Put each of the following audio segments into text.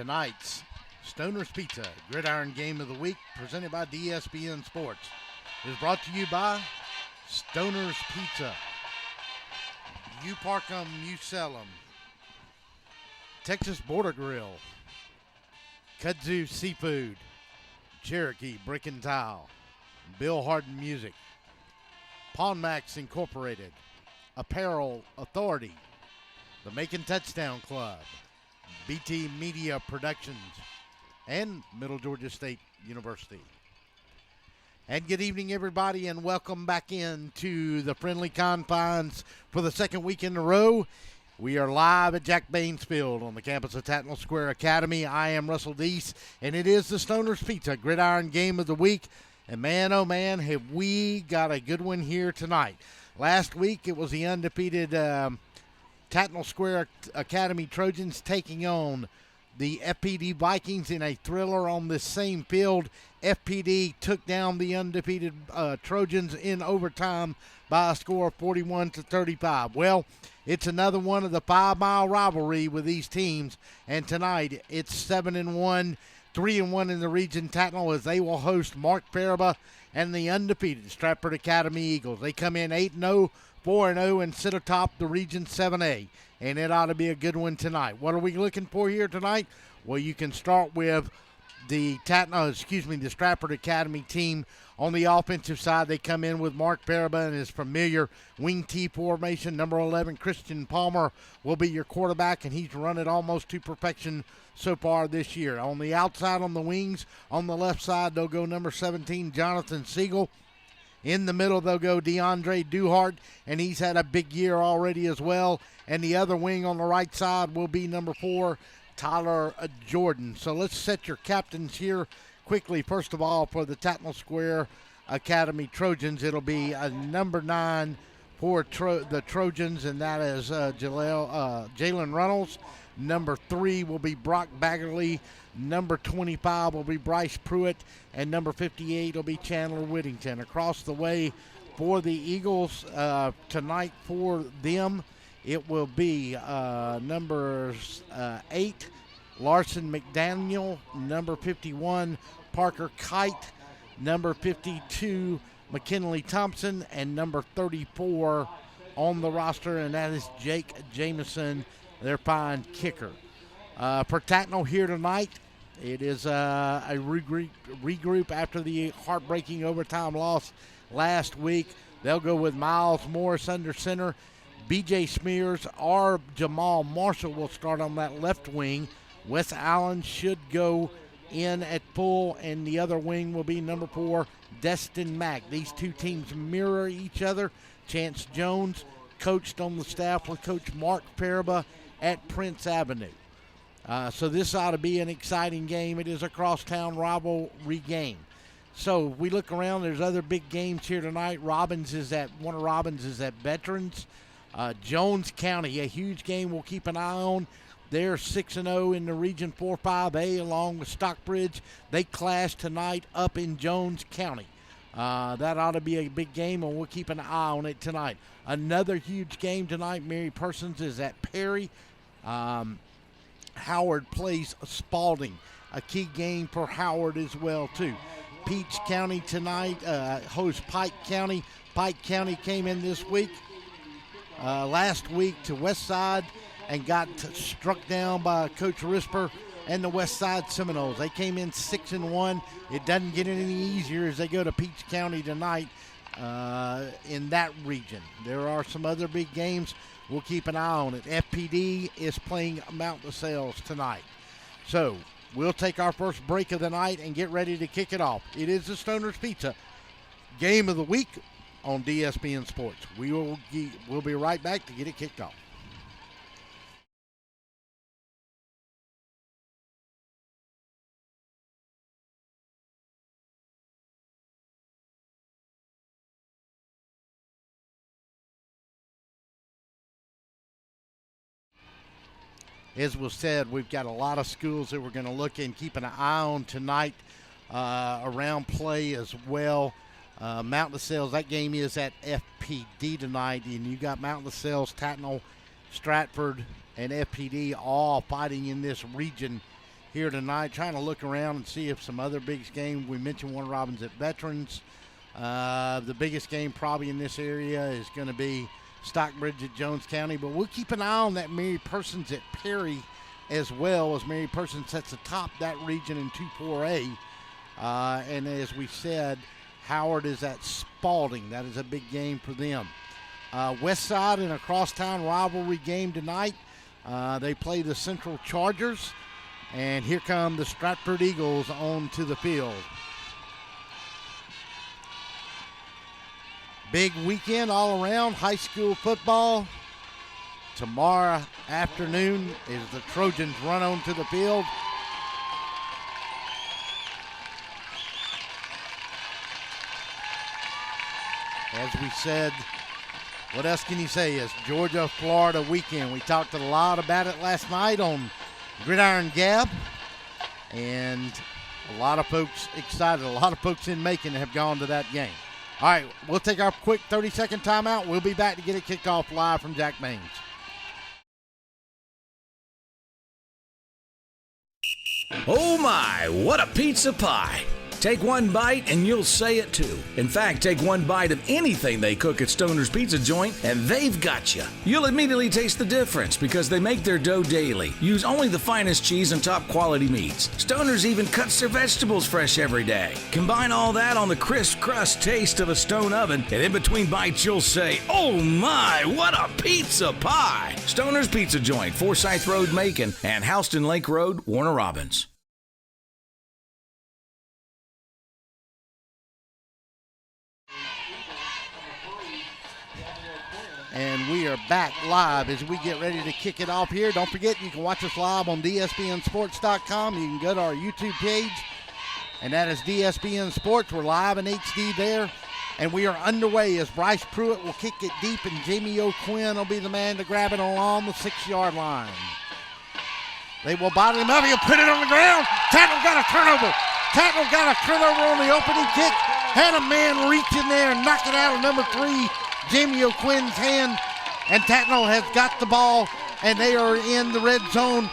Tonight's Stoner's Pizza Gridiron Game of the Week, presented by DSBN Sports, is brought to you by Stoner's Pizza. You park them, you sell them. Texas Border Grill, Kudzu Seafood, Cherokee Brick and Tile, Bill Harden Music, Pawn Max Incorporated, Apparel Authority, the Macon Touchdown Club, BT Media Productions, and Middle Georgia State University. And good evening, everybody, and welcome back into the friendly confines for the second week in a row. We are live at Jack Baines Field on the campus of Tattnall Square Academy. I am Russell Deese, and it is the Stoner's Pizza Gridiron Game of the Week. And man, oh man, have we got a good one here tonight. Last week, it was the undefeated Tattnall Square Academy Trojans taking on the FPD Vikings in a thriller on this same field. FPD took down the undefeated Trojans in overtime by a score of 41-35. Well, it's another one of the 5-mile rivalry with these teams, and tonight it's 7-1, 3-1 in the region. Tattnall, as they will host Mark Faribault and the undefeated Stratford Academy Eagles. They come in 8-0, 4-0, and sit atop the Region 7A, and it ought to be a good one tonight. What are we looking for here tonight? Well, you can start with the Stratford Academy team. On the offensive side, they come in with Mark Faribault and his familiar wing T formation. Number 11, Christian Palmer, will be your quarterback, and he's run it almost to perfection so far this year. On the outside, on the wings, on the left side, they'll go number 17, Jonathan Siegel. In the middle, they'll go DeAndre Duhart, and he's had a big year already as well. And the other wing on the right side will be number 4, Tyler Jordan. So let's set your captains here quickly. First of all, for the Tattnall Square Academy Trojans, it'll be number 9 for the Trojans, and that is Jalen Reynolds. Number 3 will be Brock Baggerly. Number 25 will be Bryce Pruitt, and number 58 will be Chandler Whittington. Across the way for the Eagles tonight for them, it will be numbers 8, Larson McDaniel, number 51, Parker Kite, number 52, McKinley Thompson, and number 34 on the roster, and that is Jake Jameson, their fine kicker. For Tattnall here tonight, it is a regroup after the heartbreaking overtime loss last week. They'll go with Miles Morris under center. B.J. Smears or Jamal Marshall will start on that left wing. Wes Allen should go in at full, and the other wing will be number 4, Destin Mack. These two teams mirror each other. Chance Jones coached on the staff with Coach Mark Faribault at Prince Avenue. So this ought to be an exciting game. It is a crosstown rivalry game. So we look around, there's other big games here tonight. One of Robbins is at Veterans. Jones County, a huge game we'll keep an eye on. They're 6-0 in the Region 4-5A along with Stockbridge. They clash tonight up in Jones County. That ought to be a big game, and we'll keep an eye on it tonight. Another huge game tonight, Mary Persons is at Perry. Howard plays Spalding. A key game for Howard as well, too. Peach County tonight hosts Pike County. Pike County came in this week, last week, to Westside and got struck down by Coach Risper and the Westside Seminoles. They came in 6-1. It doesn't get any easier as they go to Peach County tonight in that region. There are some other big games. We'll keep an eye on it. FPD is playing Mount LaSalle tonight. So we'll take our first break of the night and get ready to kick it off. It is the Stoner's Pizza Game of the Week on DSBN Sports. We'll be right back to get it kicked off. As was said, we've got a lot of schools that we're going to look and keep an eye on tonight around play as well. Mount LaSalle, that game is at FPD tonight, and you got Mount LaSalle, Tattnall, Stratford, and FPD all fighting in this region here tonight, trying to look around and see if some other big games. We mentioned Warner Robins at Veterans. The biggest game probably in this area is going to be Stockbridge at Jones County, but we'll keep an eye on that Mary Persons at Perry as well, as Mary Persons sets atop that region in 2-4A. And as we said, Howard is at Spalding. That is a big game for them. West Side in a crosstown rivalry game tonight. They play the Central Chargers, and here come the Stratford Eagles onto the field. Big weekend all around, high school football. Tomorrow afternoon is the Trojans run onto the field. As we said, what else can you say? It's Georgia-Florida weekend. We talked a lot about it last night on Gridiron Gab, and a lot of folks excited. A lot of folks in Macon have gone to that game. All right, we'll take our quick 30-second timeout. We'll be back to get it kicked off live from Jack Baines. Oh my, what a pizza pie! Take one bite and you'll say it too. In fact, take one bite of anything they cook at Stoner's Pizza Joint and they've got you. You'll immediately taste the difference because they make their dough daily, use only the finest cheese and top quality meats. Stoner's even cuts their vegetables fresh every day. Combine all that on the crisp crust taste of a stone oven, and in between bites you'll say, oh my, what a pizza pie! Stoner's Pizza Joint, Forsyth Road, Macon, and Houston Lake Road, Warner Robins. And we are back live as we get ready to kick it off here. Don't forget, you can watch us live on DSBNsports.com. You can go to our YouTube page, and that is DSBN Sports. We're live in HD there, and we are underway as Bryce Pruitt will kick it deep, and Jamie O'Quinn will be the man to grab it along the 6-yard line. They will bottle him up. He'll put it on the ground. Tattnall got a turnover. Tattnall got a turnover on the opening kick. Had a man reach in there and knock it out of number 3. Jamie O'Quinn's hand, and Tattnall has got the ball, and they are in the red zone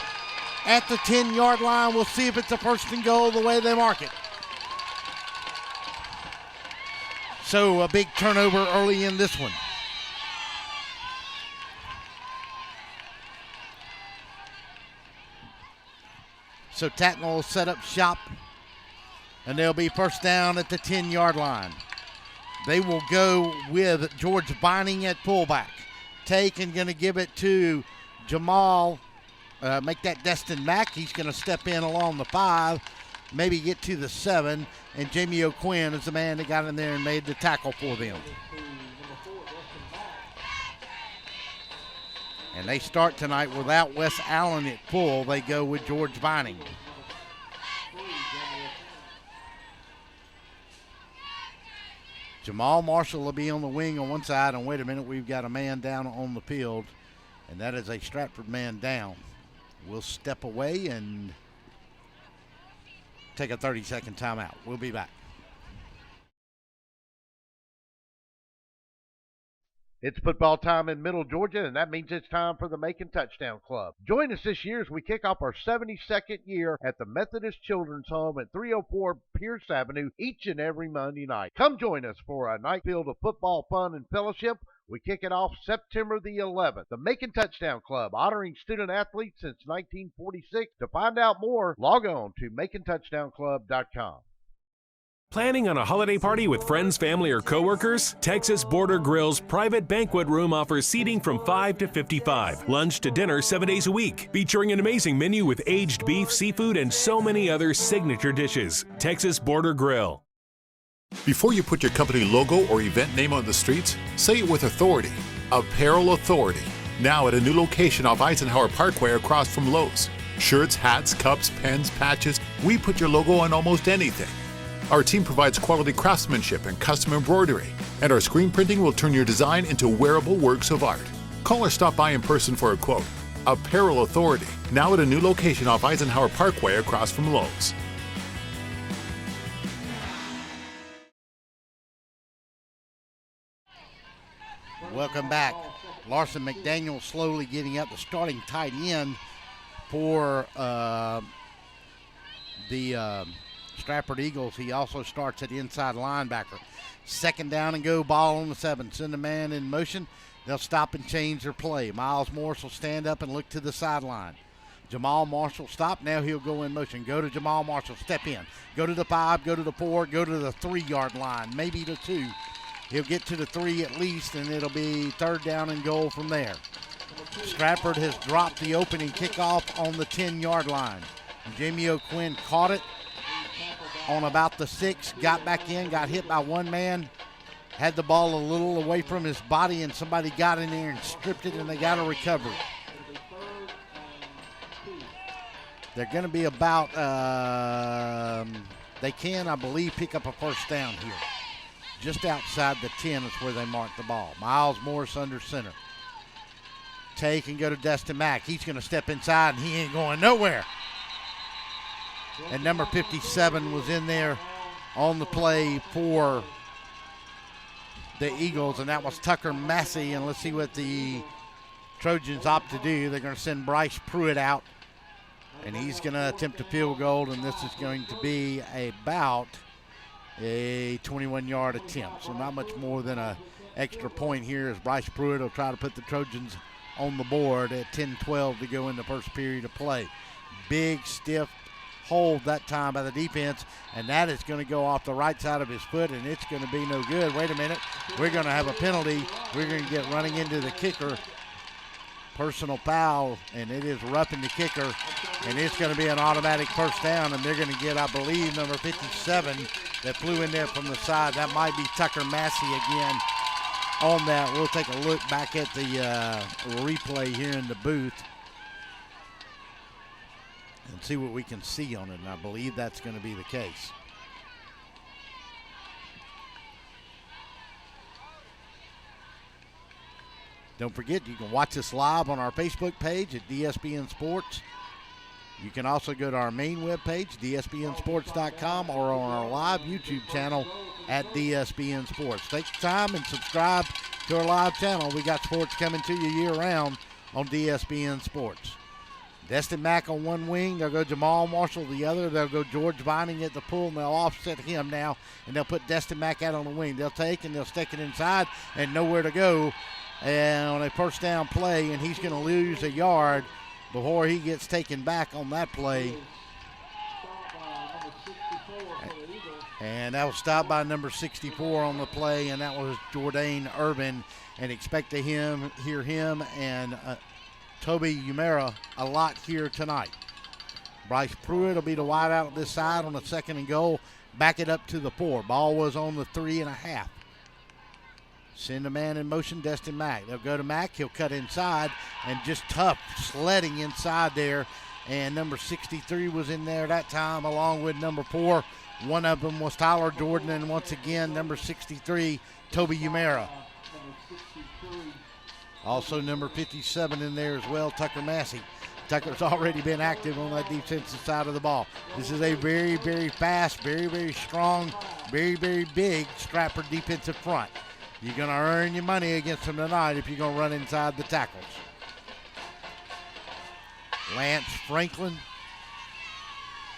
at the 10-yard line. We'll see if it's a first and goal the way they mark it. So a big turnover early in this one. So Tattnall will set up shop, and they'll be first down at the 10-yard line. They will go with George Vining at fullback. Take and going to give it to Jamal. Make that Destin Mack. He's going to step in along the 5, maybe get to the 7. And Jamie O'Quinn is the man that got in there and made the tackle for them. And they start tonight without Wes Allen at full. They go with George Vining. Jamal Marshall will be on the wing on one side, and wait a minute, we've got a man down on the field, and that is a Stratford man down. We'll step away and take a 30-second timeout. We'll be back. It's football time in Middle Georgia, and that means it's time for the Macon Touchdown Club. Join us this year as we kick off our 72nd year at the Methodist Children's Home at 304 Pierce Avenue each and every Monday night. Come join us for a night filled of football fun and fellowship. We kick it off September the 11th. The Macon Touchdown Club, honoring student athletes since 1946. To find out more, log on to MaconTouchdownClub.com. Planning on a holiday party with friends, family, or coworkers? Texas Border Grill's private banquet room offers seating from 5 to 55. Lunch to dinner 7 days a week. Featuring an amazing menu with aged beef, seafood, and so many other signature dishes. Texas Border Grill. Before you put your company logo or event name on the streets, say it with authority. Apparel Authority. Now at a new location off Eisenhower Parkway across from Lowe's. Shirts, hats, cups, pens, patches. We put your logo on almost anything. Our team provides quality craftsmanship and custom embroidery, and our screen printing will turn your design into wearable works of art. Call or stop by in person for a quote. Apparel Authority, now at a new location off Eisenhower Parkway across from Lowe's. Welcome back. Larson McDaniel slowly getting up, the starting tight end for the Stratford Eagles, he also starts at inside linebacker. Second down and go, ball on the 7. Send a man in motion. They'll stop and change their play. Miles Morris will stand up and look to the sideline. Jamal Marshall stop. Now he'll go in motion. Go to Jamal Marshall. Step in. Go to the 5. Go to the 4. Go to the 3-yard line. Maybe the 2. He'll get to the 3 at least, and it'll be third down and goal from there. Stratford has dropped the opening kickoff on the 10-yard line. Jamie O'Quinn caught it on about the 6. Got back in. Got hit by one man. Had the ball a little away from his body, and somebody got in there and stripped it, and they got a recovery. They're going to be about, they can, I believe, pick up a first down here. Just outside the 10 is where they mark the ball. Miles Morris under center. Take and go to Destin Mack. He's going to step inside, and he ain't going nowhere. And number 57 was in there on the play for the Eagles, and that was Tucker Massey. And let's see what the Trojans opt to do. They're going to send Bryce Pruitt out, and he's going to attempt a field goal, and this is going to be about a 21-yard attempt. So not much more than an extra point here as Bryce Pruitt will try to put the Trojans on the board at 10-12 to go in the first period of play. Big, stiff hold that time by the defense, and that is going to go off the right side of his foot, and it's going to be no good. Wait a minute. We're going to have a penalty. We're going to get running into the kicker. Personal foul, and it is roughing the kicker, and it's going to be an automatic first down, and they're going to get, I believe, number 57 that flew in there from the side. That might be Tucker Massey again on that. We'll take a look back at the replay here in the booth and see what we can see on it, and I believe that's going to be the case. Don't forget, you can watch us live on our Facebook page at DSBN Sports. You can also go to our main webpage, DSBNsports.com, or on our live YouTube channel at DSBN Sports. Take the time and subscribe to our live channel. We got sports coming to you year-round on DSBN Sports. Destin Mack on one wing. They'll go Jamal Marshall the other. They'll go George Vining at the pull, and they'll offset him now, and they'll put Destin Mack out on the wing. They'll take and they'll stick it inside and nowhere to go. And on a first down play, and he's going to lose a yard before he gets taken back on that play. And that was stopped by number 64 on the play, and that was Jordan Urban. And expect to hear him and Toby Umera a lot here tonight. Bryce Pruitt will be the wide out this side on the second and goal. Back it up to the 4. Ball was on the 3.5. Send a man in motion, Destin Mack. They'll go to Mack. He'll cut inside and just tough sledding inside there. And number 63 was in there that time along with number 4. One of them was Tyler Jordan, and once again, number 63, Toby Umera. Also number 57 in there as well, Tucker Massey. Tucker's already been active on that defensive side of the ball. This is a very, very fast, very, very strong, very, very big Stratford defensive front. You're going to earn your money against them tonight if you're going to run inside the tackles. Lance Franklin,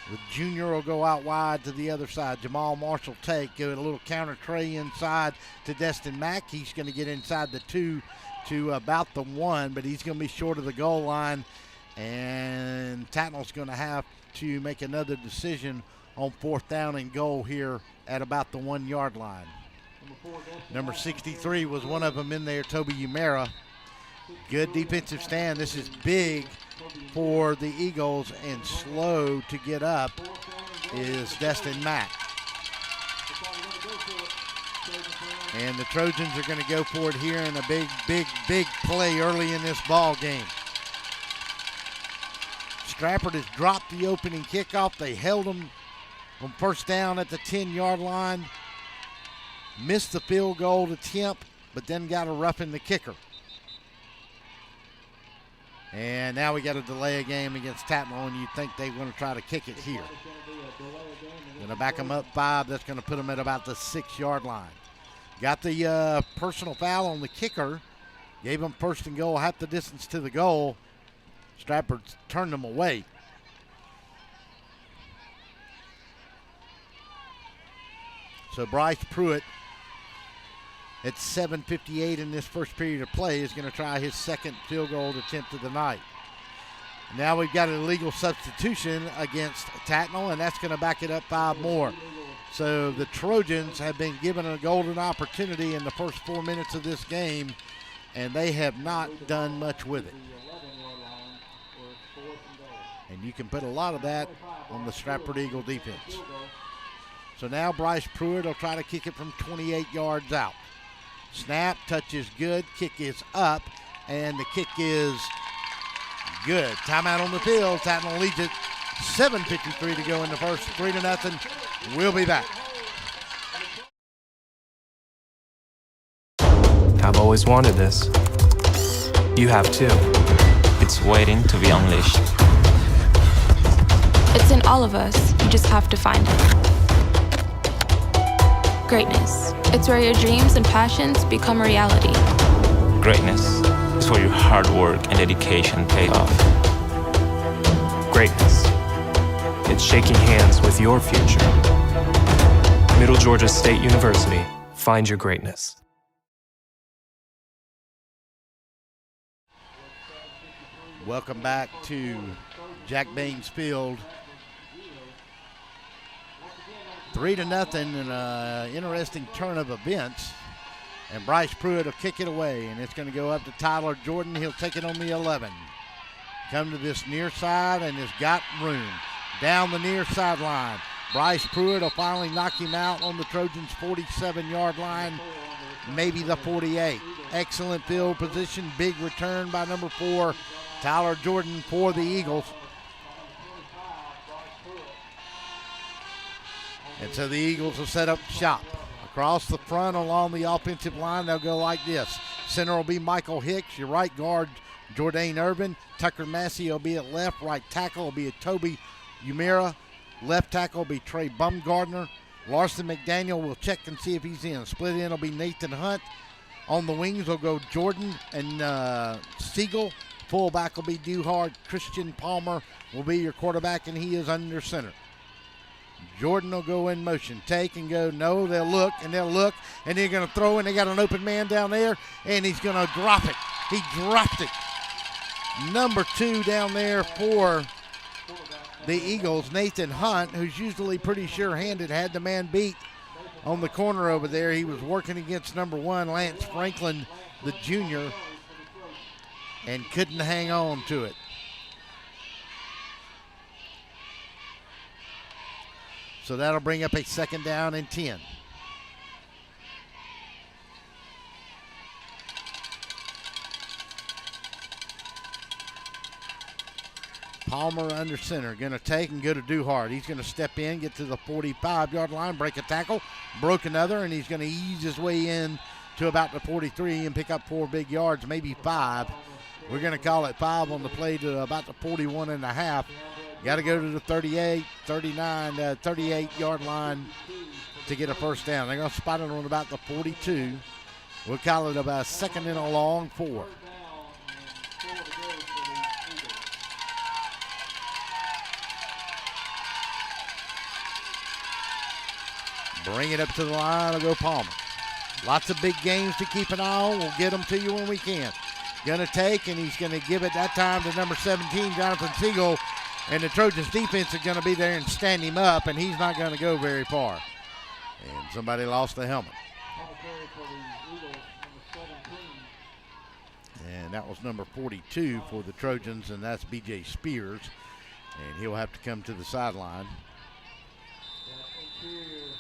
the junior, will go out wide to the other side. Jamal Marshall take, give it a little counter tray inside to Destin Mack. He's going to get inside the 2 to about the 1, but he's going to be short of the goal line. And Tattnall's going to have to make another decision on fourth down and goal here at about the 1-yard line. Number 63 was one of them in there, Toby Umera. Good defensive stand. This is big for the Eagles, and slow to get up is Destin Mack. And the Trojans are going to go for it here in a big, big, big play early in this ball game. Stratford has dropped the opening kickoff. They held them on first down at the 10-yard line. Missed the field goal attempt, but then got a roughing the kicker. And now we got to delay a game against Tattnall, and you'd think they're going to try to kick it here. Going to back them up 5. That's going to put them at about the 6-yard line. Got the personal foul on the kicker. Gave them first and goal, half the distance to the goal. Stratford turned them away. So Bryce Pruitt at 7:58 in this first period of play is going to try his second field goal attempt of the night. Now we've got an illegal substitution against Tattnall, and that's going to back it up 5 more. So the Trojans have been given a golden opportunity in the first 4 minutes of this game, and they have not done much with it. And you can put a lot of that on the Stratford Eagle defense. So now Bryce Pruitt will try to kick it from 28 yards out. Snap, touch is good, kick is up, and the kick is good. Timeout on the field. Tattnall leads it. 7:53 to go in the first. 3-0. We'll be back. I've always wanted this. You have too. It's waiting to be unleashed. It's in all of us. You just have to find it. Greatness. It's where your dreams and passions become a reality. Greatness is where your hard work and dedication pay off. Greatness. It's shaking hands with your future. Middle Georgia State University. Find your greatness. Welcome back to Jack Baines Field. 3-0 in an interesting turn of events. And Bryce Pruitt will kick it away, and it's going to go up to Tyler Jordan. He'll take it on the 11. Come to this near side and has got room. Down the near sideline. Bryce Pruitt will finally knock him out on the Trojans' 47-yard line, maybe the 48. Excellent field position. Big return by number 4, Tyler Jordan for the Eagles. And so the Eagles will set up shop. Across the front along the offensive line, they'll go like this. Center will be Michael Hicks. Your right guard, Jordan Irvin. Tucker Massey will be at left. Right tackle will be a Toby Umira. Left tackle will be Trey Bumgardner. Larson McDaniel will check and see if he's in. Split in will be Nathan Hunt. On the wings will go Jordan and Siegel. Fullback will be Duhard. Christian Palmer will be your quarterback, and he is under center. Jordan will go in motion. Take and go. No, they'll look, and they're going to throw, and they got an open man down there, and he's going to drop it. He dropped it. Number 2 down there for the Eagles, Nathan Hunt, who's usually pretty sure-handed, had the man beat on the corner over there. He was working against number 1, Lance Franklin, the junior, and couldn't hang on to it. So that'll bring up a 2nd down and 10. Palmer under center, going to take and go to Duhard. He's going to step in, get to the 45-yard line, break a tackle, broke another, and he's going to ease his way in to about the 43 and pick up 4 big yards, maybe 5. We're going to call it 5 on the play to about the 41 and a half. Got to go to the 38, 39, 38-yard line to get a first down. They're going to spot it on about the 42. We'll call it about 2nd and a long 4. Bring it up to the line. Will go Palmer. Lots of big games to keep an eye on. We'll get them to you when we can. Going to take, and he's going to give it that time to number 17, Jonathan Siegel. And the Trojans defense is going to be there and stand him up, and he's not going to go very far. And somebody lost the helmet. And that was number 42 for the Trojans, and that's B.J. Spears. And he'll have to come to the sideline.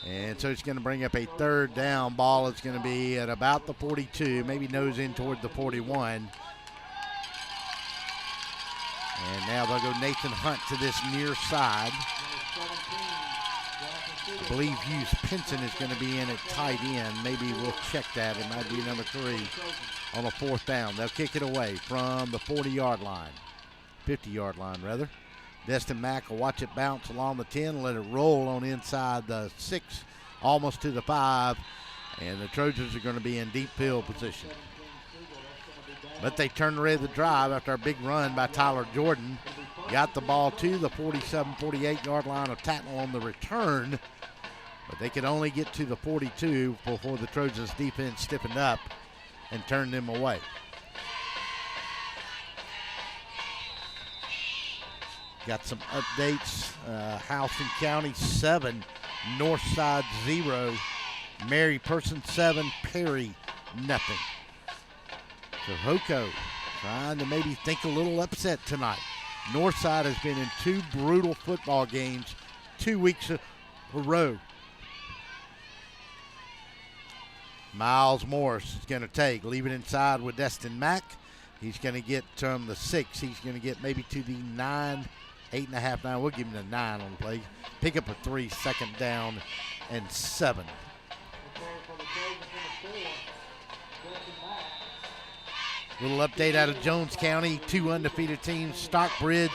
And so it's going to bring up a 3rd down ball. It's going to be at about the 42, maybe nose in toward the 41. And now they'll go Nathan Hunt to this near side. I believe Hughes Pinson is going to be in at tight end. Maybe we'll check that. It might be number 3 on a 4th down. They'll kick it away from the 40-yard line. 50-yard line, rather. Destin Mack will watch it bounce along the 10, let it roll on inside the 6, almost to the 5. And the Trojans are going to be in deep field position. But they turned ready the drive after a big run by Tyler Jordan. Got the ball to the 47, 48-yard line of Tattnall on the return. But they could only get to the 42 before the Trojans defense stiffened up and turned them away. Got some updates. Houston County 7, Northside 0, Mary Person 7, Perry nothing. So Hoko trying to maybe think a little upset tonight. Northside has been in 2 brutal football games 2 weeks in a row. Miles Morris is going to leave it inside with Destin Mack. He's going to get from the 6. He's going to get maybe to the 9, 8.5, 9. We'll give him the 9 on the play. Pick up a 3, second down and 7. Little update out of Jones County. 2 undefeated teams. Stockbridge.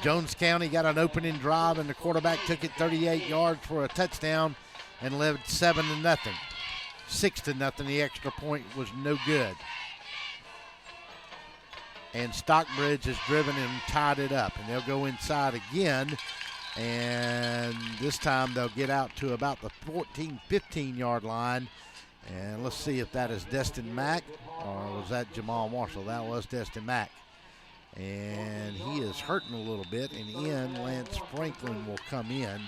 Jones County got an opening drive, and the quarterback took it 38 yards for a touchdown and led 7-0. 6-0. The extra point was no good. And Stockbridge has driven and tied it up. And they'll go inside again. And this time they'll get out to about the 14, 15-yard line. And let's see if that is Destin Mack or was that Jamal Marshall. That was Destin Mack. And he is hurting a little bit. And Lance Franklin will come in.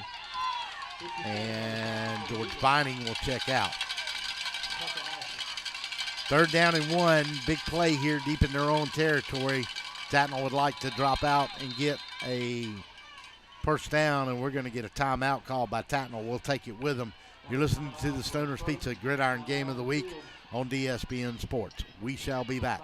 And George Vining will check out. 3rd down and 1. Big play here deep in their own territory. Tattnall would like to drop out and get a first down, and we're going to get a timeout call by Tattnall. We'll take it with them. You're listening to the Stoner's Pizza Gridiron Game of the Week on DSBN Sports. We shall be back.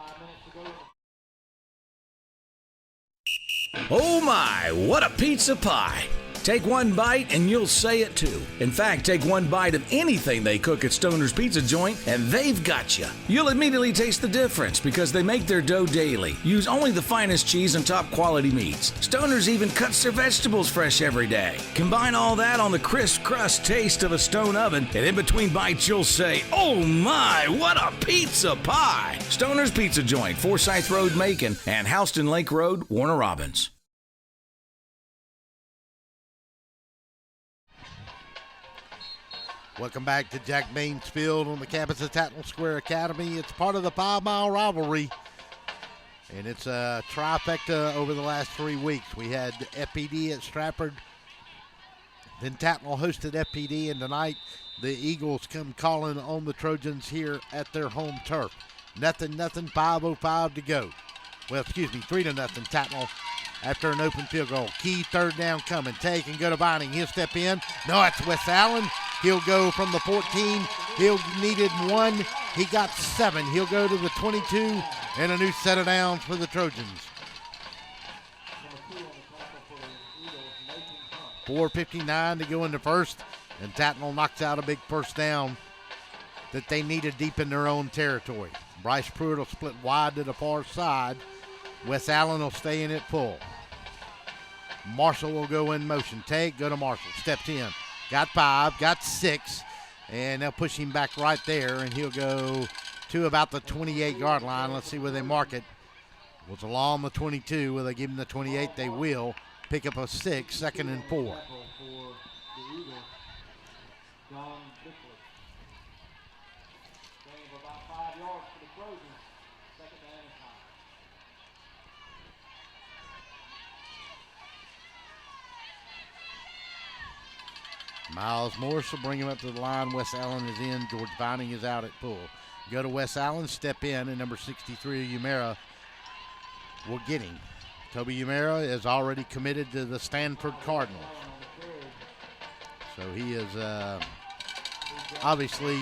Oh my, what a pizza pie! Take one bite and you'll say it too. In fact, take one bite of anything they cook at Stoner's Pizza Joint and they've got you. You'll immediately taste the difference because they make their dough daily. Use only the finest cheese and top quality meats. Stoner's even cuts their vegetables fresh every day. Combine all that on the crisp crust taste of a stone oven, and in between bites you'll say, oh my, what a pizza pie! Stoner's Pizza Joint, Forsyth Road, Macon, and Houston Lake Road, Warner Robins. Welcome back to Jack Baines Field on the campus of Tattnall Square Academy. It's part of the 5-mile rivalry, and it's a trifecta over the last 3 weeks. We had FPD at Stratford, then Tattnall hosted FPD, and tonight the Eagles come calling on the Trojans here at their home turf. 0-0, 5:05 to go. Well, 3-0 Tattnall after an open field goal. Key 3rd down coming. Take and go to Vining. He'll step in. No, it's Wes Allen. He'll go from the 14. He'll needed 1. He got 7. He'll go to the 22 and a new set of downs for the Trojans. 4:59 to go in the first, and Tattnall knocks out a big first down that they needed deep in their own territory. Bryce Pruitt will split wide to the far side. Wes Allen will stay in it full. Marshall will go in motion. Take, go to Marshall. Steps in. Got 5, got 6, and they'll push him back right there, and he'll go to about the 28-yard line. Let's see where they mark it. Was along the 22. Will they give him the 28? They will. Pick up a 6, 2nd and 4. Miles Morris will bring him up to the line. Wes Allen is in. George Vining is out at full. Go to Wes Allen, step in, and number 63, Umera, will get him. Toby Umera is already committed to the Stanford Cardinals. So he is obviously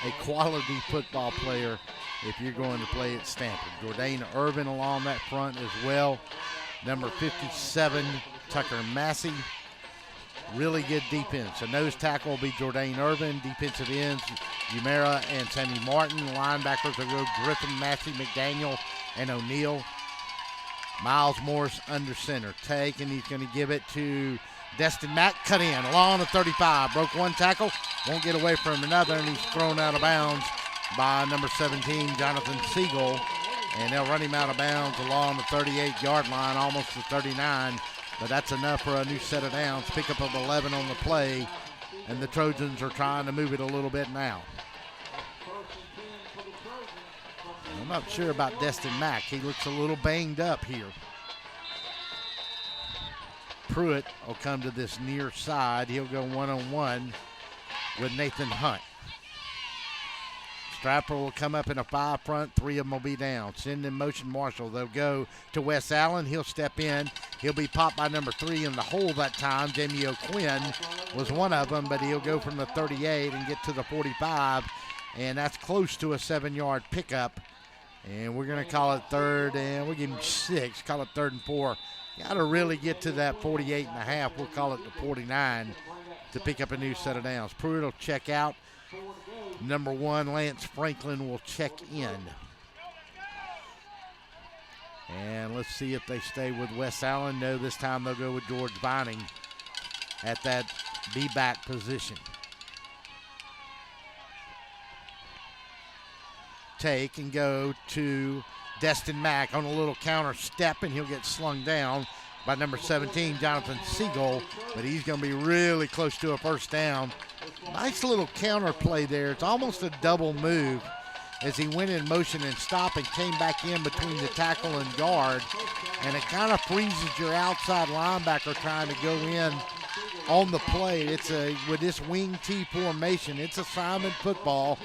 a quality football player if you're going to play at Stanford. Jordan Irvin along that front as well. Number 57, Tucker Massey. Really good defense. A nose tackle will be Jordan Irvin. Defensive ends, Umera and Sammy Martin. Linebackers will go Griffin, Massey, McDaniel, and O'Neal. Miles Morris under center. Take, and he's going to give it to Destin Mack. Cut in along the 35. Broke one tackle. Won't get away from another, and he's thrown out of bounds by number 17, Jonathan Siegel. And they'll run him out of bounds along the 38-yard line, almost the 39. But that's enough for a new set of downs. Pickup of 11 on the play and the Trojans are trying to move it a little bit now. I'm not sure about Destin Mack. He looks a little banged up here. Pruitt will come to this near side. He'll go one-on-one with Nathan Hunt. Stratford will come up in a 5 front. 3 of them will be down. Send in motion Marshall. They'll go to Wes Allen. He'll step in. He'll be popped by number 3 in the hole that time. Jamie O'Quinn was one of them, but he'll go from the 38 and get to the 45, and that's close to a 7-yard pickup. And we're going to call it third, and we'll give him 6. Call it 3rd and 4. Got to really get to that 48 and a half. We'll call it the 49 to pick up a new set of downs. Pruitt will check out. Number 1, Lance Franklin will check in. And let's see if they stay with Wes Allen. No, this time they'll go with George Vining at that B-back position. Take and go to Destin Mack on a little counter step, and he'll get slung down by number 17, Jonathan Siegel, but he's going to be really close to a first down. Nice little counter play there. It's almost a double move as he went in motion and stopped and came back in between the tackle and guard, and it kind of freezes your outside linebacker trying to go in on the play. It's with this wing T formation, it's assignment football,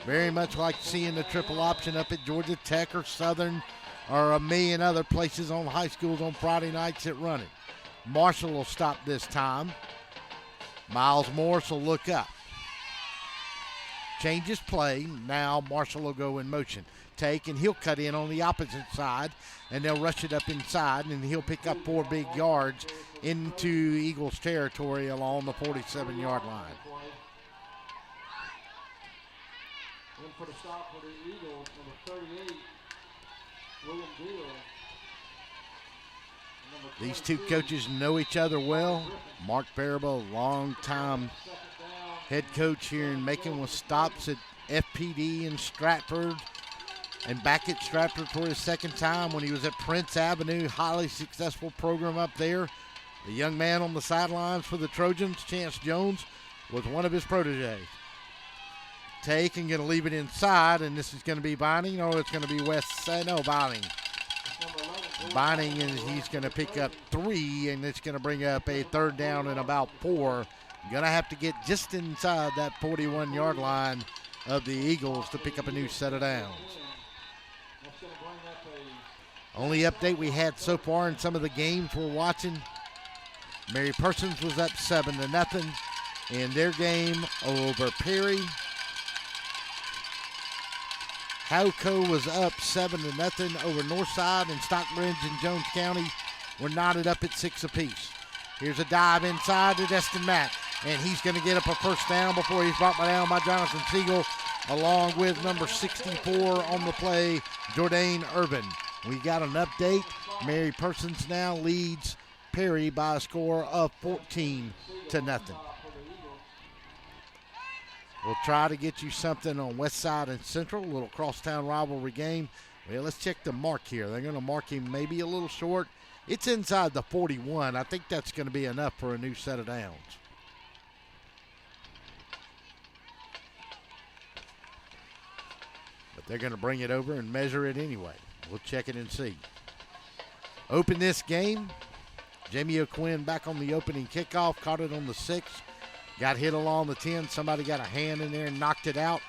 very much like seeing the triple option up at Georgia Tech or Southern or a million other places on high schools on Friday nights that run it. Marshall will stop this time. Miles Morris will look up. Changes play. Now Marshall will go in motion. Take, and he'll cut in on the opposite side, and they'll rush it up inside, and he'll pick up 4 big yards into Eagles territory along the 47-yard line. And for the stop for the Eagles, number 38, William Deal. These two coaches know each other well. Mark Barabo, longtime head coach here in Macon, with stops at FPD in Stratford and back at Stratford for his second time when he was at Prince Avenue, highly successful program up there. The young man on the sidelines for the Trojans, Chance Jones, was one of his proteges. Take and going to leave it inside, and this is going to be Vining, or it's going to be Vining. Vining, and he's going to pick up 3, and it's going to bring up a 3rd down and about 4. Going to have to get just inside that 41-yard line of the Eagles to pick up a new set of downs. Only update we had so far in some of the games we're watching, Mary Persons was up 7-0 in their game over Perry. Howco was up 7-0 over Northside, and Stockbridge and Jones County were knotted up at 6 apiece. Here's a dive inside to Destin Mack, and he's going to get up a first down before he's brought down by Jonathan Siegel, along with number 64 on the play, Jordan Urban. We got an update. Mary Persons now leads Perry by a score of 14-0. We'll try to get you something on West Side and Central, a little crosstown rivalry game. Well, let's check the mark here. They're going to mark him maybe a little short. It's inside the 41. I think that's going to be enough for a new set of downs. But they're going to bring it over and measure it anyway. We'll check it and see. Open this game. Jamie O'Quinn back on the opening kickoff, caught it on the 6. Got hit along the 10. Somebody got a hand in there and knocked it out.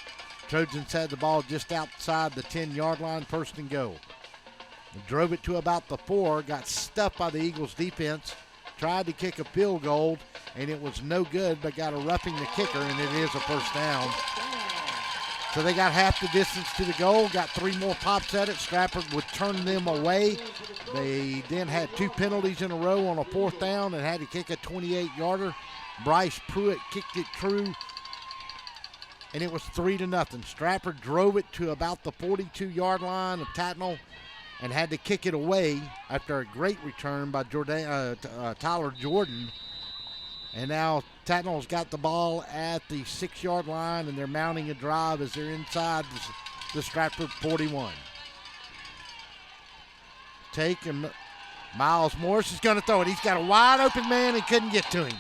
Trojans had the ball just outside the 10-yard line, 1st and goal. Drove it to about the 4, got stuffed by the Eagles defense, tried to kick a field goal, and it was no good, but got a roughing the kicker, and it is a first down. So they got half the distance to the goal, got 3 more pops at it. Stratford would turn them away. They then had 2 penalties in a row on a 4th down and had to kick a 28-yarder. Bryce Pruitt kicked it true, and it was 3-0. Stratford drove it to about the 42-yard line of Tattnall and had to kick it away after a great return by Tyler Jordan. And now Tattnall's got the ball at the 6-yard line, and they're mounting a drive as they're inside the Stratford 41. Take him. Miles Morris is going to throw it. He's got a wide open man and couldn't get to him.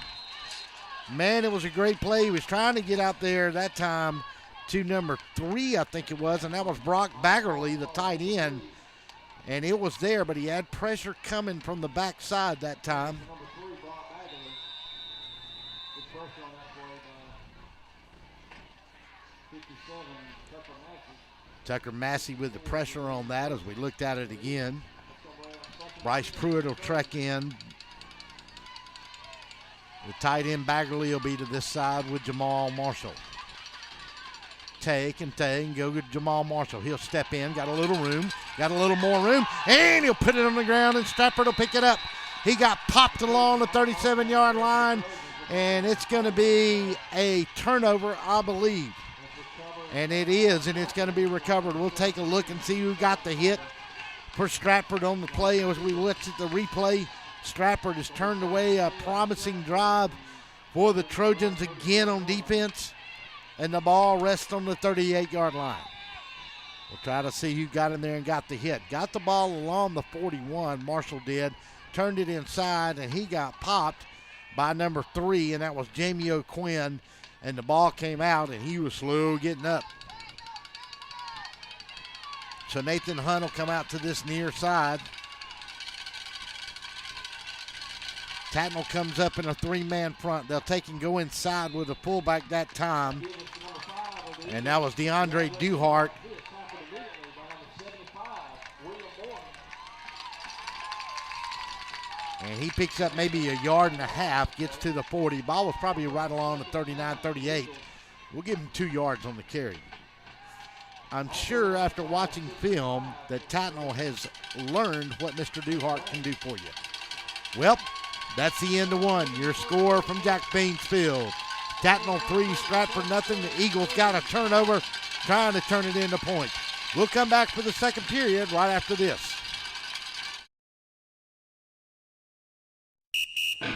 Man, it was a great play. He was trying to get out there that time to number 3, I think it was, and that was Brock Baggerly, the tight end. And it was there, but he had pressure coming from the backside that time. Number 3, Brock Bagley. Good pressure on that play by 57, Tucker Massey. Tucker Massey with the pressure on that as we looked at it again. Bryce Pruitt will trek in. The tight end Baggerly will be to this side with Jamal Marshall. Take and go to Jamal Marshall. He'll step in, got a little room, got a little more room, and he'll put it on the ground, and Stratford will pick it up. He got popped along the 37-yard line, and it's going to be a turnover, I believe. And it is, and it's going to be recovered. We'll take a look and see who got the hit for Stratford on the play. As we look at the replay, Stratford has turned away a promising drive for the Trojans again on defense, and the ball rests on the 38-yard line. We'll try to see who got in there and got the hit. Got the ball along the 41, Marshall did, turned it inside, and he got popped by number 3, and that was Jamie O'Quinn, and the ball came out, and he was slow getting up. So Nathan Hunt will come out to this near side. Tattnall comes up in a 3-man front. They'll take and go inside with a fullback that time. And that was DeAndre Duhart. And he picks up maybe a yard and a half, gets to the 40. Ball was probably right along the 39, 38. We'll give him 2 yards on the carry. I'm sure after watching film that Tattnall has learned what Mr. Duhart can do for you. Well, that's the end of one. Your score from Jack Baines Field. Tattnall 3, Stratford nothing. The Eagles got a turnover, trying to turn it into points. We'll come back for the second period right after this.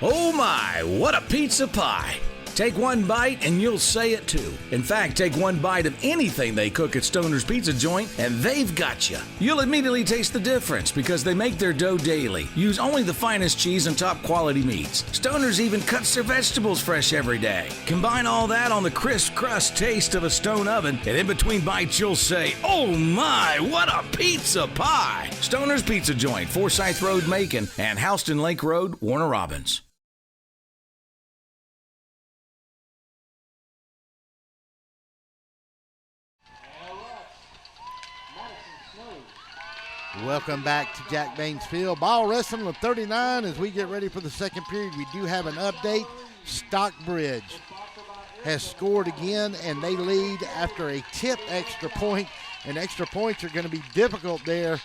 Oh my, what a pizza pie! Take one bite and you'll say it too. In fact, take one bite of anything they cook at Stoner's Pizza Joint and they've got you. You'll immediately taste the difference because they make their dough daily, use only the finest cheese and top quality meats. Stoner's even cuts their vegetables fresh every day. Combine all that on the crisp crust taste of a stone oven, and in between bites you'll say, oh my, what a pizza pie! Stoner's Pizza Joint, Forsyth Road, Macon, and Houston Lake Road, Warner Robins. Welcome back to Jack Baines Field. Ball resting on 39 as we get ready for the second period. We do have an update. Stockbridge has scored again, and they lead after a tipped extra point. And extra points are going to be difficult there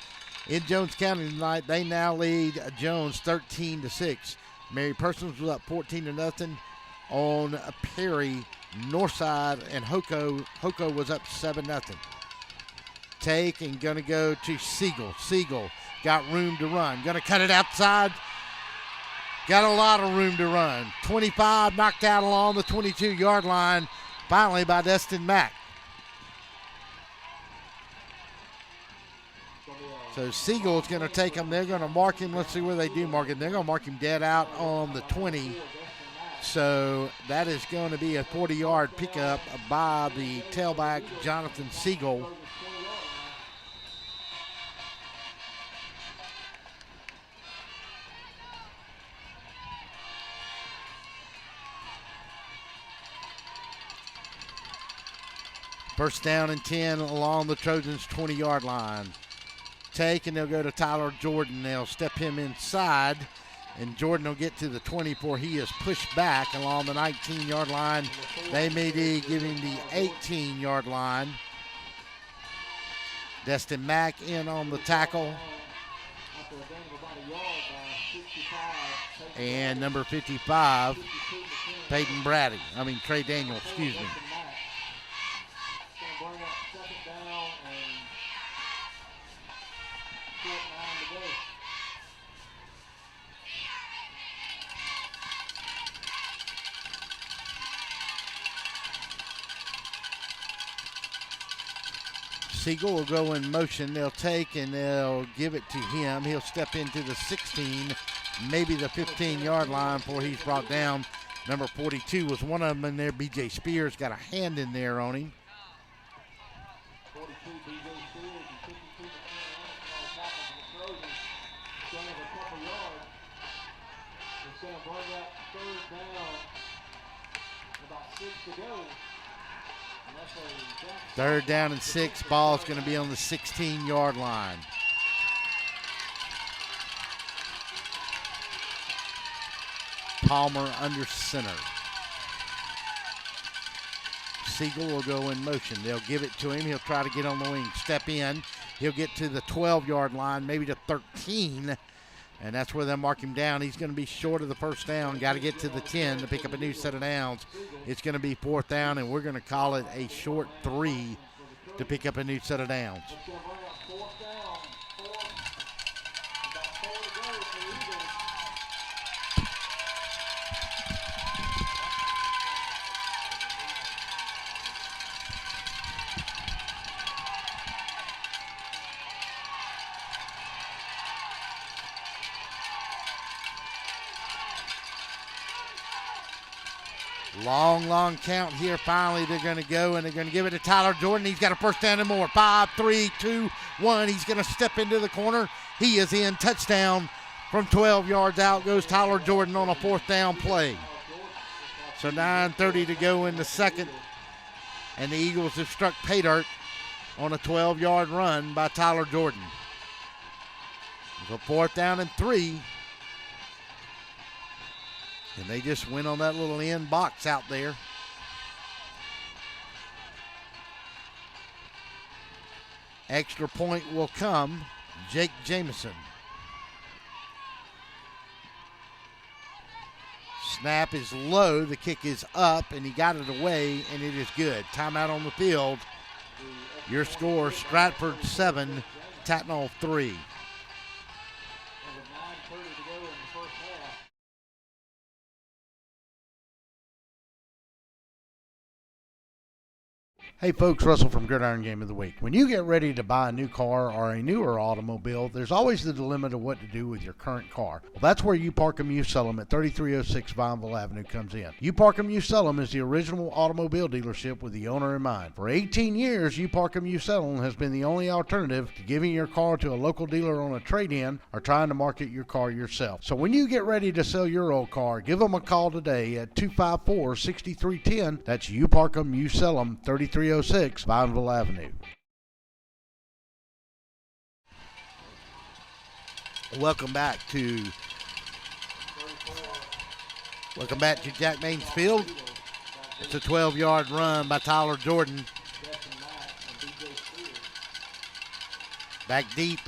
in Jones County tonight. They now lead Jones 13-6. Mary Persons was up 14-0 on Perry, Northside, and Hoko. Hoko was up 7-0. Take and going to go to Siegel. Siegel got room to run. Going to cut it outside. Got a lot of room to run. 25 knocked out along the 22-yard line, finally by Destin Mack. So Siegel is going to take him. They're going to mark him. Let's see where they do mark him. They're going to mark him dead out on the 20. So that is going to be a 40-yard pickup by the tailback, Jonathan Siegel. First down and 10 along the Trojans' 20-yard line. Take, and they'll go to Tyler Jordan. They'll step him inside, and Jordan will get to the 20 before he is pushed back along the 19-yard line. They may be giving the 18-yard line. Destin Mack in on the tackle. And number 55, Trey Daniel, excuse me. Siegel will go in motion. They'll take and they'll give it to him. He'll step into the 16, maybe the 15-yard line before he's brought down Number 42 was one of them in there. B.J. Spears got a hand in there on him. 42 B.J. Spears and 52 on the Trojans. Showing a couple yards. It's going to bring that third down. About 6 to go. And that's a Third down and 6. Ball's going to be on the 16-yard line. Palmer under center. Siegel will go in motion. They'll give it to him. He'll try to get on the wing. Step in. He'll get to the 12-yard line, maybe to 13. And that's where they'll mark him down. He's going to be short of the first down. Got to get to the 10 to pick up a new set of downs. It's going to be 4th down, and we're going to call it a short 3 to pick up a new set of downs. Long count here. Finally, they're going to go, and they're going to give it to Tyler Jordan. He's got a first down and more. 5, 3, 2, 1. He's going to step into the corner. He is in. Touchdown from 12 yards out goes Tyler Jordan on a 4th down play. So 9:30 to go in the second, and the Eagles have struck pay dirt on a 12-yard run by Tyler Jordan. So 4th down and 3. And they just went on that little end box out there. Extra point will come. Jake Jamison. Snap is low. The kick is up, and he got it away, and it is good. Timeout on the field. Your score, Stratford 7, Tattnall 3. Hey folks, Russell from Gridiron Game of the Week. When you get ready to buy a new car or a newer automobile, there's always the dilemma of what to do with your current car. Well, that's where You Park 'Em, You Sell 'Em at 3306 Vineville Avenue comes in. You Park 'Em, You Sell 'Em is the original automobile dealership with the owner in mind. For 18 years, You Park 'Em, You Sell 'Em has been the only alternative to giving your car to a local dealer on a trade-in or trying to market your car yourself. So when you get ready to sell your old car, give them a call today at 254-6310. That's You Park 'Em, You Sell 'Em, 3306 Vineville Avenue. Welcome back to Jack Mains Field. It's a 12-yard run by Tyler Jordan. Back deep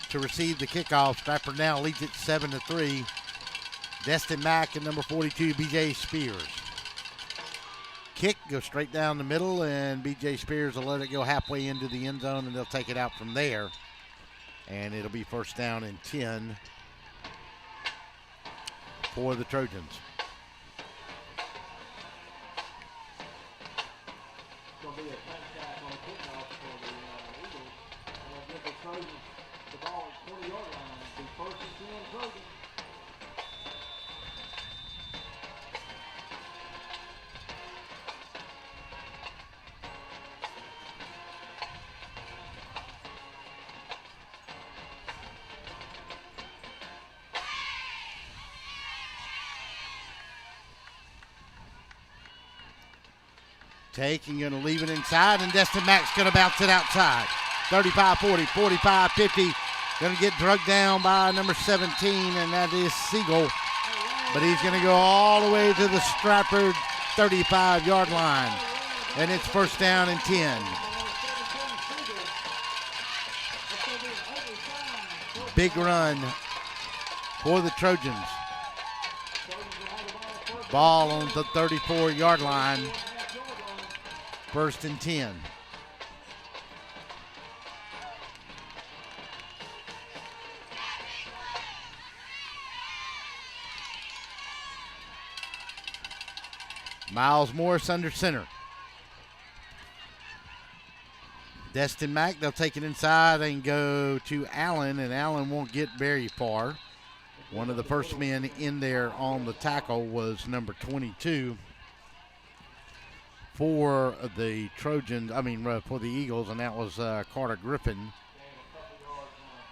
to receive the kickoff. Stratford now leads it 7-3. Destin Mack and number 42, B.J. Spears. Kick goes straight down the middle, and B.J. Spears will let it go halfway into the end zone, and they'll take it out from there. And it'll be 1st down and 10 for the Trojans. It's going to be a touchdown on the kickoff for the Eagles. And they'll give the Trojans the ball at 20-yard line. It'll be 1st and 10 Trojans. Take and going to leave it inside, and Destin Mack's going to bounce it outside. 35-40, 45-50. Going to get drugged down by number 17, and that is Siegel. But he's going to go all the way to the Stratford 35-yard line. And it's 1st down and 10. Big run for the Trojans. Ball on the 34-yard line. 1st and 10. Miles Morris under center. Destin Mack, they'll take it inside and go to Allen, and Allen won't get very far. One of the first men in there on the tackle was number 22 for the Trojans, for the Eagles, and that was Carter Griffin.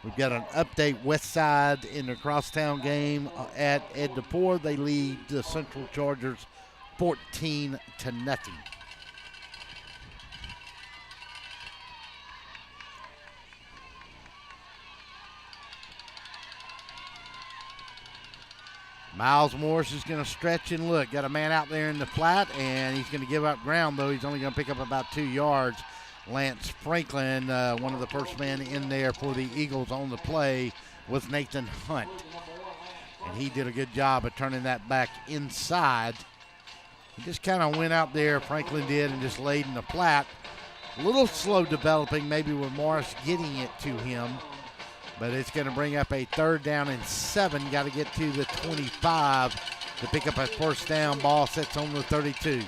We've got an update west side in the crosstown game at Ed DePore. They lead the Central Chargers 14-0. Miles Morris is going to stretch and look. Got a man out there in the flat, and he's going to give up ground, though. He's only going to pick up about 2 yards. Lance Franklin, one of the first men in there for the Eagles on the play, was Nathan Hunt. And he did a good job of turning that back inside. He just kind of went out there, Franklin did, and just laid in the flat. A little slow developing, maybe with Morris getting it to him. But it's going to bring up a 3rd down and 7. Got to get to the 25 to pick up a first down. Ball sits on the 32.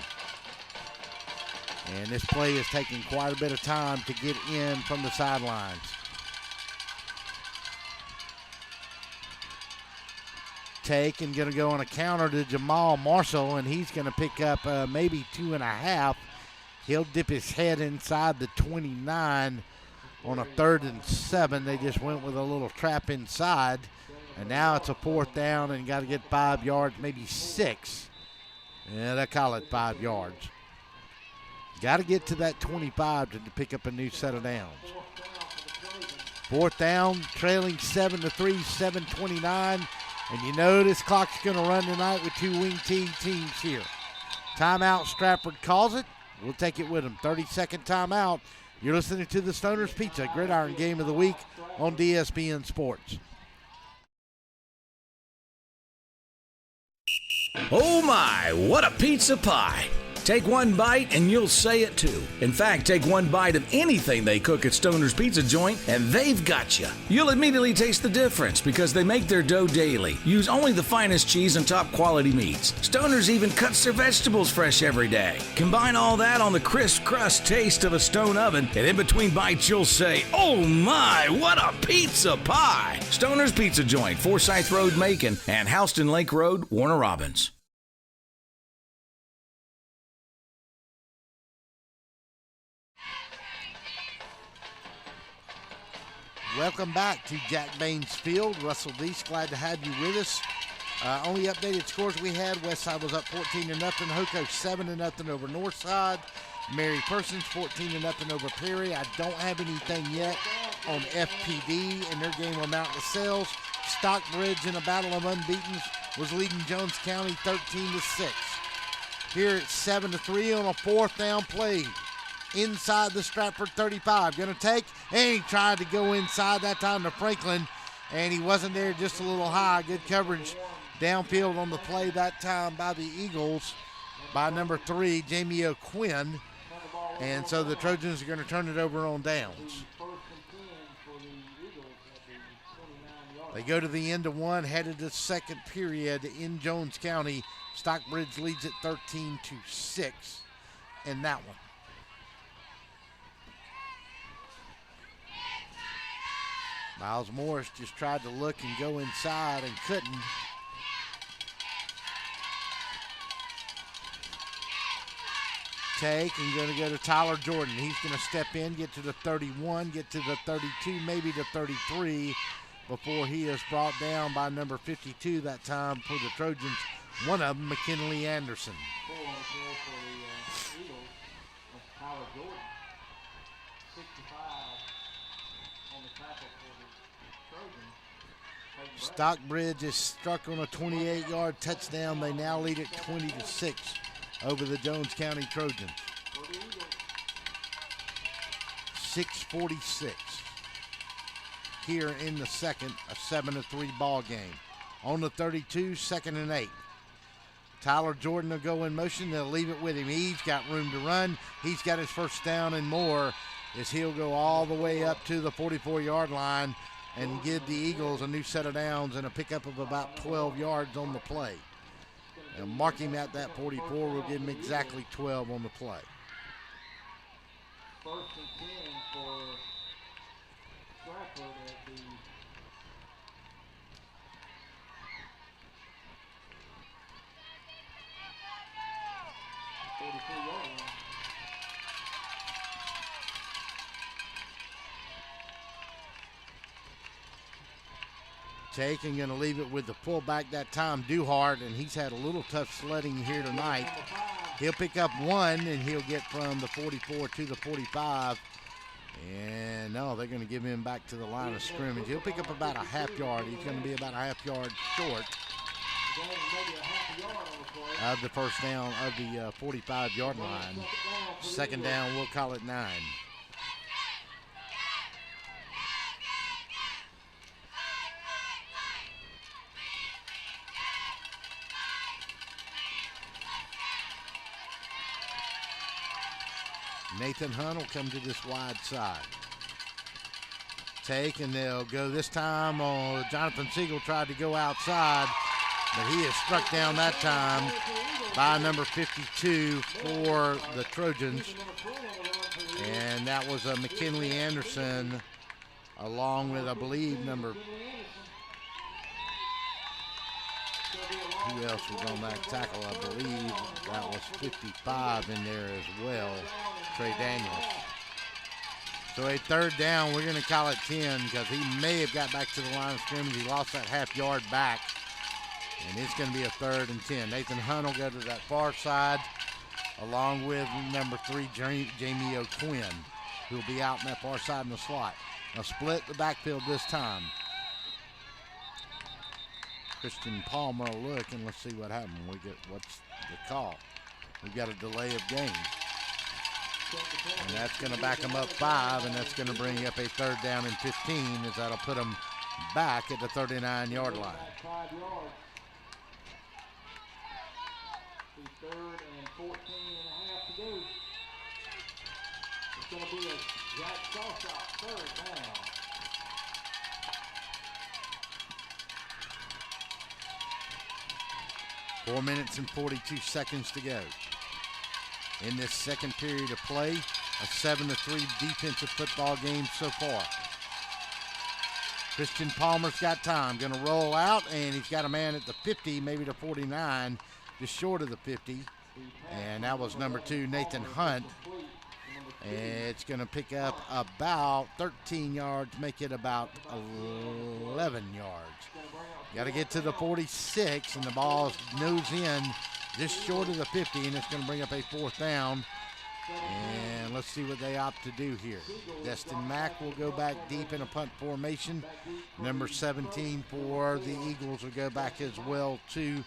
And this play is taking quite a bit of time to get in from the sidelines. Take and going to go on a counter to Jamal Marshall, and he's going to pick up maybe 2.5. He'll dip his head inside the 29 on a 3rd and 7. They just went with a little trap inside, and now it's a 4th down and got to get 5 yards, maybe 6. Yeah, they call it 5 yards. Got to get to that 25 to pick up a new set of downs. 4th down, trailing 7-3, 7:29. And you know this clock's going to run tonight with 2 wing teams here. Timeout, Stratford calls it. We'll take it with them. 30-second timeout. You're listening to the Stoner's Pizza Gridiron Game of the Week on DSPN Sports. Oh my, what a pizza pie! Take one bite and you'll say it too. In fact, take one bite of anything they cook at Stoner's Pizza Joint and they've got you. You'll immediately taste the difference because they make their dough daily. Use only the finest cheese and top quality meats. Stoner's even cuts their vegetables fresh every day. Combine all that on the crisp crust taste of a stone oven, and in between bites you'll say, oh my, what a pizza pie! Stoner's Pizza Joint, Forsyth Road, Macon, and Houston Lake Road, Warner Robins. Welcome back to Jack Baines Field. Russell Deese, glad to have you with us. Only updated scores we had, Westside was up 14-0. Hoco 7-0 over Northside. Mary Persons 14-0 over Perry. I don't have anything yet on FPD and their game on Mount LaSalle's. Stockbridge in a battle of unbeatens was leading Jones County 13-6. Here it's 7-3 on a 4th down play. Inside the Stratford 35. Going to take, and he tried to go inside that time to Franklin, and he wasn't there, just a little high. Good coverage downfield on the play that time by the Eagles by number 3, Jamie O'Quinn. And so the Trojans are going to turn it over on downs. They go to the end of one, headed to the second period in Jones County. Stockbridge leads it 13-6 in that one. Miles Morris just tried to look and go inside and couldn't. Take and going to go to Tyler Jordan. He's going to step in, get to the 31, get to the 32, maybe the 33 before he is brought down by number 52 that time for the Trojans. One of them, McKinley Anderson. Stockbridge is struck on a 28-yard touchdown. They now lead it 20-6 over the Jones County Trojans. 6:46 here in the second, a 7-3 ball game. On the 32, 2nd and 8. Tyler Jordan will go in motion. They'll leave it with him. He's got room to run. He's got his first down and more as he'll go all the way up to the 44-yard line and give the Eagles a new set of downs and a pickup of about 12 yards on the play. And mark him at that 44. We'll give him exactly 12 on the play. 1st and 10 for Stratford at the Taking going to leave it with the fullback that time, Duhart, and he's had a little tough sledding here tonight. He'll pick up one, and he'll get from the 44 to the 45. And no, they're going to give him back to the line of scrimmage. He'll pick up about a half yard. He's going to be about a half yard short of the first down of the 45-yard line. Second down, we'll call it 9. Nathan Hunt will come to this wide side. Take, and they'll go this time. Jonathan Siegel tried to go outside, but he is struck down that time by number 52 for the Trojans. And that was McKinley Anderson, along with, I believe, who else was on that tackle? I believe that was 55 in there as well, Trey Daniels. So a third down, we're going to call it 10 because he may have got back to the line of scrimmage. He lost that half yard back, and it's going to be a 3rd and 10. Nathan Hunt will go to that far side, along with number 3, Jamie O'Quinn, who will be out in that far side in the slot. Now split the backfield this time. Christian Palmer will look, and let's see what happened. What's the call? We've got a delay of game. And that's going to back them up 5, and that's going to bring up a 3rd down and 15, as that'll put them back at the 39-yard line. 5 yards. The 3rd and 14 and a half to go. It's going to be a Jack Sawshot 3rd down. Four minutes and 42 seconds to go. In this second period of play, a 7-3 defensive football game so far. Christian Palmer's got time, going to roll out, and he's got a man at the 50, maybe the 49, just short of the 50. And that was number 2, Nathan Hunt. And it's going to pick up about 13 yards, make it about 11 yards. Got to get to the 46, and the ball nose in just short of the 50, and it's going to bring up a 4th down. And let's see what they opt to do here. Destin Mack will go back deep in a punt formation. Number 17 for the Eagles will go back as well, too,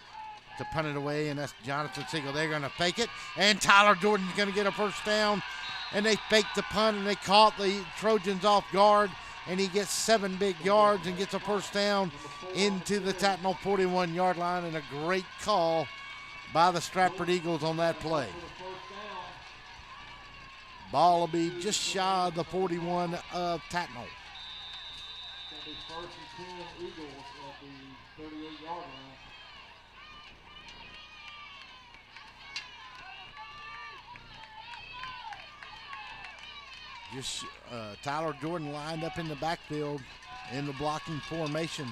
to punt it away, and that's Jonathan Siegel. They're going to fake it, and Tyler Jordan's going to get a first down. And they faked the punt, and they caught the Trojans off guard, and he gets 7 big yards and gets a first down into the Tattnall 41-yard line, and a great call by the Stratford Eagles on that play. Ball will be just shy of the 41 of Tattnall. It's going to be 1st and 10 Eagles at the 38-yard line. Just Tyler Jordan lined up in the backfield in the blocking formation.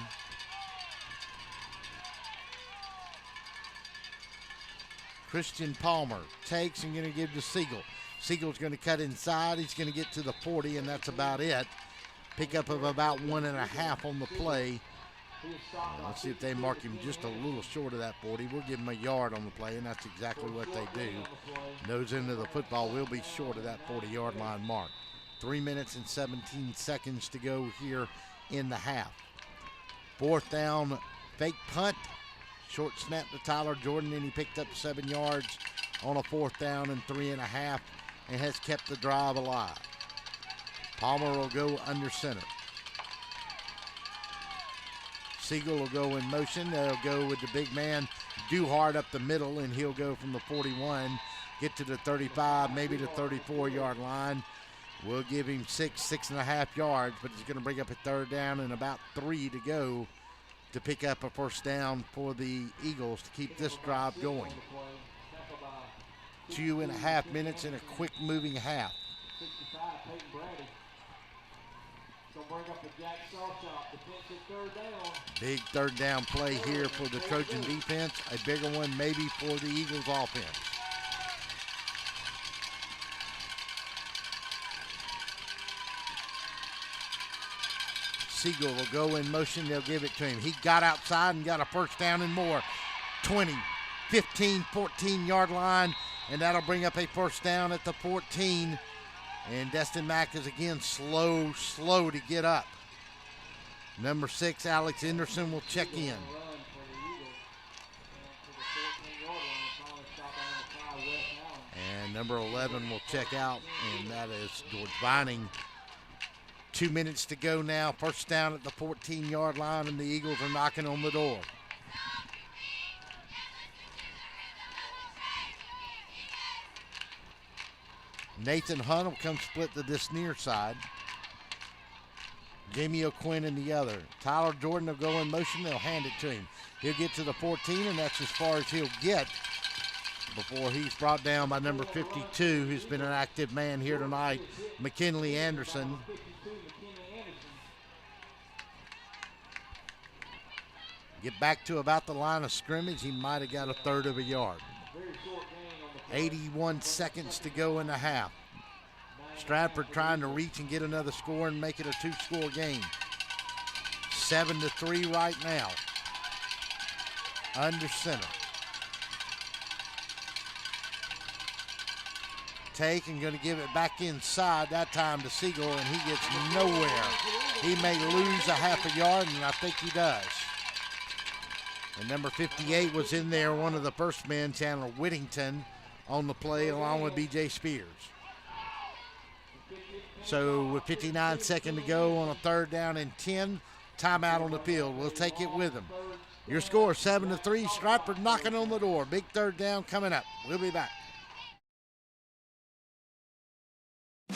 Christian Palmer takes and going to give to Siegel. Siegel's going to cut inside. He's going to get to the 40, and that's about it. Pickup of about 1.5 on the play. Let's see if they mark him just a little short of that 40. We'll give him a yard on the play, and that's exactly what they do. Nose into the football will be short of that 40-yard line mark. 3 minutes and 17 seconds to go here in the half. 4th down, fake punt. Short snap to Tyler Jordan, and he picked up 7 yards on a 4th down and 3.5, and has kept the drive alive. Palmer will go under center. Siegel will go in motion. They'll go with the big man, Duhart, up the middle, and he'll go from the 41, get to the 35, maybe the 34-yard line. We'll give him 6.5 yards, but he's going to bring up a 3rd down and about 3 to go to pick up a first down for the Eagles to keep this drive going. 2.5 minutes in a quick moving half. 65, Peyton Brady. So bring up the Jack Sawshot, defensive 3rd down. Big 3rd down play here for the Trojan defense. A bigger one maybe for the Eagles offense. Siegel will go in motion. They'll give it to him. He got outside and got a first down and more. 20, 15, 14-yard line, and that'll bring up a first down at the 14. And Destin Mack is again slow to get up. Number 6, Alex Anderson, will check in. And number 11 will check out, and that is George Vining. 2 minutes to go now. First down at the 14-yard line, and the Eagles are knocking on the door. Nathan Hunt will come split to this near side. Jamie O'Quinn in the other. Tyler Jordan will go in motion. They'll hand it to him. He'll get to the 14, and that's as far as he'll get before he's brought down by number 52, who's been an active man here tonight, McKinley Anderson. Get back to about the line of scrimmage. He might have got a third of a yard. 81 seconds to go in the half. Stratford trying to reach and get another score and make it a 2-score game. 7-3 right now. Under center. Take and going to give it back inside, that time to Siegel, and he gets nowhere. He may lose a half a yard, and I think he does. And number 58 was in there, one of the first men, Chandler Whittington, on the play along with B.J. Spears. So with 59 seconds to go on a third down and 10, timeout on the field. We'll take it with them. Your score 7-3, Stratford knocking on the door. Big third down coming up. We'll be back.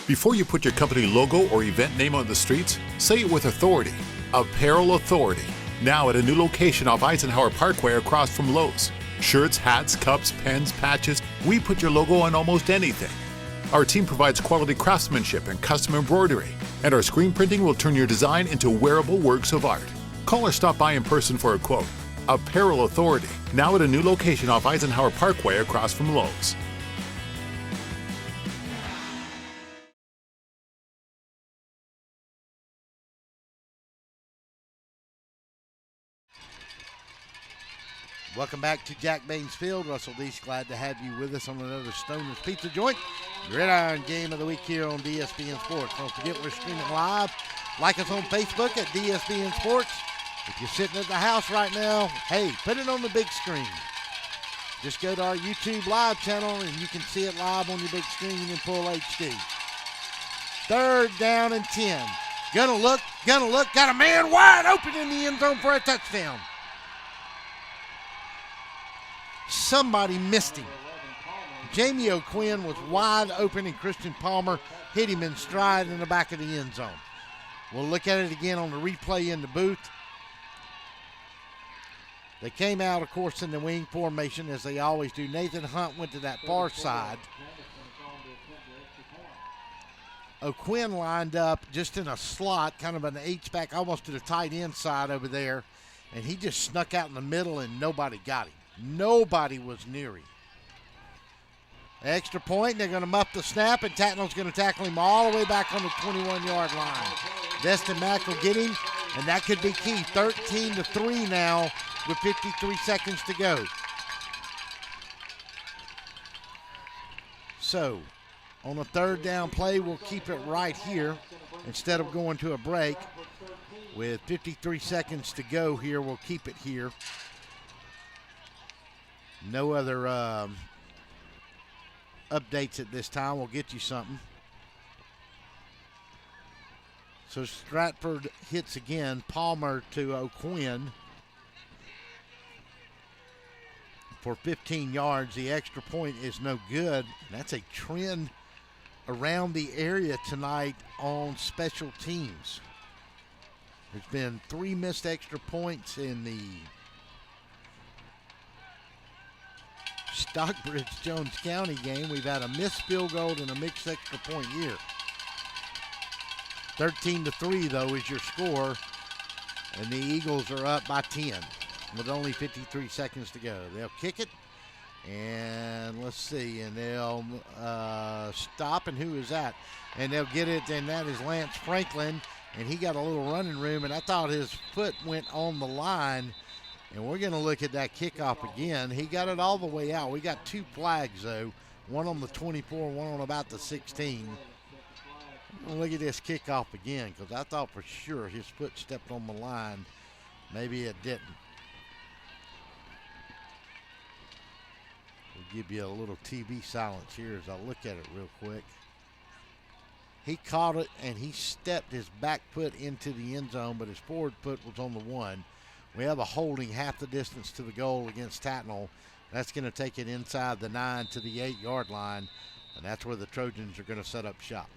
Before you put your company logo or event name on the streets, say it with authority. Apparel Authority. Now at a new location off Eisenhower Parkway across from Lowe's. Shirts, hats, cups, pens, patches, we put your logo on almost anything. Our team provides quality craftsmanship and custom embroidery, and our screen printing will turn your design into wearable works of art. Call or stop by in person for a quote. Apparel Authority, now at a new location off Eisenhower Parkway across from Lowe's. Welcome back to Jack Baines Field. Russell Deese, glad to have you with us on another Stoner's Pizza Joint Gridiron Game of the Week here on DSBN Sports. Don't forget we're streaming live. Like us on Facebook at DSBN Sports. If you're sitting at the house right now, hey, put it on the big screen. Just go to our YouTube live channel and you can see it live on your big screen in full HD. Third down and 10. Gonna look, got a man wide open in the end zone for a touchdown. Somebody missed him. Jamie O'Quinn was wide open and Christian Palmer hit him in stride in the back of the end zone. We'll look at it again on the replay in the booth. They came out, of course, in the wing formation as they always do. Nathan Hunt went to that far side. O'Quinn lined up just in a slot, kind of an H-back, almost to the tight end side over there, and he just snuck out in the middle and nobody got him. Nobody was near him. Extra point, they're going to muff the snap, and Tattnall's going to tackle him all the way back on the 21-yard line. Destin Mack will get him, and that could be key. 13-3 now with 53 seconds to go. So, on a third down play, we'll keep it right here instead of going to a break. With 53 seconds to go here, we'll keep it here. No other updates at this time. We'll get you something. So Stratford hits again. Palmer to O'Quinn for 15 yards. The extra point is no good. That's a trend around the area tonight on special teams. There's been 3 missed extra points in the Stockbridge-Jones County game. We've had a missed field goal and a mixed extra point here. 13-3, though, is your score, and the Eagles are up by 10 with only 53 seconds to go. They'll kick it, And let's see, and they'll stop, and who is that? And they'll get it, and that is Lance Franklin, and he got a little running room, and I thought his foot went on the line, and we're going to look at that kickoff again. He got it all the way out. We got 2 flags, though, one on the 24, one on about the 16. Look at this kickoff again, because I thought for sure his foot stepped on the line. Maybe it didn't. We'll give you a little TV silence here as I look at it real quick. He caught it, and he stepped his back foot into the end zone, but his forward foot was on the 1. We have a holding half the distance to the goal against Tattnall. That's going to take it inside the 9 to the 8-yard line, and that's where the Trojans are going to set up shop.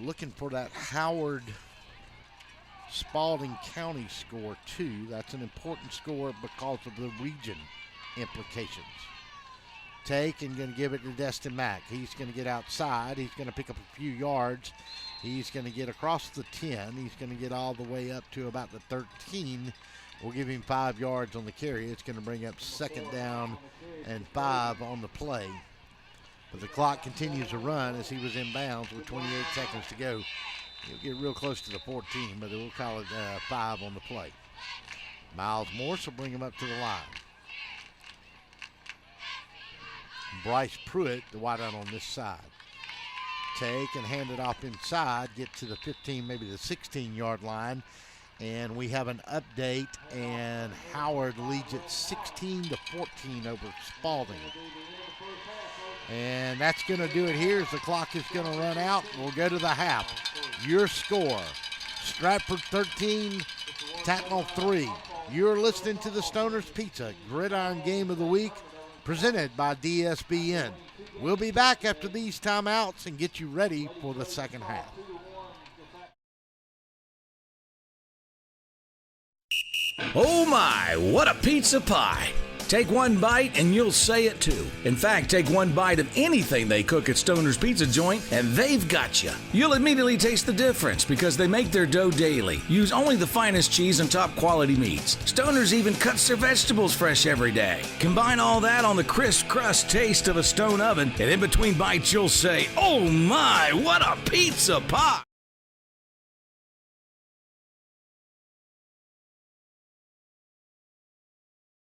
Looking for that Howard Spalding County score too. That's an important score because of the region implications. Take and going to give it to Destin Mack. He's going to get outside. He's going to pick up a few yards. He's going to get across the 10. He's going to get all the way up to about the 13. We'll give him 5 yards on the carry. It's going to bring up 2nd down and 5 on the play. But the clock continues to run as he was in bounds with 28 seconds to go. He'll get real close to the 14, but we'll call it 5 on the play. Miles Morse will bring him up to the line. Bryce Pruitt, the wideout on this side. Take and hand it off inside, get to the 15, maybe the 16-yard line. And we have an update, and Howard leads it 16-14 over Spalding. And that's going to do it here as the clock is going to run out. We'll go to the half. Your score, Stratford 13, Tattnall 3. You're listening to the Stoner's Pizza Gridiron Game of the Week, presented by DSBN. We'll be back after these timeouts and get you ready for the second half. Oh my, what a pizza pie! Take one bite and you'll say it too. In fact, take one bite of anything they cook at Stoner's Pizza Joint and they've got you. You'll immediately taste the difference because they make their dough daily, use only the finest cheese and top quality meats. Stoner's even cuts their vegetables fresh every day. Combine all that on the crisp crust taste of a stone oven, and in between bites you'll say, oh my, what a pizza pie!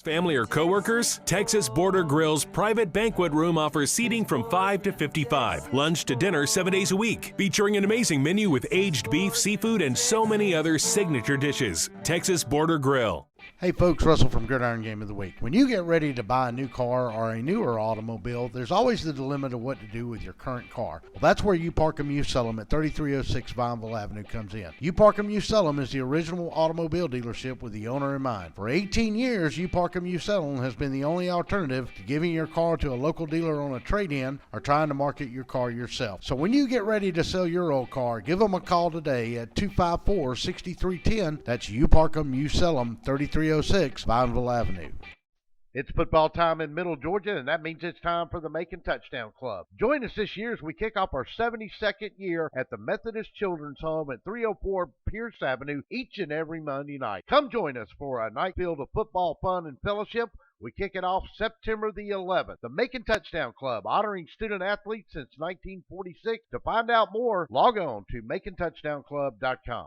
Family or coworkers? Texas Border Grill's private banquet room offers seating from 5 to 55. Lunch to dinner 7 days a week. Featuring an amazing menu with aged beef, seafood, and so many other signature dishes. Texas Border Grill. Hey folks, Russell from Gridiron Game of the Week. When you get ready to buy a new car or a newer automobile, there's always the dilemma of what to do with your current car. Well, that's where You Park 'Em, You Sell 'Em at 3306 Vineville Avenue comes in. You Park 'Em, You Sell 'Em is the original automobile dealership with the owner in mind. For 18 years, You Park 'Em, You Sell 'Em has been the only alternative to giving your car to a local dealer on a trade-in or trying to market your car yourself. So when you get ready to sell your old car, give them a call today at 254-6310. That's You Park 'Em, You Sell 'Em, 3306 Vineville Avenue. It's football time in Middle Georgia, and that means it's time for the Macon Touchdown Club. Join us this year as we kick off our 72nd year at the Methodist Children's Home at 304 Pierce Avenue each and every Monday night. Come join us for a night filled of football fun and fellowship. We kick it off September the 11th. The Macon Touchdown Club, honoring student athletes since 1946. To find out more, log on to MaconTouchdownClub.com.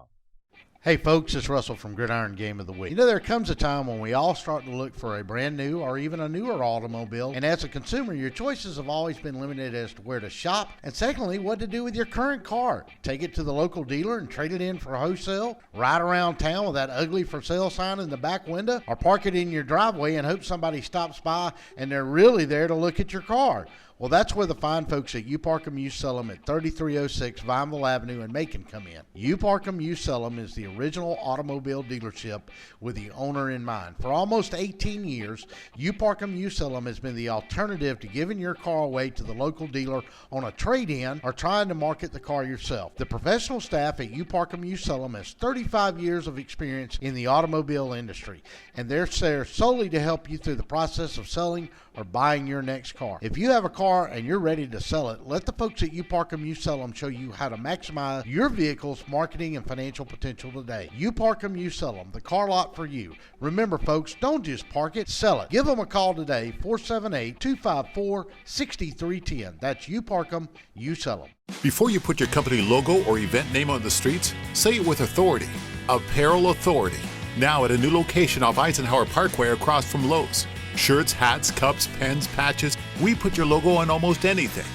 Hey folks, it's Russell from Gridiron Game of the Week. You know, there comes a time when we all start to look for a brand new or even a newer automobile, and as a consumer, your choices have always been limited as to where to shop, and secondly, what to do with your current car. Take it to the local dealer and trade it in for wholesale, ride around town with that ugly for sale sign in the back window, or park it in your driveway and hope somebody stops by and they're really there to look at your car. Well, that's where the fine folks at You Park 'Em, You Sell 'Em at 3306 Vineville Avenue in Macon come in. You Park 'Em, You Sell 'Em is the original automobile dealership with the owner in mind. For almost 18 years, You Park 'Em, You Sell 'Em has been the alternative to giving your car away to the local dealer on a trade-in or trying to market the car yourself. The professional staff at You Park 'Em, You Sell 'Em has 35 years of experience in the automobile industry, and they're there solely to help you through the process of selling or buying your next car. If you have a car and you're ready to sell it, let the folks at You Park 'Em, You Sell 'Em show you how to maximize your vehicle's marketing and financial potential today. You park them, you sell them. The car lot for you. Remember, folks, don't just park it, sell it. Give them a call today, 478-254-6310. That's You Park Them, You Sell Them. Before you put your company logo or event name on the streets, say it with authority. Apparel Authority. Now at a new location off Eisenhower Parkway across from Lowe's. Shirts, hats, cups, pens, patches, we put your logo on almost anything.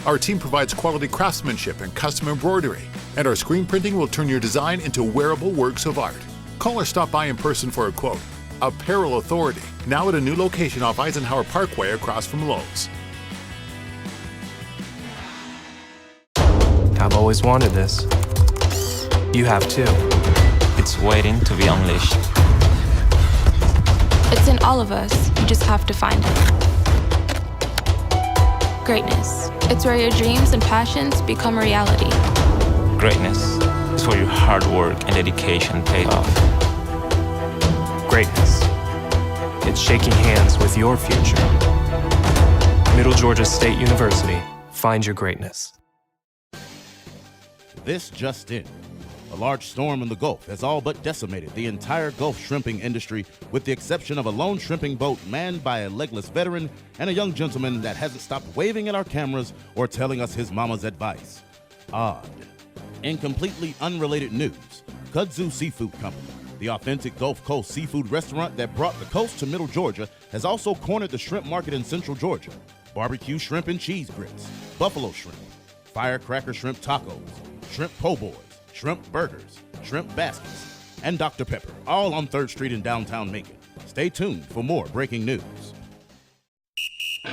Our team provides quality craftsmanship and custom embroidery, and our screen printing will turn your design into wearable works of art. Call or stop by in person for a quote. Apparel Authority, now at a new location off Eisenhower Parkway across from Lowe's. I've always wanted this. You have too. It's waiting to be unleashed. It's in all of us. You just have to find it. Greatness. It's where your dreams and passions become a reality. Greatness is where your hard work and dedication pay off. Greatness. It's shaking hands with your future. Middle Georgia State University. Find your greatness. This just in. A large storm in the Gulf has all but decimated the entire Gulf shrimping industry, with the exception of a lone shrimping boat manned by a legless veteran and a young gentleman that hasn't stopped waving at our cameras or telling us his mama's advice. Odd. In completely unrelated news, Kudzu Seafood Company, the authentic Gulf Coast seafood restaurant that brought the coast to Middle Georgia, has also cornered the shrimp market in Central Georgia. Barbecue shrimp and cheese grits, buffalo shrimp, firecracker shrimp tacos, shrimp po' boys, shrimp burgers, shrimp baskets, and Dr. Pepper, all on 3rd Street in downtown Macon. Stay tuned for more breaking news.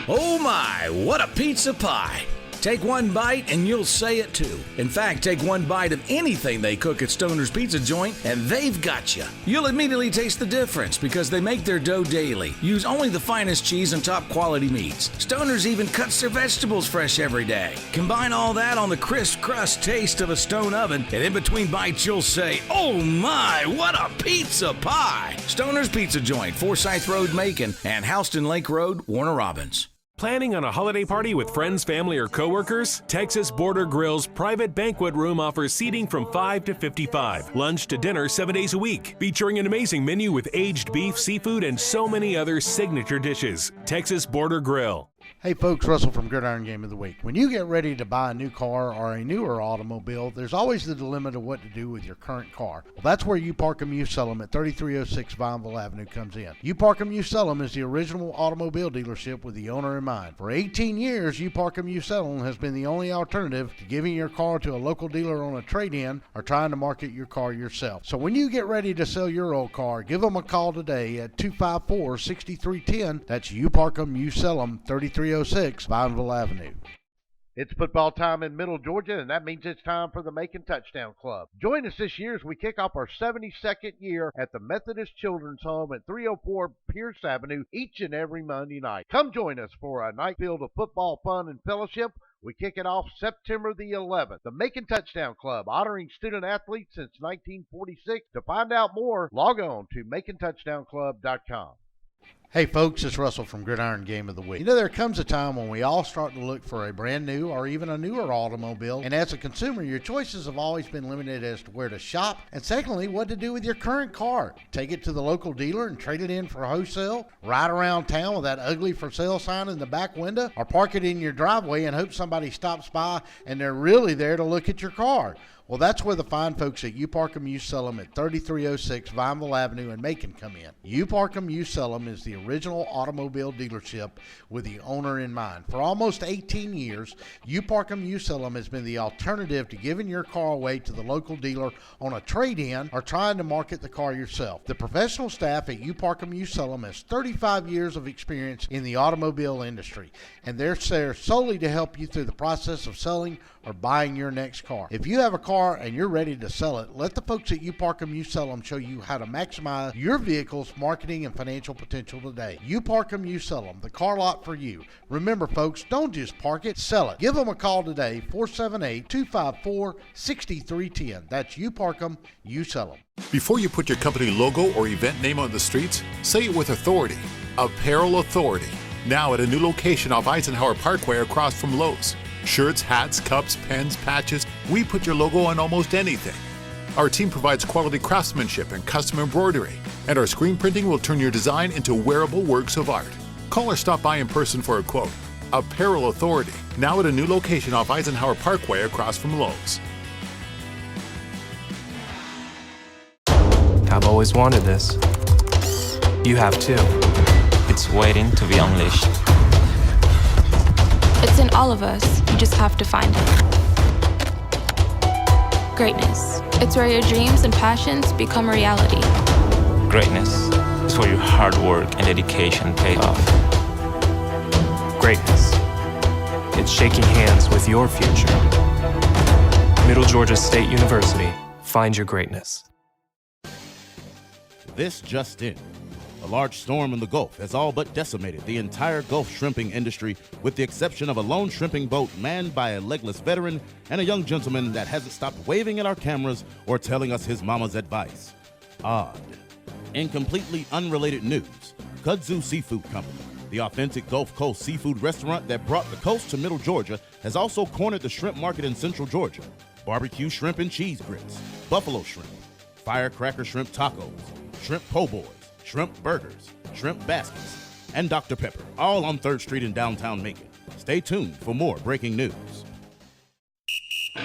Oh my, what a pizza pie! Take one bite and you'll say it too. In fact, take one bite of anything they cook at Stoner's Pizza Joint and they've got you. You'll immediately taste the difference because they make their dough daily, use only the finest cheese and top quality meats. Stoner's even cuts their vegetables fresh every day. Combine all that on the crisp crust taste of a stone oven, and in between bites you'll say, oh my, what a pizza pie! Stoner's Pizza Joint, Forsyth Road, Macon, and Houston Lake Road, Warner Robins. Planning on a holiday party with friends, family, or coworkers? Texas Border Grill's private banquet room offers seating from 5 to 55. Lunch to dinner 7 days a week. Featuring an amazing menu with aged beef, seafood, and so many other signature dishes. Texas Border Grill. Hey folks, Russell from Gridiron Game of the Week. When you get ready to buy a new car or a newer automobile, there's always the dilemma of what to do with your current car. Well, that's where You Park 'em, You Sell 'em at 3306 Vineville Avenue comes in. You Park 'em, You Sell 'em is the original automobile dealership with the owner in mind. For 18 years, You Park 'em, You Sell 'em has been the only alternative to giving your car to a local dealer on a trade-in or trying to market your car yourself. So when you get ready to sell your old car, give them a call today at 254-6310. That's You Park 'em, You Sell 'em, 3306 Vineville Avenue. It's football time in Middle Georgia, and that means it's time for the Macon Touchdown Club. Join us this year as we kick off our 72nd year at the Methodist Children's Home at 304 Pierce Avenue each and every Monday night. Come join us for a night filled of football fun and fellowship. We kick it off September the 11th. The Macon Touchdown Club, honoring student athletes since 1946. To find out more, log on to MaconTouchdownClub.com. Hey folks, it's Russell from Gridiron Game of the Week. You know, there comes a time when we all start to look for a brand new or even a newer automobile, and as a consumer, your choices have always been limited as to where to shop, and secondly, what to do with your current car. Take it to the local dealer and trade it in for wholesale, ride around town with that ugly for sale sign in the back window, or park it in your driveway and hope somebody stops by and they're really there to look at your car. Well, that's where the fine folks at You Park 'em, You Sell 'em at 3306 Vineville Avenue in Macon come in. You Park 'em, You Sell 'em is the original automobile dealership with the owner in mind. For almost 18 years, You Park 'em, You Sell 'em has been the alternative to giving your car away to the local dealer on a trade-in or trying to market the car yourself. The professional staff at You Park 'em, You Sell 'em has 35 years of experience in the automobile industry, and they're there solely to help you through the process of selling or buying your next car. If you have a car and you're ready to sell it, let the folks at You Park 'em, You Sell 'em show you how to maximize your vehicle's marketing and financial potential today. You Park 'em, You Sell 'em, the car lot for you. Remember folks, don't just park it, sell it. Give them a call today, 478-254-6310. That's You Park 'em, You Sell 'em. Before you put your company logo or event name on the streets, say it with authority. Apparel Authority. Now at a new location off Eisenhower Parkway across from Lowe's. Shirts, hats, cups, pens, patches, we put your logo on almost anything. Our team provides quality craftsmanship and custom embroidery, and our screen printing will turn your design into wearable works of art. Call or stop by in person for a quote. Apparel Authority, now at a new location off Eisenhower Parkway across from Lowe's. I've always wanted this. You have too. It's waiting to be unleashed. It's in all of us. You just have to find it. Greatness. It's where your dreams and passions become reality. Greatness is where your hard work and dedication pay off. Greatness. It's shaking hands with your future. Middle Georgia State University. Find your greatness. This just in. A large storm in the Gulf has all but decimated the entire Gulf shrimping industry, with the exception of a lone shrimping boat manned by a legless veteran and a young gentleman that hasn't stopped waving at our cameras or telling us his mama's advice. Odd. In completely unrelated news, Kudzu Seafood Company, the authentic Gulf Coast seafood restaurant that brought the coast to Middle Georgia, has also cornered the shrimp market in Central Georgia. Barbecue shrimp and cheese grits, buffalo shrimp, firecracker shrimp tacos, shrimp po' boys, shrimp burgers, shrimp baskets, and Dr. Pepper, all on 3rd Street in downtown Macon. Stay tuned for more breaking news.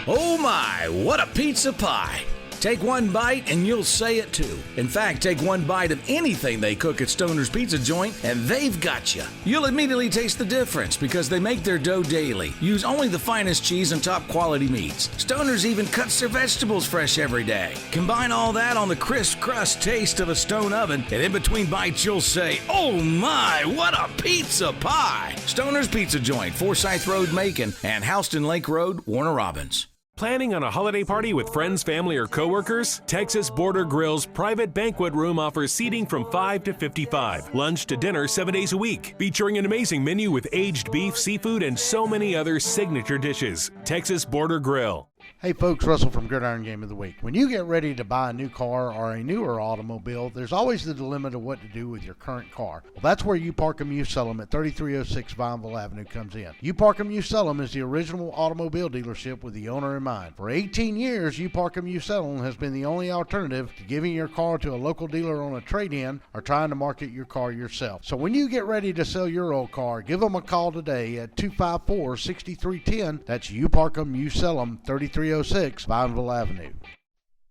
Oh my, what a pizza pie! Take one bite and you'll say it too. In fact, take one bite of anything they cook at Stoner's Pizza Joint and they've got you. You'll immediately taste the difference because they make their dough daily, use only the finest cheese and top quality meats. Stoner's even cuts their vegetables fresh every day. Combine all that on the crisp crust taste of a stone oven, and in between bites you'll say, oh my, what a pizza pie! Stoner's Pizza Joint, Forsyth Road, Macon, and Houston Lake Road, Warner Robins. Planning on a holiday party with friends, family, or coworkers? Texas Border Grill's private banquet room offers seating from 5 to 55. Lunch to dinner 7 days a week, featuring an amazing menu with aged beef, seafood, and so many other signature dishes. Texas Border Grill. Hey folks, Russell from Gridiron Game of the Week. When you get ready to buy a new car or a newer automobile, there's always the dilemma of what to do with your current car. Well, that's where You Park 'Em, You Sell 'Em at 3306 Vineville Avenue comes in. You Park 'Em, You Sell 'Em is the original automobile dealership with the owner in mind. For 18 years, You Park 'Em, You Sell 'Em has been the only alternative to giving your car to a local dealer on a trade-in or trying to market your car yourself. So when you get ready to sell your old car, give them a call today at 254-6310. That's You Park 'Em, You Sell 'Em, 3306 Vineville Avenue.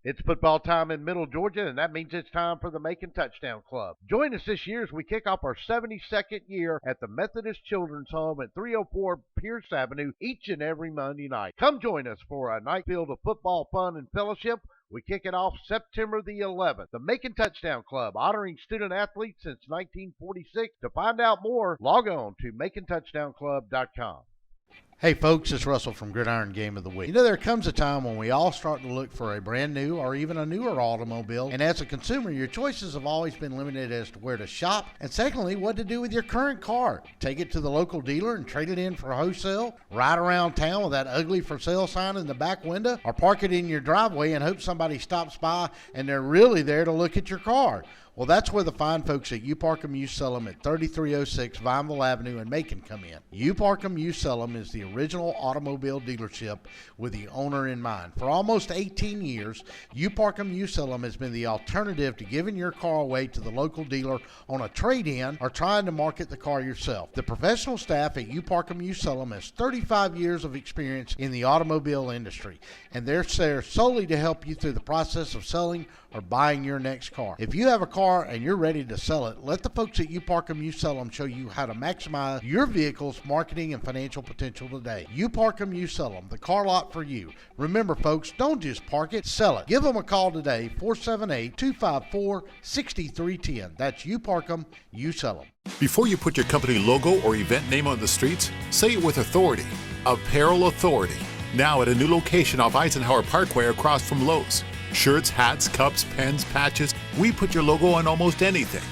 It's football time in Middle Georgia, and that means it's time for the Macon Touchdown Club. Join us this year as we kick off our 72nd year at the Methodist Children's Home at 304 Pierce Avenue each and every Monday night. Come join us for a night filled of football fun and fellowship. We kick it off September the 11th. The Macon Touchdown Club, honoring student athletes since 1946. To find out more, log on to MaconTouchdownClub.com. Hey folks, it's Russell from Gridiron Game of the Week. You know, there comes a time when we all start to look for a brand new or even a newer automobile, and as a consumer, your choices have always been limited as to where to shop, and secondly, what to do with your current car. Take it to the local dealer and trade it in for wholesale, ride around town with that ugly for sale sign in the back window, or park it in your driveway and hope somebody stops by and they're really there to look at your car. Well, that's where the fine folks at You Park 'Em, You Sell 'Em at 3306 Vineville Avenue in Macon come in. You Park 'Em, You Sell 'Em is the original automobile dealership with the owner in mind. For almost 18 years, You Park 'Em, You Sell 'Em has been the alternative to giving your car away to the local dealer on a trade-in or trying to market the car yourself. The professional staff at You Park 'Em, You Sell 'Em has 35 years of experience in the automobile industry, and they're there solely to help you through the process of selling or buying your next car. If you have a car and you're ready to sell it, let the folks at You Park 'Em, You Sell 'Em show you how to maximize your vehicle's marketing and financial potential today. You Park 'Em, You Sell 'Em, the car lot for you. Remember folks, don't just park it, sell it. Give them a call today, 478-254-6310. That's You Park 'Em, You Sell 'Em. Before you put your company logo or event name on the streets, say it with authority. Apparel Authority, now at a new location off Eisenhower Parkway across from Lowe's. Shirts, hats, cups, pens, patches, we put your logo on almost anything.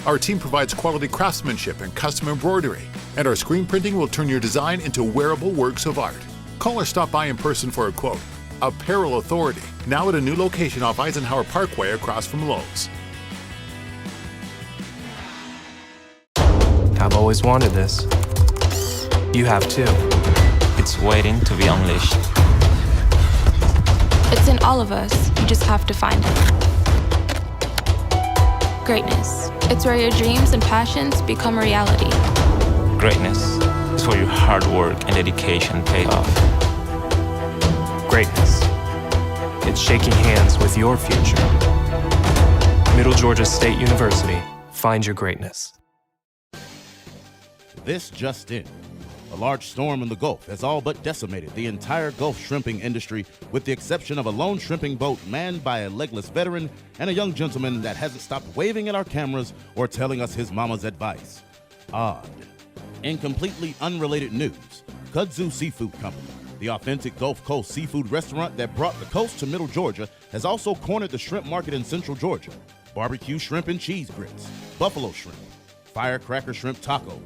Our team provides quality craftsmanship and custom embroidery, and our screen printing will turn your design into wearable works of art. Call or stop by in person for a quote. Apparel Authority, now at a new location off Eisenhower Parkway across from Lowe's. I've always wanted this. You have too. It's waiting to be unleashed. It's in all of us. You just have to find it. Greatness. It's where your dreams and passions become a reality. Greatness is where your hard work and dedication pay off. Greatness. It's shaking hands with your future. Middle Georgia State University. Find your greatness. This just in. A large storm in the Gulf has all but decimated the entire Gulf shrimping industry, with the exception of a lone shrimping boat manned by a legless veteran and a young gentleman that hasn't stopped waving at our cameras or telling us his mama's advice. Odd. In completely unrelated news, Kudzu Seafood Company, the authentic Gulf Coast seafood restaurant that brought the coast to Middle Georgia, has also cornered the shrimp market in Central Georgia. Barbecue shrimp and cheese grits, buffalo shrimp, firecracker shrimp tacos,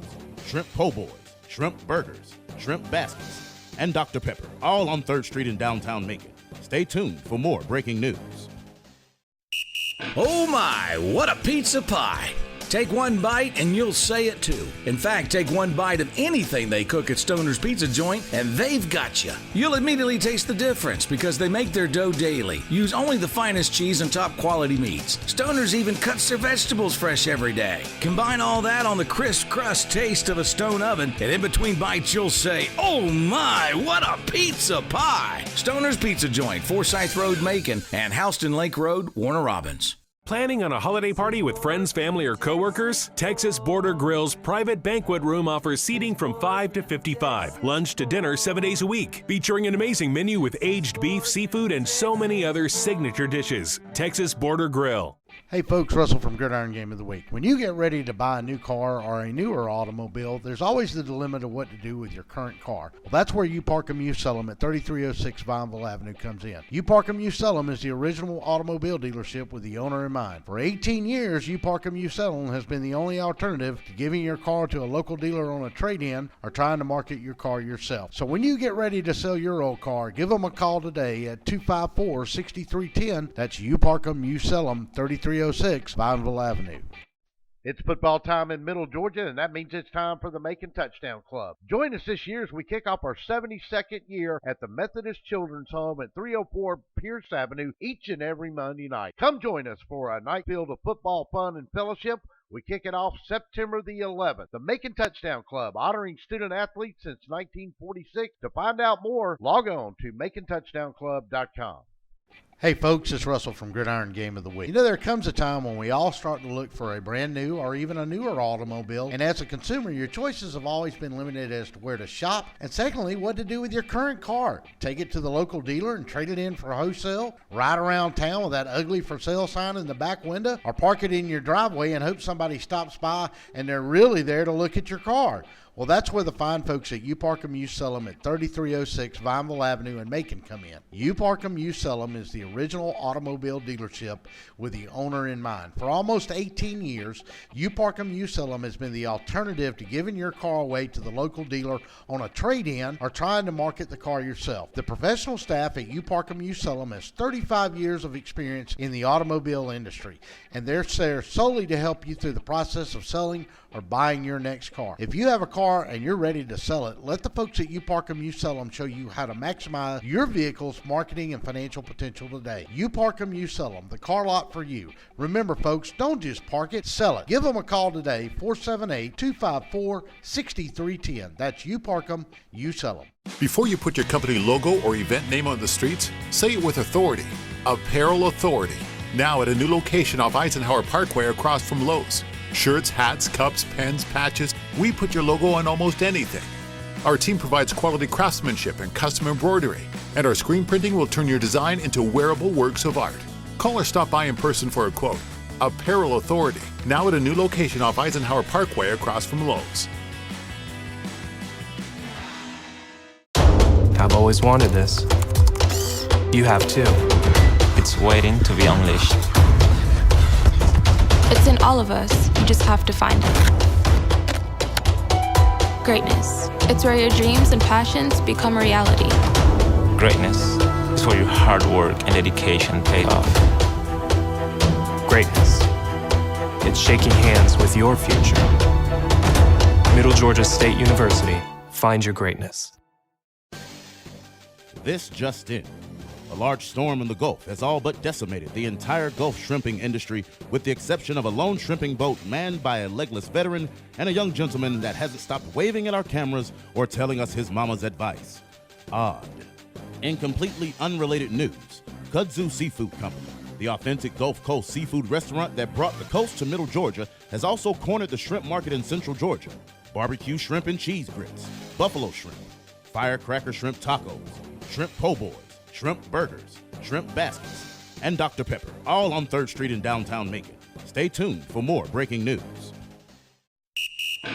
shrimp po' boys, shrimp burgers, shrimp baskets, and Dr. Pepper, all on 3rd Street in downtown Macon. Stay tuned for more breaking news. Oh my, what a pizza pie! Take one bite and you'll say it too. In fact, take one bite of anything they cook at Stoner's Pizza Joint and they've got you. You'll immediately taste the difference because they make their dough daily, use only the finest cheese and top quality meats. Stoner's even cuts their vegetables fresh every day. Combine all that on the crisp crust taste of a stone oven, and in between bites you'll say, oh my, what a pizza pie! Stoner's Pizza Joint, Forsyth Road, Macon, and Houston Lake Road, Warner Robins. Planning on a holiday party with friends, family, or coworkers? Texas Border Grill's private banquet room offers seating from 5 to 55. Lunch to dinner 7 days a week. Featuring an amazing menu with aged beef, seafood, and so many other signature dishes. Texas Border Grill. Hey folks, Russell from Gridiron Game of the Week. When you get ready to buy a new car or a newer automobile, there's always the dilemma of what to do with your current car. Well, that's where You Park 'Em, You Sell 'Em at 3306 Vineville Avenue comes in. You Park 'Em, You Sell 'Em is the original automobile dealership with the owner in mind. For 18 years, You Park 'Em, You Sell 'Em has been the only alternative to giving your car to a local dealer on a trade-in or trying to market your car yourself. So when you get ready to sell your old car, give them a call today at 254-6310. That's You Park 'Em, You Sell 'Em, 3306 Vineville Avenue. It's football time in Middle Georgia, and that means it's time for the Macon Touchdown Club. Join us this year as we kick off our 72nd year at the Methodist Children's Home at 304 Pierce Avenue each and every Monday night. Come join us for a night filled of football fun and fellowship. We kick it off September the 11th. The Macon Touchdown Club, honoring student athletes since 1946. To find out more, log on to MaconTouchdownClub.com. Hey folks, it's Russell from Gridiron Game of the Week. You know, there comes a time when we all start to look for a brand new or even a newer automobile, and as a consumer, your choices have always been limited as to where to shop, and secondly, what to do with your current car. Take it to the local dealer and trade it in for wholesale, ride around town with that ugly for sale sign in the back window, or park it in your driveway and hope somebody stops by and they're really there to look at your car. Well, that's where the fine folks at You Park 'Em, You Sell 'Em at 3306 Vineville Avenue in Macon come in. You Park 'Em, You Sell 'Em is the original automobile dealership with the owner in mind. For almost 18 years, You Park 'Em, You Sell 'Em has been the alternative to giving your car away to the local dealer on a trade-in or trying to market the car yourself. The professional staff at You Park 'Em, You Sell 'Em has 35 years of experience in the automobile industry, and they're there solely to help you through the process of selling or buying your next car. If you have a car and you're ready to sell it, let the folks at You Park 'Em, You Sell 'Em show you how to maximize your vehicle's marketing and financial potential today. You Park 'Em, You Sell 'Em, the car lot for you. Remember folks, don't just park it, sell it. Give them a call today, 478-254-6310. That's You Park 'Em, You Sell 'Em. Before you put your company logo or event name on the streets, say it with authority. Apparel Authority. Now at a new location off Eisenhower Parkway across from Lowe's. Shirts, hats, cups, pens, patches, we put your logo on almost anything. Our team provides quality craftsmanship and custom embroidery, and our screen printing will turn your design into wearable works of art. Call or stop by in person for a quote. Apparel Authority, now at a new location off Eisenhower Parkway across from Lowe's. I've always wanted this. You have too. It's waiting to be unleashed. It's in all of us. You just have to find it. Greatness. It's where your dreams and passions become a reality. Greatness is where your hard work and dedication pay off. Greatness. It's shaking hands with your future. Middle Georgia State University. Find your greatness. This just in. A large storm in the Gulf has all but decimated the entire Gulf shrimping industry, with the exception of a lone shrimping boat manned by a legless veteran and a young gentleman that hasn't stopped waving at our cameras or telling us his mama's advice. Odd. In completely unrelated news, Kudzu Seafood Company, the authentic Gulf Coast seafood restaurant that brought the coast to Middle Georgia, has also cornered the shrimp market in Central Georgia. Barbecue shrimp and cheese grits, buffalo shrimp, firecracker shrimp tacos, shrimp po' boys, shrimp burgers, shrimp baskets, and Dr. Pepper, all on 3rd Street in downtown Macon. Stay tuned for more breaking news.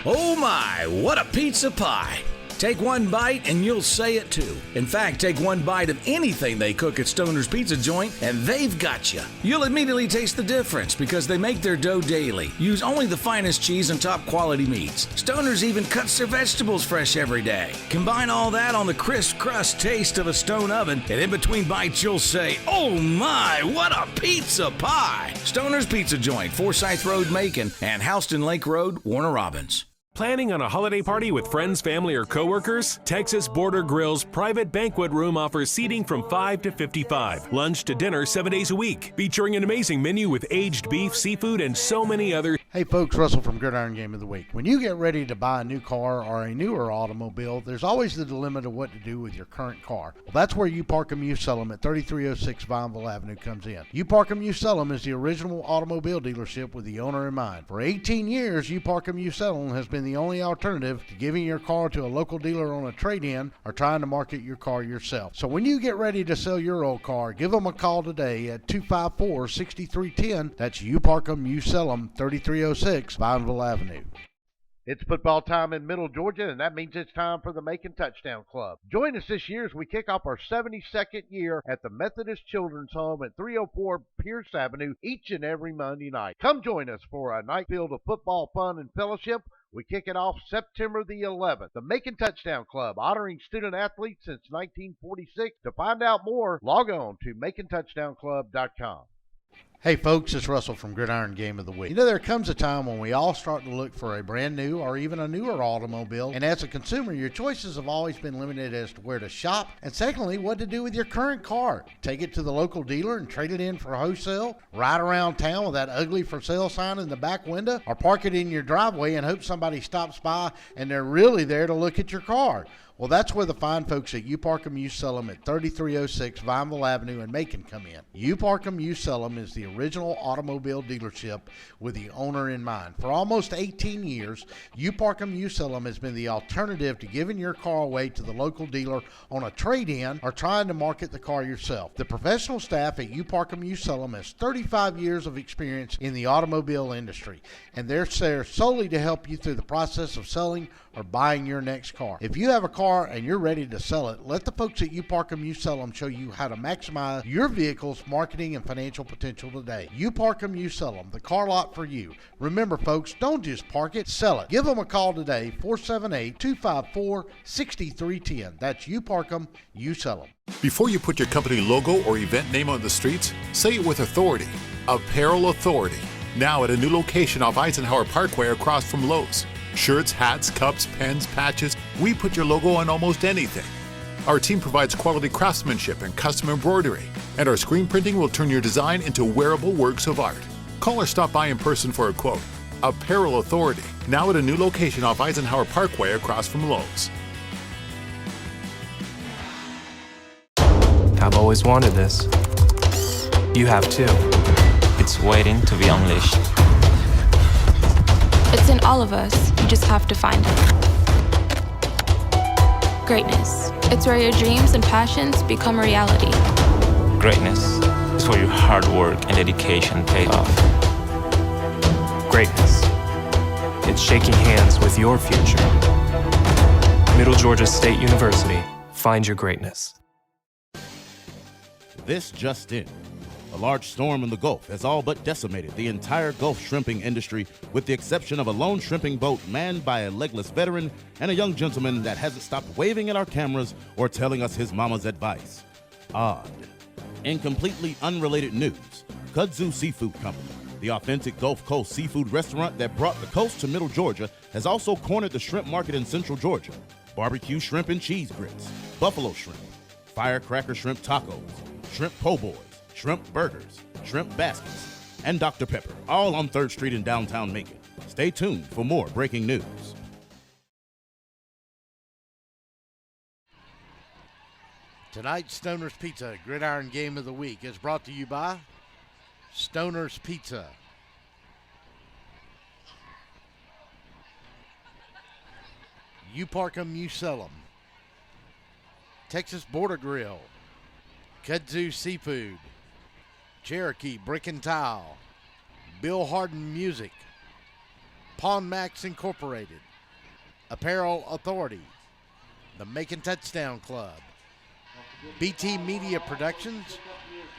Oh my, what a pizza pie! Take one bite and you'll say it too. In fact, take one bite of anything they cook at Stoner's Pizza Joint and they've got you. You'll immediately taste the difference because they make their dough daily, use only the finest cheese and top quality meats. Stoner's even cuts their vegetables fresh every day. Combine all that on the crisp crust taste of a stone oven, and in between bites you'll say, oh my, what a pizza pie! Stoner's Pizza Joint, Forsyth Road, Macon, and Houston Lake Road, Warner Robins. Planning on a holiday party with friends, family, or coworkers? Texas Border Grill's private banquet room offers seating from 5 to 55. Lunch to dinner 7 days a week. Featuring an amazing menu with aged beef, seafood, and so many other. Hey folks, Russell from Gridiron Game of the Week. When you get ready to buy a new car or a newer automobile, there's always the dilemma of what to do with your current car. Well, that's where You Park 'Em, You Sell 'Em at 3306 Vineville Avenue comes in. You Park 'Em, You Sell 'Em is the original automobile dealership with the owner in mind. For 18 years, You Park 'Em, You Sell 'Em has been the only alternative to giving your car to a local dealer on a trade-in or trying to market your car yourself. So when you get ready to sell your old car, give them a call today at 254-6310. That's You Park 'Em, You Sell 'Em, 3306 Vineville Avenue. It's football time in Middle Georgia, and that means it's time for the Macon Touchdown Club. Join us this year as we kick off our 72nd year at the Methodist Children's Home at 304 Pierce Avenue each and every Monday night. Come join us for a night filled of football fun and fellowship. We kick it off September the 11th. The Macon Touchdown Club, honoring student athletes since 1946. To find out more, log on to MaconTouchdownClub.com. Hey folks, it's Russell from Gridiron Game of the Week. You know, there comes a time when we all start to look for a brand new or even a newer automobile, and as a consumer, your choices have always been limited as to where to shop, and secondly, what to do with your current car. Take it to the local dealer and trade it in for wholesale, ride around town with that ugly for sale sign in the back window, or park it in your driveway and hope somebody stops by and they're really there to look at your car. Well, that's where the fine folks at You Park 'Em, You Sell 'Em at 3306 Vineville Avenue in Macon come in. You Park 'Em, You Sell 'Em is the original automobile dealership with the owner in mind. For almost 18 years, You Park 'Em, You Sell 'Em has been the alternative to giving your car away to the local dealer on a trade-in or trying to market the car yourself. The professional staff at You Park 'Em, You Sell 'Em has 35 years of experience in the automobile industry, and they're there solely to help you through the process of selling or buying your next car. If you have a car and you're ready to sell it, let the folks at You Park 'Em, You Sell 'Em show you how to maximize your vehicle's marketing and financial potential today. You Park 'Em, You Sell 'Em, the car lot for you. Remember folks, don't just park it, sell it. Give them a call today, 478-254-6310. That's You Park 'Em, You Sell 'Em. Before you put your company logo or event name on the streets, say it with authority. Apparel Authority. Now at a new location off Eisenhower Parkway across from Lowe's. Shirts, hats, cups, pens, patches, we put your logo on almost anything. Our team provides quality craftsmanship and custom embroidery, and our screen printing will turn your design into wearable works of art. Call or stop by in person for a quote. Apparel Authority, now at a new location off Eisenhower Parkway across from Lowe's. I've always wanted this. You have too. It's waiting to be unleashed. It's in all of us. You just have to find it. Greatness. It's where your dreams and passions become a reality. Greatness is where your hard work and dedication pay off. Greatness. It's shaking hands with your future. Middle Georgia State University. Find your greatness. This just in. A large storm in the Gulf has all but decimated the entire Gulf shrimping industry, with the exception of a lone shrimping boat manned by a legless veteran and a young gentleman that hasn't stopped waving at our cameras or telling us his mama's advice. Odd. In completely unrelated news, Kudzu Seafood Company, the authentic Gulf Coast seafood restaurant that brought the coast to Middle Georgia, has also cornered the shrimp market in Central Georgia. Barbecue shrimp and cheese grits, buffalo shrimp, firecracker shrimp tacos, shrimp po' boys, shrimp burgers, shrimp baskets, and Dr. Pepper, all on 3rd Street in downtown Macon. Stay tuned for more breaking news. Tonight's Stoner's Pizza Gridiron Game of the Week is brought to you by Stoner's Pizza. You park 'em, you sell 'em. Texas Border Grill, Kudzu Seafood, Cherokee Brick and Tile, Bill Harden Music, Pawn Max Incorporated, Apparel Authority, the Macon Touchdown Club, BT Media Productions,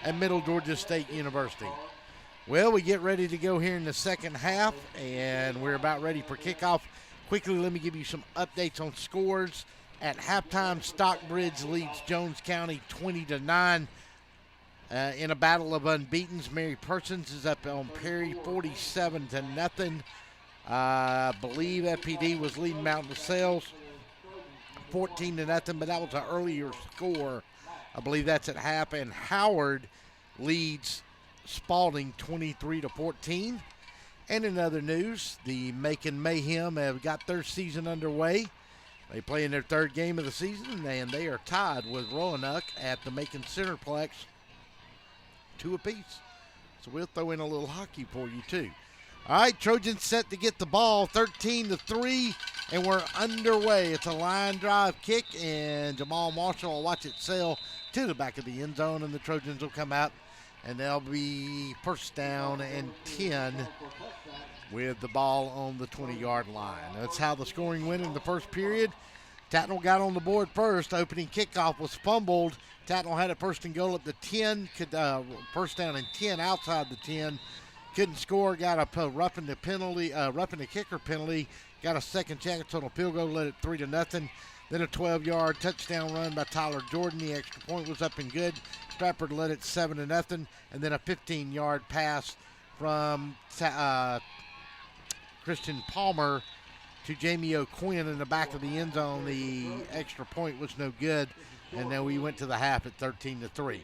and Middle Georgia State University. Well, we get ready to go here in the second half, and we're about ready for kickoff. Quickly, let me give you some updates on scores. At halftime, Stockbridge leads Jones County 20-9 in a battle of unbeatens. Mary Persons is up on Perry 47-0. I believe FPD was leading Mountain DeSales 14-0, but that was an earlier score. I believe that's at half. And Howard leads Spalding 23-14. And in other news, the Macon Mayhem have got their season underway. They play in their 3rd game of the season, and they are tied with Roanoke at the Macon Centerplex 2 apiece. So we'll throw in a little hockey for you, too. All right, Trojans set to get the ball 13-3, and we're underway. It's a line drive kick, and Jamal Marshall will watch it sail to the back of the end zone, and the Trojans will come out, and they'll be first down and 10 with the ball on the 20-yard line. That's how the scoring went in the first period. Tattnall got on the board first. Opening kickoff was fumbled. Tattnall had a first and goal at the 10. First down and 10 outside the 10. Couldn't score. Got a roughing the kicker penalty. Got a second chance on a field goal. Led it 3-0. Then a 12-yard touchdown run by Tyler Jordan. The extra point was up and good. Stratford led it 7-0. And then a 15-yard pass from Christian Palmer to Jamie O'Quinn in the back of the end zone. The extra point was no good, and then we went to the half at 13-3.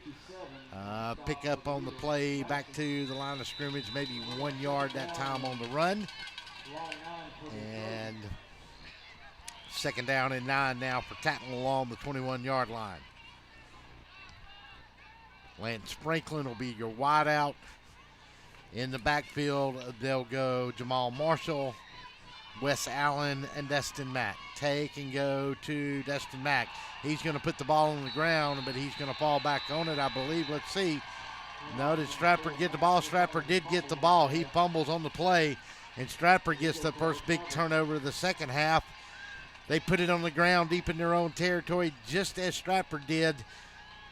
Pick up on the play back to the line of scrimmage, maybe 1 yard that time on the run. And second down and 9 now for Tattnall along the 21-yard line. Lance Franklin will be your wideout. In the backfield, they'll go Jamal Marshall, Wes Allen, and Destin Mack. Take and go to Destin Mack. He's going to put the ball on the ground, but he's going to fall back on it, I believe. Let's see. No, did Stratford get the ball? Stratford did get the ball. He fumbles on the play, and Stratford gets the first big turnover of the second half. They put it on the ground deep in their own territory, just as Stratford did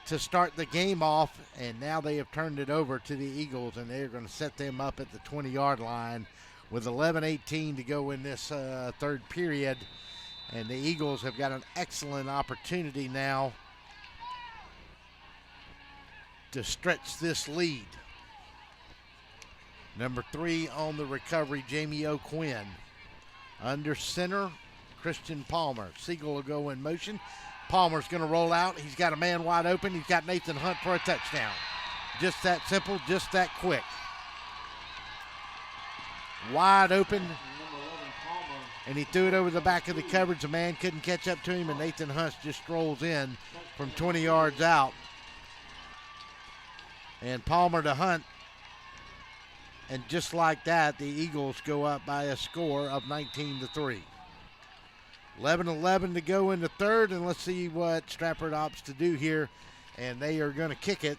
to start the game off, and now they have turned it over to the Eagles, and they're going to set them up at the 20-yard line with 11:18 to go in this third period. And the Eagles have got an excellent opportunity now to stretch this lead. Number 3 on the recovery, Jamie O'Quinn. Under center, Christian Palmer. Siegel will go in motion. Palmer's going to roll out. He's got a man wide open. He's got Nathan Hunt for a touchdown. Just that simple, just that quick. Wide open. And he threw it over the back of the coverage. The man couldn't catch up to him, and Nathan Hunt just strolls in from 20 yards out. And Palmer to Hunt. And just like that, the Eagles go up by a score of 19-3. 11:11 to go in the third, and let's see what Stratford opts to do here. And they are going to kick it.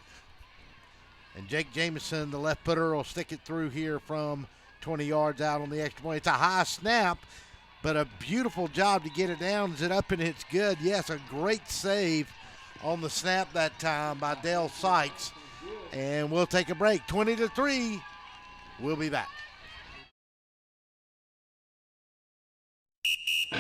And Jake Jamison, the left footer, will stick it through here from 20 yards out on the extra point. It's a high snap, but a beautiful job to get it down. Is it up and it's good? Yes, a great save on the snap that time by Dale Sykes. And we'll take a break. 20-3. We'll be back.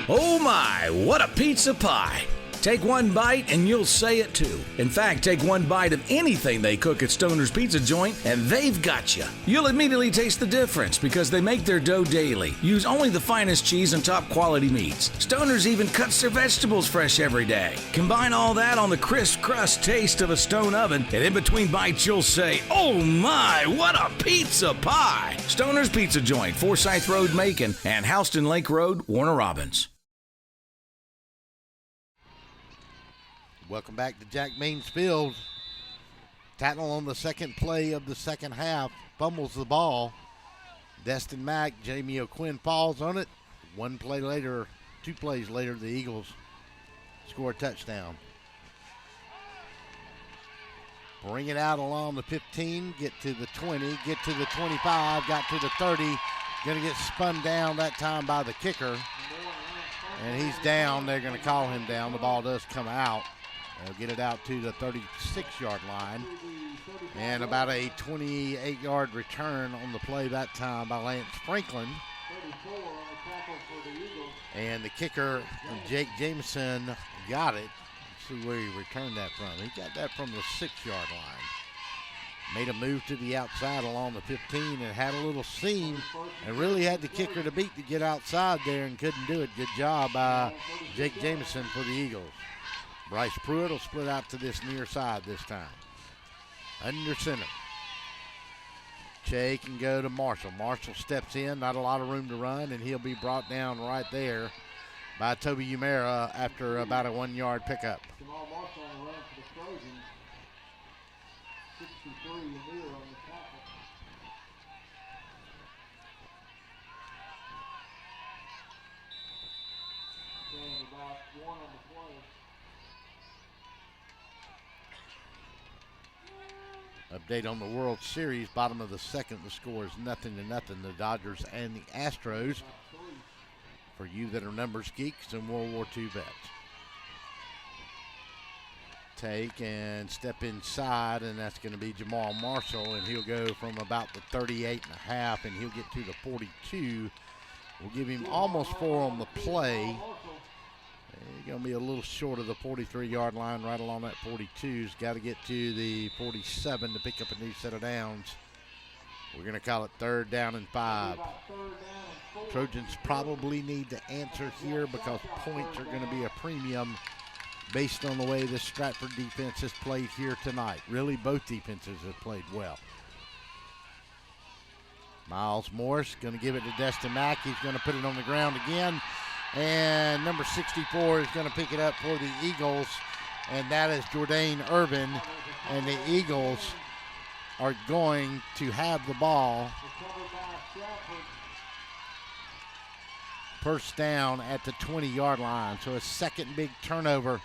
Oh my, what a pizza pie! Take one bite and you'll say it too. In fact, take one bite of anything they cook at Stoner's Pizza Joint and they've got you. You'll immediately taste the difference because they make their dough daily, use only the finest cheese and top quality meats. Stoner's even cuts their vegetables fresh every day. Combine all that on the crisp crust taste of a stone oven, and in between bites you'll say, "Oh my, what a pizza pie!" Stoner's Pizza Joint, Forsyth Road, Macon, and Houston Lake Road, Warner Robins. Welcome back to Jack Mains Field. Tattnall on the second play of the second half fumbles the ball. Destin Mack, Jamie O'Quinn falls on it. 2 plays later, the Eagles score a touchdown. Bring it out along the 15, get to the 20, get to the 25, got to the 30. Going to get spun down that time by the kicker. And he's down. They're going to call him down. The ball does come out. They'll get it out to the 36-yard line. And about a 28-yard return on the play that time by Lance Franklin. And the kicker, Jake Jameson, got it. Let's see where he returned that from. He got that from the 6-yard line. Made a move to the outside along the 15 and had a little seam and really had the kicker to beat to get outside there and couldn't do it. Good job by Jake Jameson for the Eagles. Bryce Pruitt will split out to this near side this time. Under center. Che can go to Marshall. Marshall steps in, not a lot of room to run, and he'll be brought down right there by Toby Umera after about a 1-yard pickup. Jamal Marshall on the run for the Trojans. 63 Umera on the tackle. Gain about 1 on the play. Update on the World Series, bottom of the second, the score is 0-0. The Dodgers and the Astros. For you that are numbers geeks and World War II vets. Take and step inside, and that's going to be Jamal Marshall, and he'll go from about the 38.5, and he'll get to the 42. We'll give him almost 4 on the play. He's going to be a little short of the 43-yard line, right along that 42. He's got to get to the 47 to pick up a new set of downs. We're going to call it 3rd down and 5. Trojans probably need to answer here because points are going to be a premium based on the way this Stratford defense has played here tonight. Really, both defenses have played well. Miles Morris going to give it to Destin Mack. He's going to put it on the ground again. And number 64 is going to pick it up for the Eagles, and that is Jourdain Irvin. And the Eagles are going to have the ball. First down at the 20-yard line. So a second big turnover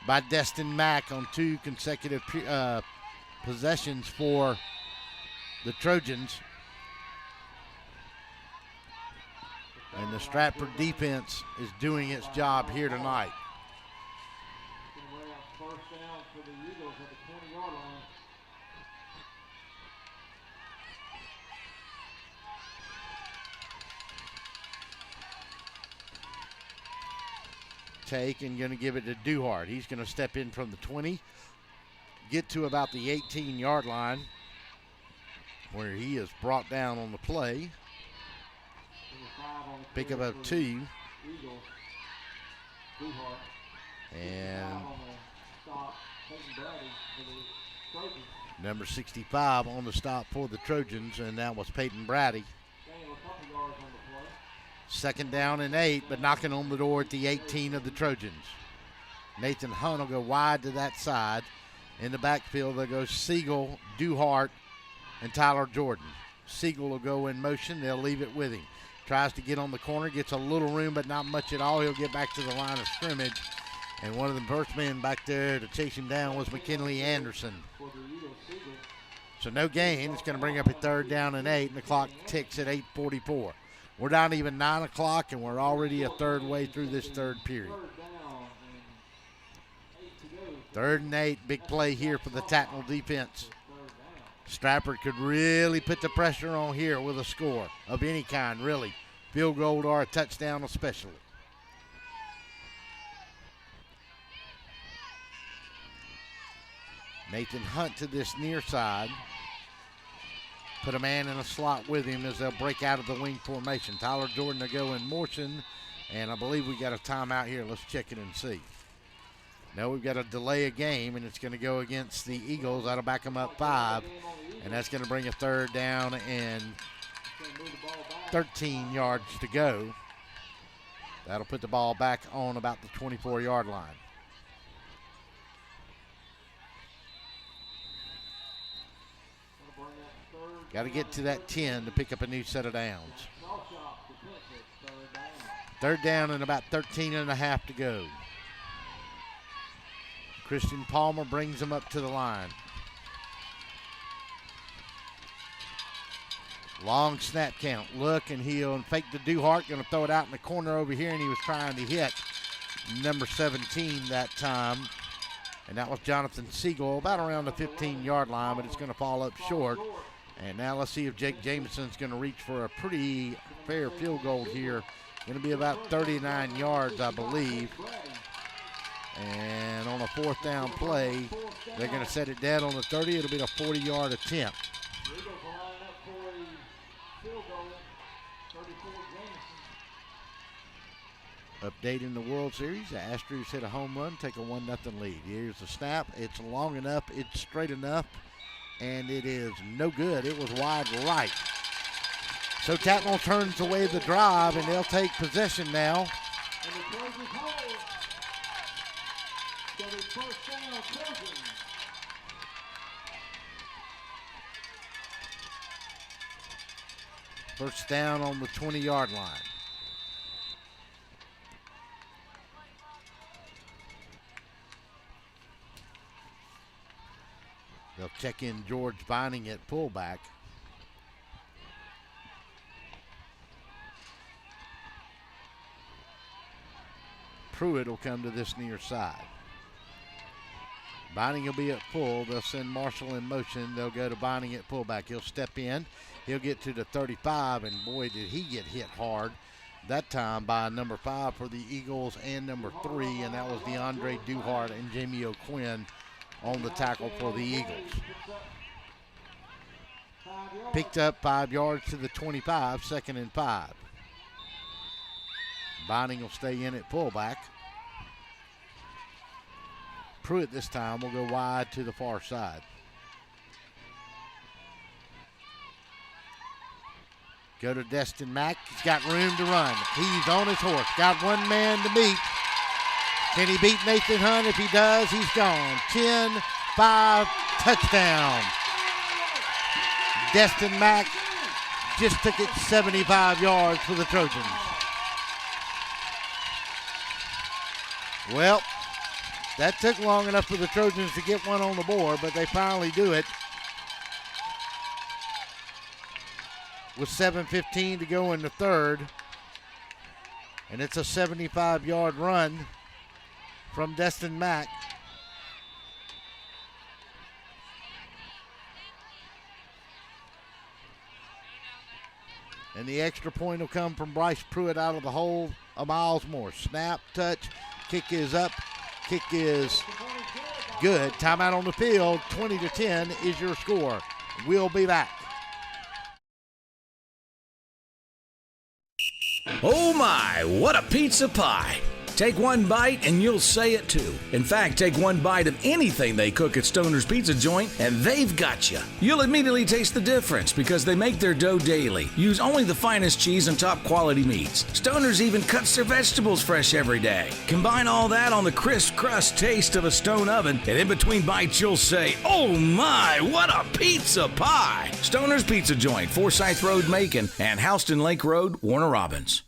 by Destin Mack on 2 consecutive possessions for the Trojans. And the Stratford defense is doing its job here tonight. First down for the Eagles at the 20-yard line. Take and going to give it to Duhart. He's going to step in from the 20, get to about the 18-yard line, where he is brought down on the play. Pick up a 2. And number 65 on the stop for the Trojans, and that was Peyton Brady. 2nd down and 8, but knocking on the door at the 18 of the Trojans. Nathan Hunt will go wide to that side. In the backfield, there goes Siegel, Duhart, and Tyler Jordan. Siegel will go in motion. They'll leave it with him. Tries to get on the corner, gets a little room, but not much at all. He'll get back to the line of scrimmage. And one of the first men back there to chase him down was McKinley Anderson. So no gain. It's going to bring up a 3rd down and 8, and the clock ticks at 8:44. We're down even 9 o'clock, and we're already a third way through this third period. 3rd and 8, big play here for the Tattnall defense. Stratford could really put the pressure on here with a score of any kind, really. Field goal or a touchdown especially. Nathan Hunt to this near side. Put a man in a slot with him as they'll break out of the wing formation. Tyler Jordan to go in motion, and I believe we got a timeout here. Let's check it and see. No, we've got to delay a game, and it's going to go against the Eagles. That'll back them up 5, and that's going to bring a third down and 13 yards to go. That'll put the ball back on about the 24-yard line. Got to get to that 10 to pick up a new set of downs. Third down and about 13 and a half to go. Christian Palmer brings them up to the line. Long snap count. Look, and he'll fake the Duhart. Going to throw it out in the corner over here, and he was trying to hit number 17 that time. And that was Jonathan Siegel, about around the 15-yard line, but it's going to fall up short. And now let's see if Jake Jameson's going to reach for a pretty fair field goal here. Going to be about 39 yards, I believe. And on a fourth down play, they're going to set it down on the 30. It'll be a 40-yard attempt. Update in the World Series. The Astros hit a home run, take a 1-0 lead. Here's the snap. It's long enough. It's straight enough. And it is no good. It was wide right. So Tattnall turns away the drive, and they'll take possession now. First down on the 20-yard line. They'll check in George Vining at fullback. Pruitt will come to this near side. Vining will be at full. They'll send Marshall in motion. They'll go to Vining at fullback. He'll step in. He'll get to the 35, and boy, did he get hit hard that time by number 5 for the Eagles and number 3, and that was DeAndre Duhart and Jamie O'Quinn on the tackle for the Eagles. Picked up 5 yards to the 25, 2nd and 5. Vining will stay in at fullback. Pruitt this time will go wide to the far side. Go to Destin Mack. He's got room to run. He's on his horse. Got one man to beat. Can he beat Nathan Hunt? If he does, he's gone. 10-5 touchdown. Destin Mack just took it 75 yards for the Trojans. Well, that took long enough for the Trojans to get one on the board, but they finally do it. With 7:15 to go in the third. And it's a 75-yard run from Destin Mack. And the extra point will come from Bryce Pruitt out of the hole of Miles Moore. Snap, touch, kick is up, kick is good. Timeout on the field, 20-10 is your score. We'll be back. Oh my, what a pizza pie! Take one bite and you'll say it too. In fact, take one bite of anything they cook at Stoner's Pizza Joint and they've got you. You'll immediately taste the difference because they make their dough daily. Use only the finest cheese and top quality meats. Stoner's even cuts their vegetables fresh every day. Combine all that on the crisp crust taste of a stone oven, and in between bites you'll say, oh my, what a pizza pie! Stoner's Pizza Joint, Forsyth Road, Macon, and Houston Lake Road, Warner Robins.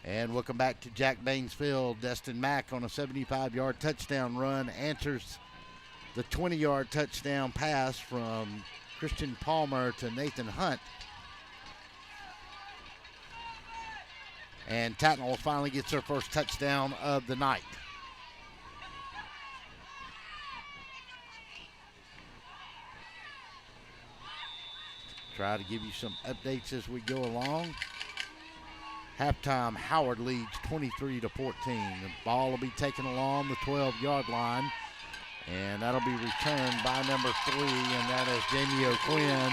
And welcome back to Jack Baines Field. Destin Mack on a 75-yard touchdown run answers the 20-yard touchdown pass from Christian Palmer to Nathan Hunt. And Tattnall finally gets their first touchdown of the night. Try to give you some updates as we go along. Halftime, Howard leads 23-14. The ball will be taken along the 12-yard line, and that'll be returned by number 3, and that is Jamie O'Quinn.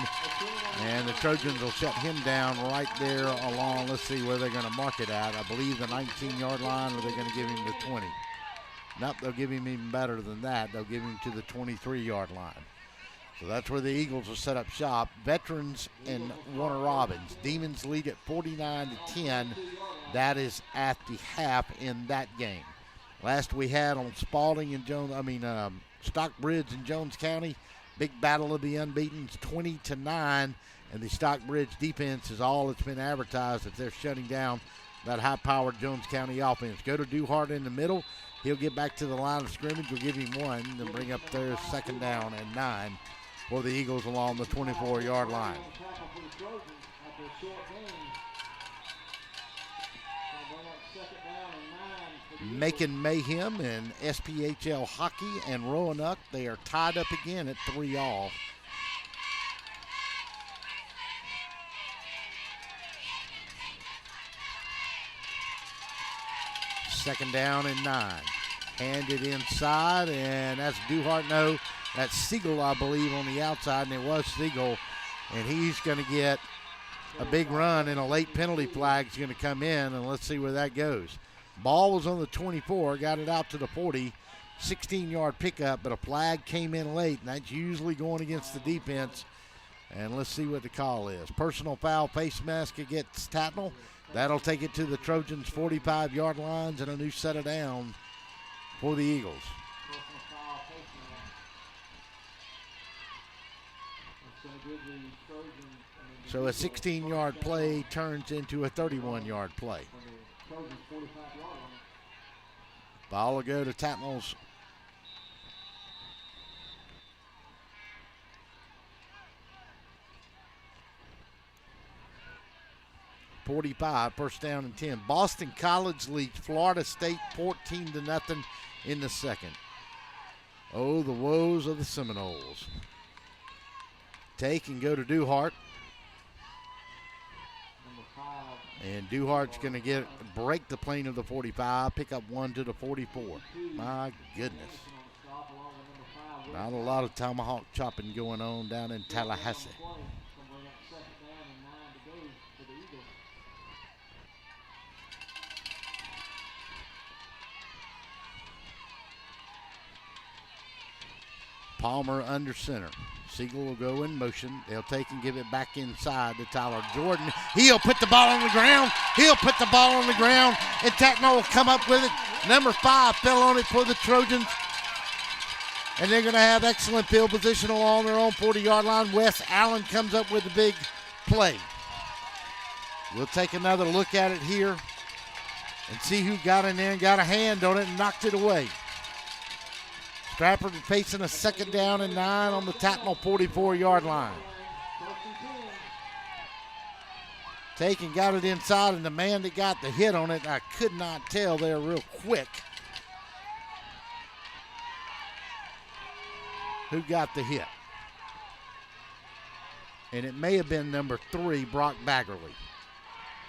And the Trojans will shut him down right there along. Let's see where they're going to mark it at. I believe the 19-yard line, or they're going to give him the 20. Nope, they'll give him even better than that. They'll give him to the 23-yard line. So that's where the Eagles will set up shop. Veterans and Warner Robins. Demons lead at 49-10. That is at the half in that game. Last we had on Spalding and Stockbridge and Jones County. Big battle of the unbeaten, 20-9, and the Stockbridge defense is all that's been advertised that they're shutting down that high-powered Jones County offense. Go to Duhart in the middle. He'll get back to the line of scrimmage. We'll give him 1, then bring up their 2nd down and 9 for the Eagles along the 24-yard line. Making mayhem in SPHL hockey and Roanoke. They are tied up again at 3-all. Second down and 9. Handed inside, and that's Duhart. No, that's Siegel, I believe, on the outside, and it was Siegel. And he's going to get a big run, and a late penalty flag is going to come in, and let's see where that goes. Ball was on the 24, got it out to the 40, 16-yard pickup, but a flag came in late, and that's usually going against the defense. And let's see what the call is. Personal foul, face mask against Tattnall. That'll take it to the Trojans' 45-yard lines and a new set of down for the Eagles. So a 16-yard play turns into a 31-yard play. Ball will go to Tattnall's 45, first down and 10. Boston College leads Florida State 14-0 in the second. Oh, the woes of the Seminoles. Take and go to Duhart. And Duhart's going to break the plane of the 45, pick up 1 to the 44. My goodness. Not a lot of tomahawk chopping going on down in Tallahassee. Palmer under center. Siegel will go in motion. They'll take and give it back inside to Tyler Jordan. He'll put the ball on the ground. And Tattnall will come up with it. Number 5 fell on it for the Trojans. And they're going to have excellent field position along their own 40-yard line. Wes Allen comes up with a big play. We'll take another look at it here and see who got in there and got a hand on it and knocked it away. Stratford facing a 2nd down and 9 on the Tattnall 44-yard line. Taken, got it inside, and the man that got the hit on it, I could not tell there real quick who got the hit. And it may have been number 3, Brock Baggerly.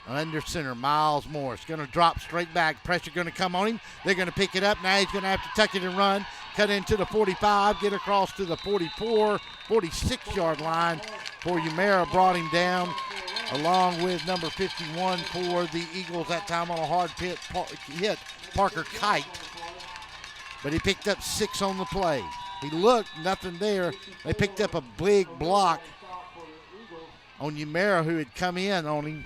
Under center, Miles Morris going to drop straight back. Pressure going to come on him. They're going to pick it up. Now he's going to have to tuck it and run. Cut into the 45, get across to the 44, 46-yard line for Umera. Brought him down along with number 51 for the Eagles. That time on a hard hit, Parker Kite. But he picked up 6 on the play. He looked, nothing there. They picked up a big block on Umera, who had come in on him.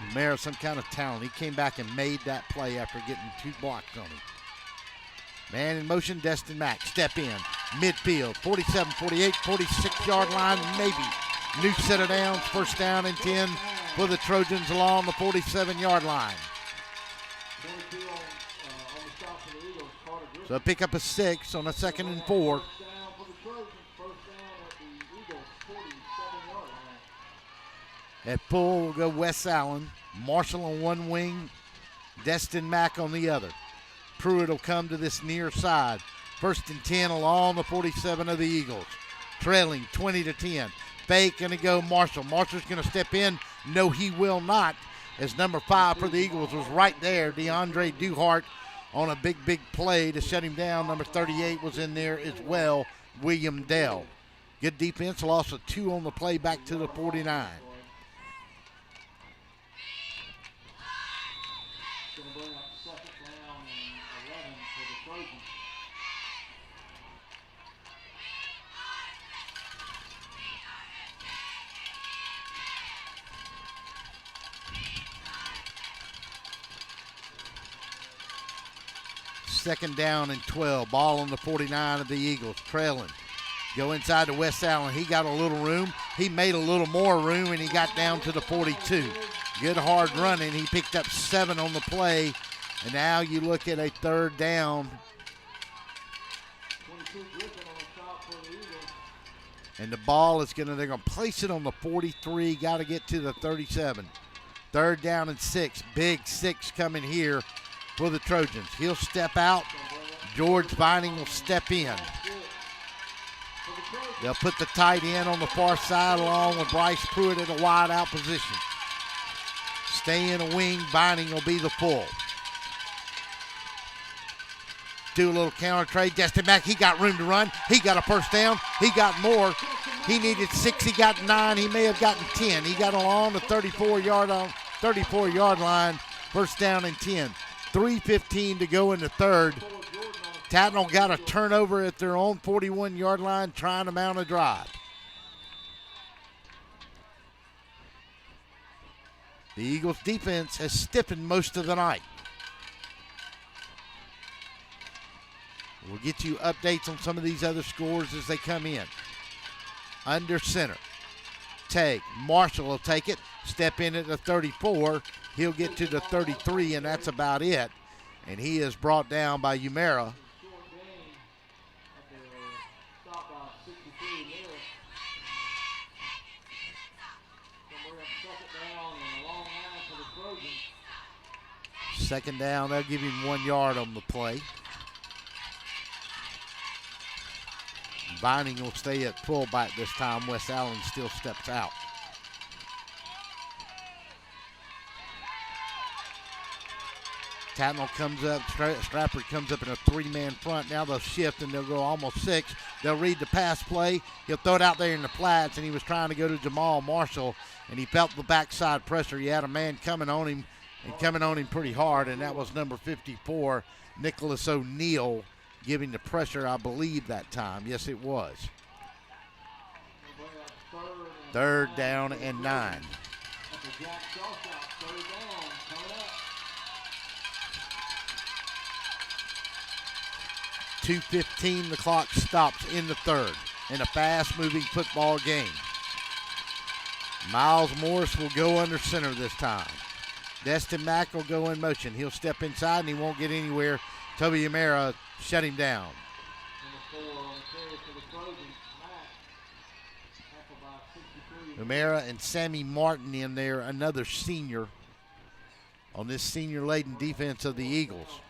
Umera, some kind of talent. He came back and made that play after getting 2 blocks on him. Man in motion, Destin Mack. Step in. Midfield. 47, 48, 46-yard line, maybe. New set of downs. First down and 10 for the Trojans along the 47-yard line. So pick up a 6 on a 2nd and 4. At full will go Wes Allen. Marshall on one wing, Destin Mack on the other. Pruitt will come to this near side. 1st and 10 along the 47 of the Eagles. Trailing 20-10. Fake going to go Marshall. Marshall's going to step in, No, he will not, as number 5 for the Eagles was right there. DeAndre Duhart on a big play to shut him down. Number 38 was in there as well, William Dell. Good defense, loss of 2 on the play, back to the 49. Going to bring up second down and 11 for the Trojans. Second down and 12. Ball on the 49 of the Eagles, trailing. Go inside to West Allen. He got a little room. He made a little more room, and he got down to the 42. Good hard running. He picked up 7 on the play, and now you look at a third down. 22 Griffin on the stop for the Eagles. And the ball is they're going to place it on the 43. Got to get to the 37. Third down and 6. Big 6 coming here for the Trojans. He'll step out. George Vining will step in. They'll put the tight end on the far side along with Bryce Pruitt in a wide out position. Stay in a wing. Vining will be the full. Do a little counter trade. Destin Mack, he got room to run. He got a first down. He got more. He needed 6. He got 9. He may have gotten 10. He got along the 34-yard line. First down and 10. 3:15 to go in the third. Tattnall got a turnover at their own 41-yard line trying to mount a drive. The Eagles defense has stiffened most of the night. We'll get you updates on some of these other scores as they come in. Under center. Take. Marshall will take it. Step in at the 34. He'll get to the 33, and that's about it. And he is brought down by Umera. Second down, they'll give him 1 yard on the play. Vining will stay at fullback this time. West Allen still steps out. Tattnall comes up, Stratford comes up in a 3-man front. Now they'll shift and they'll go almost 6. They'll read the pass play. He'll throw it out there in the flats, and he was trying to go to Jamal Marshall, and he felt the backside pressure. He had a man coming on him, and coming on him pretty hard, and that was number 54, Nicholas O'Neal, giving the pressure, I believe, that time. Yes, it was. Third down and 9. 2:15, the clock stops in the third in a fast-moving football game. Miles Morris will go under center this time. Destin Mack will go in motion. He'll step inside and he won't get anywhere. Toby Umera shut him down. Umera and Sammy Martin in there, another senior on this senior-laden defense of the Eagles.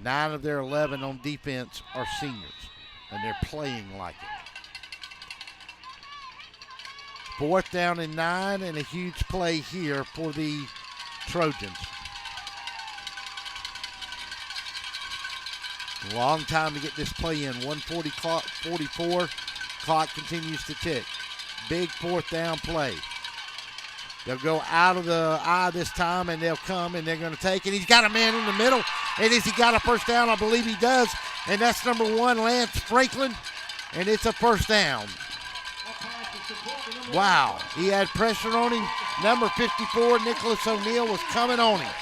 9 of their 11 on defense are seniors, and they're playing like it. Fourth down and 9, and a huge play here for the Trojans. Long time to get this play in. 1:44. Clock continues to tick. Big fourth down play. They'll go out of the eye this time, and they'll come, and they're going to take it. He's got a man in the middle. And has he got a first down? I believe he does. And that's number 1, Lance Franklin. And it's a first down. Wow. He had pressure on him. Number 54, Nicholas O'Neal, was coming on him.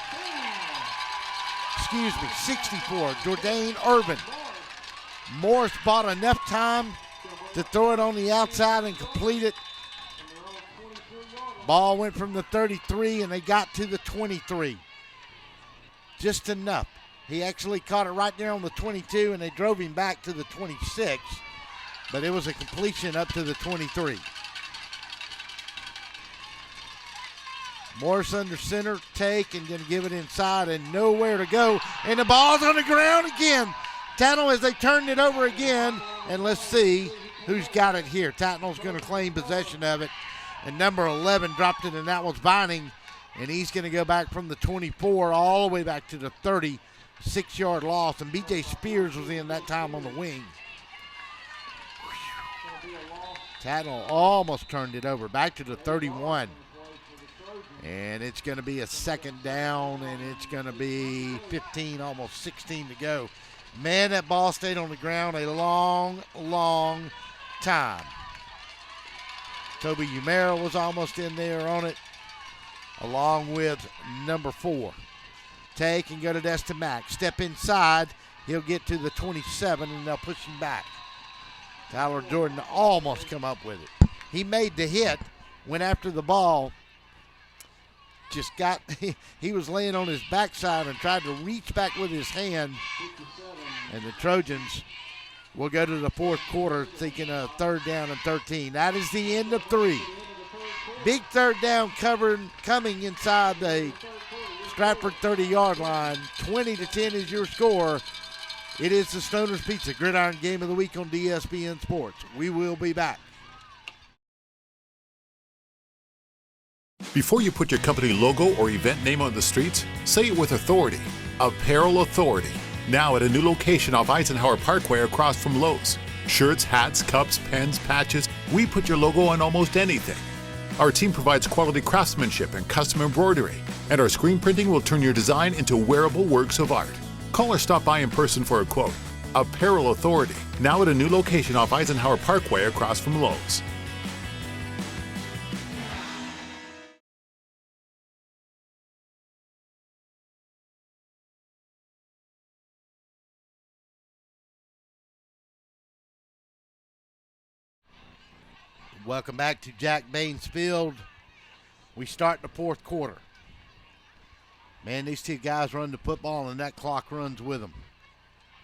64, Jordan Urban. Morris bought enough time to throw it on the outside and complete it. Ball went from the 33, and they got to the 23. Just enough. He actually caught it right there on the 22, and they drove him back to the 26. But it was a completion up to the 23. Morris under center, take, and then give it inside, and nowhere to go. And the ball's on the ground again. Tattnall as they turned it over again. And let's see who's got it here. Tattnall's going to claim possession of it. And number 11 dropped it, and that was Vining. And he's going to go back from the 24 all the way back to the 36-yard loss. And B.J. Spears was in that time on the wing. Tattnall almost turned it over. Back to the 31. And it's going to be a second down, and it's going to be 15, almost 16 to go. Man, that ball stayed on the ground a long, long time. Toby Umera was almost in there on it, along with number 4. Take and go to Destin Mack. Step inside. He'll get to the 27, and they'll push him back. Tyler Jordan almost come up with it. He made the hit, went after the ball, just got, he was laying on his backside and tried to reach back with his hand. And the Trojans will go to the fourth quarter thinking a 3rd down and 13. That is the end of 3. Big 3rd down coming inside the Stratford 30-yard line. 20-10 is your score. It is the Stoner's Pizza Gridiron Game of the Week on DSBN Sports. We will be back. Before you put your company logo or event name on the streets, say it with authority. Apparel Authority. Now at a new location off Eisenhower Parkway across from Lowe's. Shirts, hats, cups, pens, patches, we put your logo on almost anything. Our team provides quality craftsmanship and custom embroidery, and our screen printing will turn your design into wearable works of art. Call or stop by in person for a quote. Apparel Authority. Now at a new location off Eisenhower Parkway across from Lowe's. Welcome back to Jack Baines Field. We start the fourth quarter. Man, these two guys run the football, and that clock runs with them.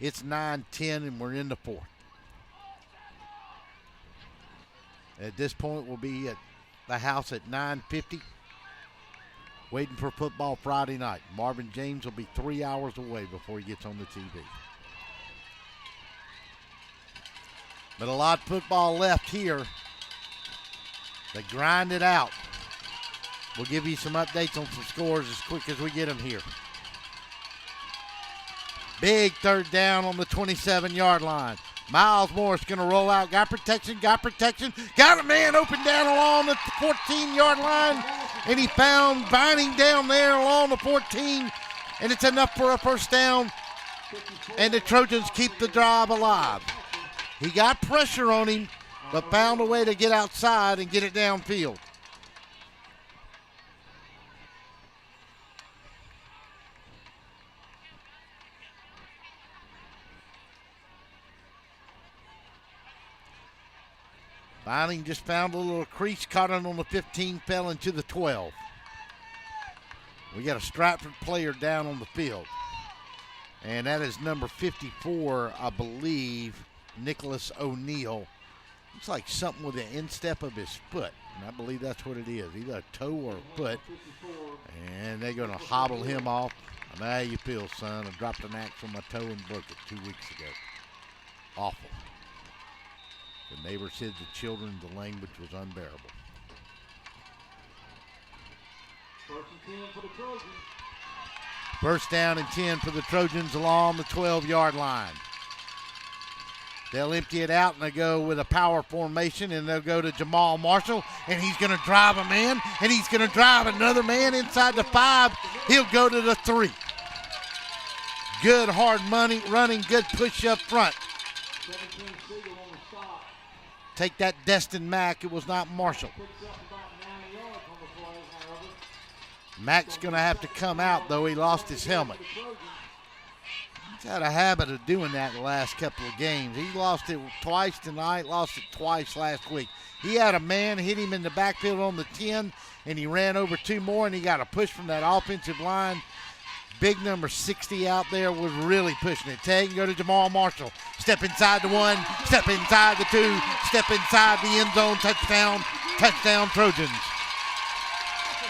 It's 9-10, and we're in the fourth. At this point, we'll be at the house at 9:50, waiting for football Friday night. Marvin James will be 3 hours away before he gets on the TV. But a lot of football left here. They grind it out. We'll give you some updates on some scores as quick as we get them here. Big 3rd down on the 27-yard line. Miles Morris going to roll out. Got protection. Got a man open down along the 14-yard line. And he found Vining down there along the 14. And it's enough for a 1st down. And the Trojans keep the drive alive. He got pressure on him, but found a way to get outside and get it downfield. Vining just found a little crease, caught it on the 15, fell into the 12. We got a Stratford player down on the field. And that is number 54, I believe, Nicholas O'Neal. Looks like something with the instep of his foot, and I believe that's what it is, either a toe or a foot. And they're going to hobble him off. I know how you feel, son. I dropped an axe on my toe and broke it 2 weeks ago. Awful. The neighbor said the children, the language was unbearable. 1st down and 10 for the Trojans along the 12-yard line. They'll empty it out, and they go with a power formation, and they'll go to Jamal Marshall, and he's going to drive a man, and he's going to drive another man inside the 5. He'll go to the 3. Good hard money running, good push up front. Take that, Destin Mack. It was not Marshall. Mack's going to have to come out, though. He lost his helmet. He's had a habit of doing that the last couple of games. He lost it twice tonight, lost it twice last week. He had a man hit him in the backfield on the 10, and he ran over 2 more, and he got a push from that offensive line. Big number 60 out there was really pushing it. Take and go to Jamal Marshall. Step inside the 1, step inside the 2, step inside the end zone, touchdown, Trojans.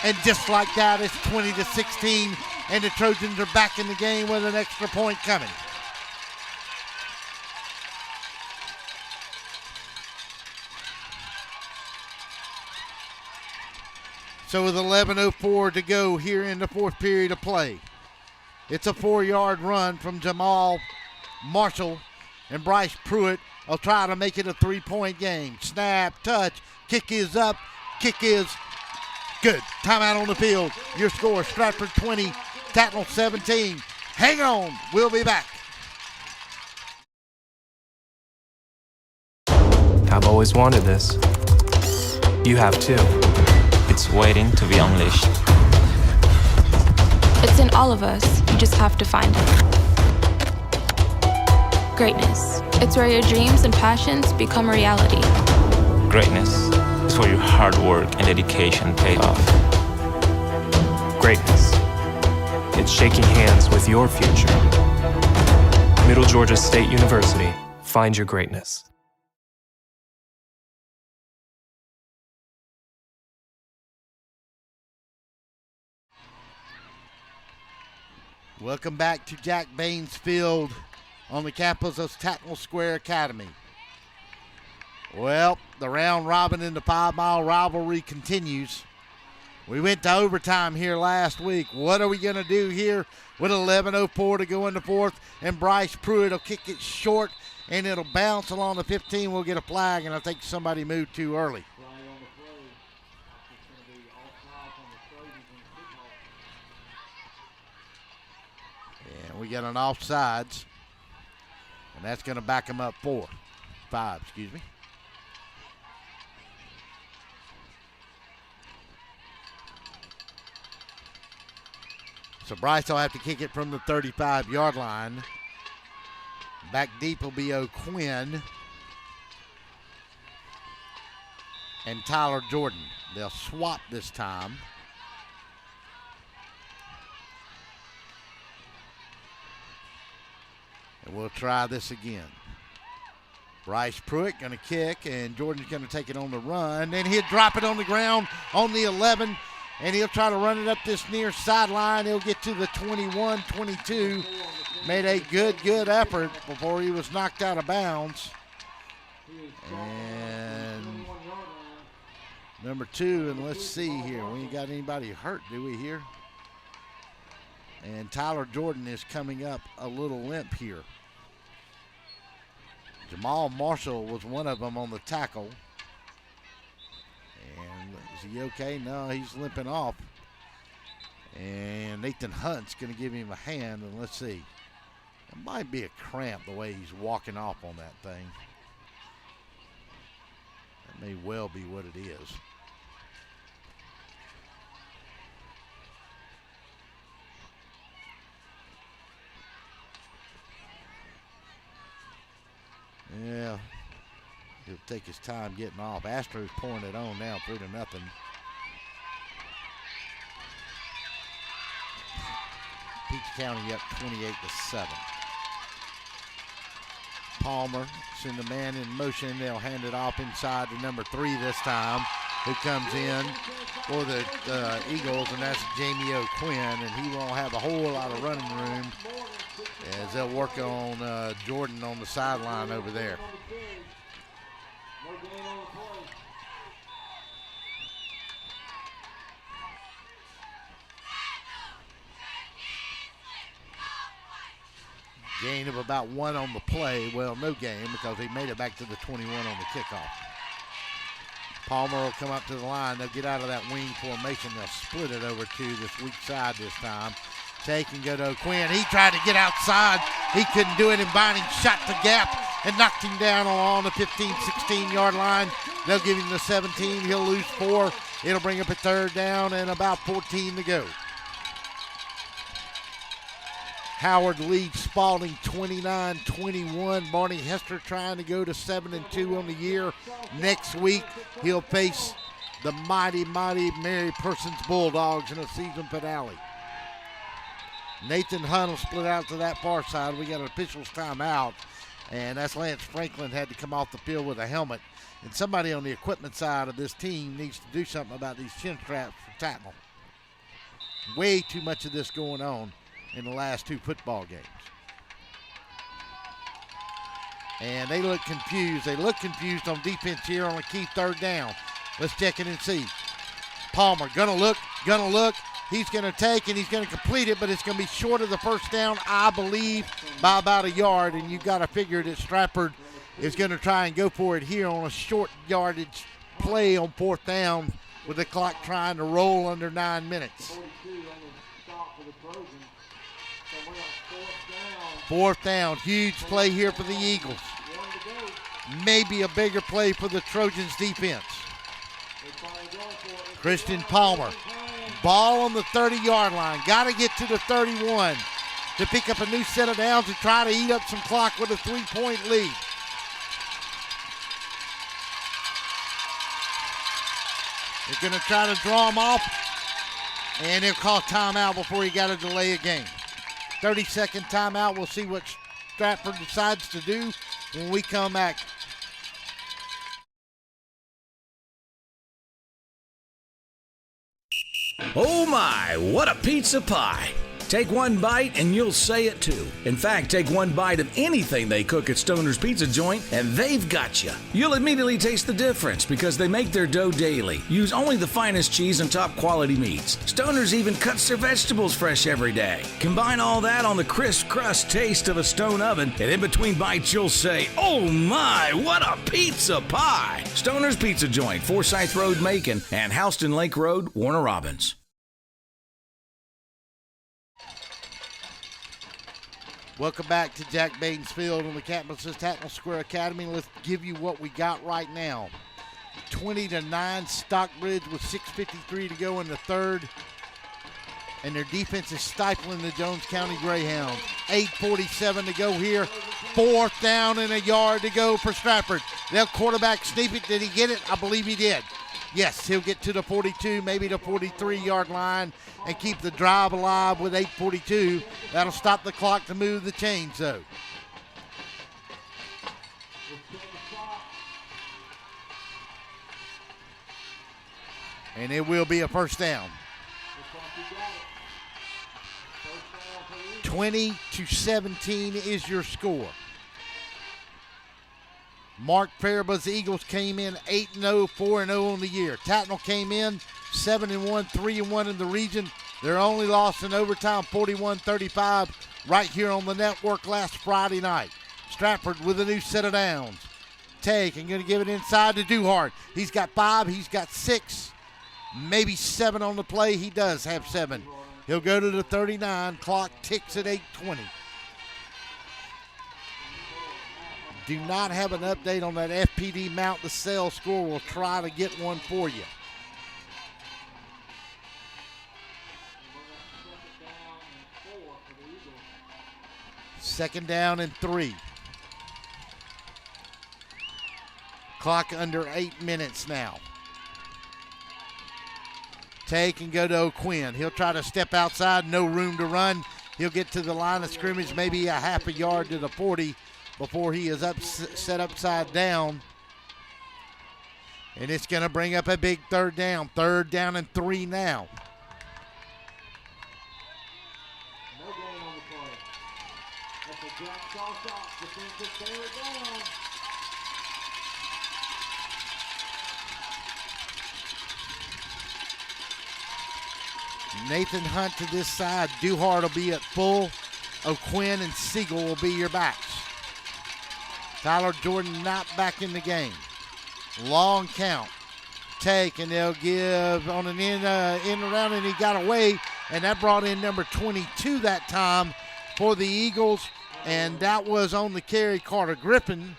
And just like that, it's 20-16, and the Trojans are back in the game with an extra point coming. So with 11:04 to go here in the fourth period of play, it's a 4-yard run from Jamal Marshall, and Bryce Pruitt will try to make it a 3-point game. Snap, touch, kick is up, kick is good. Timeout on the field. Your score, Stratford 20, Tattnall 17. Hang on, we'll be back. I've always wanted this. You have too. It's waiting to be unleashed. It's in all of us. You just have to find it. Greatness. It's where your dreams and passions become a reality. Greatness is where your hard work and dedication pay off. Greatness. It's shaking hands with your future. Middle Georgia State University. Find your greatness. Welcome back to Jack Baines Field on the campus of Tattnall Square Academy. Well, the round robin in the 5-mile rivalry continues. We went to overtime here last week. What are we going to do here with 11:04 to go in the fourth? And Bryce Pruitt will kick it short, and it'll bounce along the 15. We'll get a flag, and I think somebody moved too early. And we got an offsides, and that's going to back them up 5, excuse me. So Bryce will have to kick it from the 35-yard line. Back deep will be O'Quinn and Tyler Jordan. They'll swap this time. And we'll try this again. Bryce Pruitt going to kick, and Jordan's going to take it on the run. And he'll drop it on the ground on the 11, and he'll try to run it up this near sideline. He'll get to the 21, 22. Made a good effort before he was knocked out of bounds. And number 2, and let's see here. We ain't got anybody hurt, do we here? And Tyler Jordan is coming up a little limp here. Jamal Marshall was one of them on the tackle. And is he okay? No, he's limping off. And Nathan Hunt's going to give him a hand, and let's see. It might be a cramp the way he's walking off on that thing. That may well be what it is. Yeah, he'll take his time getting off. Astro's pouring it on now, 3-0. Peach County up 28-7. Palmer send the man in motion. They'll hand it off inside to number 3 this time, who comes in for the Eagles, and that's Jamie O'Quinn, and he won't have a whole lot of running room as they'll work on Jordan on the sideline over there. Gain of about 1 on the play. Well, no gain because he made it back to the 21 on the kickoff. Palmer will come up to the line. They'll get out of that wing formation. They'll split it over to this weak side this time. Take and go to O'Quinn. He tried to get outside. He couldn't do it, and Binding shot the gap and knocked him down along the 15, 16-yard line. They'll give him the 17. He'll lose 4. It'll bring up a 3rd down and about 14 to go. Howard leads Spalding 29-21. Barney Hester trying to go to 7-2 on the year. Next week, he'll face the mighty Mary Persons Bulldogs in a season finale. Nathan Hunt will split out to that far side. We got an official's timeout, and that's Lance Franklin had to come off the field with a helmet. And somebody on the equipment side of this team needs to do something about these chin straps for Tattnall. Way too much of this going on in the last 2 football games. And they look confused. They look confused on defense here on a key 3rd down. Let's check it and see. Palmer gonna look. He's gonna take and he's gonna complete it, but it's gonna be short of the first down, I believe, by about a yard. And you got to figure that Stratford is gonna try and go for it here on a short yardage play on 4th down with the clock trying to roll under 9 minutes. 42 on the stop for the Trojans. So we're on 4th down, huge play here for the Eagles. 1 to go. Maybe a bigger play for the Trojans defense. They're finally going for it. Christian Palmer, ball on the 30-yard line. Got to get to the 31 to pick up a new set of downs and try to eat up some clock with a 3-point lead. They're going to try to draw him off, and he'll call timeout before he got to delay a game. 30-second timeout. We'll see what Stratford decides to do when we come back. Oh my, what a pizza pie! Take one bite and you'll say it too. In fact, take one bite of anything they cook at Stoner's Pizza Joint and they've got you. You'll immediately taste the difference because they make their dough daily. Use only the finest cheese and top quality meats. Stoner's even cuts their vegetables fresh every day. Combine all that on the crisp crust taste of a stone oven, and in between bites you'll say, oh my, what a pizza pie! Stoner's Pizza Joint, Forsyth Road, Macon, and Houston Lake Road, Warner Robins. Welcome back to Jack Baden's Field on the campus of Tattnall Square Academy. Let's give you what we got right now. 20-9 Stockbridge with 6:53 to go in the third. And their defense is stifling the Jones County Greyhounds. 8:47 to go here. 4th down and a yard to go for Stratford. They'll quarterback sneak it. Did he get it? I believe he did. Yes, he'll get to the 42, maybe the 43-yard line and keep the drive alive with 8:42. That'll stop the clock to move the chains, though. And it will be a first down. 20-17 is your score. Mark Fariba's Eagles came in 8-0, 4-0 on the year. Tattnall came in 7-1, 3-1 in the region. Their only loss in overtime, 41-35, right here on the network last Friday night. Stratford with a new set of downs. Take and going to give it inside to Duhart. He's got 5, he's got 6, maybe 7 on the play. He does have 7. He'll go to the 39. Clock ticks at 8:20. Do not have an update on that FPD Mount the Sale score. We'll try to get one for you. Second down and 3. Clock under 8 minutes now. Take and go to O'Quinn. He'll try to step outside, no room to run. He'll get to the line of scrimmage, maybe a half a yard to the 40 before he is set upside down. And it's going to bring up a big third down. 3rd down and 3 now. No gain on the play. That's a Jack Shawshot. Defensive 3rd down. Nathan Hunt to this side. Duhart will be at full. O'Quinn and Siegel will be your backs. Tyler Jordan not back in the game. Long count. Take, and they'll give on an in around, and he got away, and that brought in number 22 that time for the Eagles, and that was on the carry, Carter Griffin.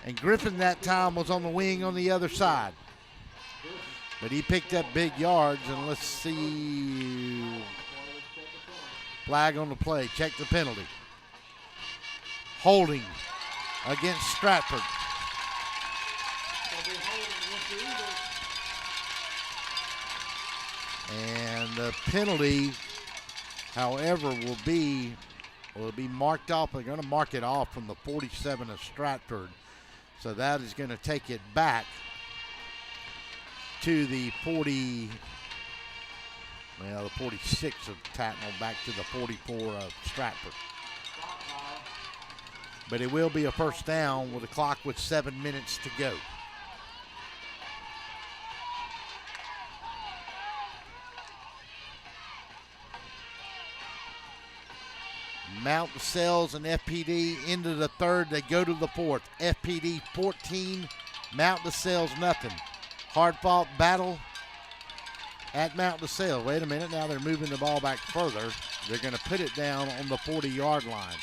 And Griffin that time was on the wing on the other side. But he picked up big yards, and let's see. Flag on the play. Check the penalty. Holding against Stratford. And the penalty, however, will be marked off. They're going to mark it off from the 47 of Stratford. So that is going to take it back to the 46 of Tattnall, back to the 44 of Stratford. But it will be a first down with a clock with 7 minutes to go. Mount DeSales and FPD into the third. They go to the fourth. FPD 14, Mount DeSales nothing. Hard-fought battle at Mount DeSales. Wait a minute, now they're moving the ball back further. They're going to put it down on the 40-yard line.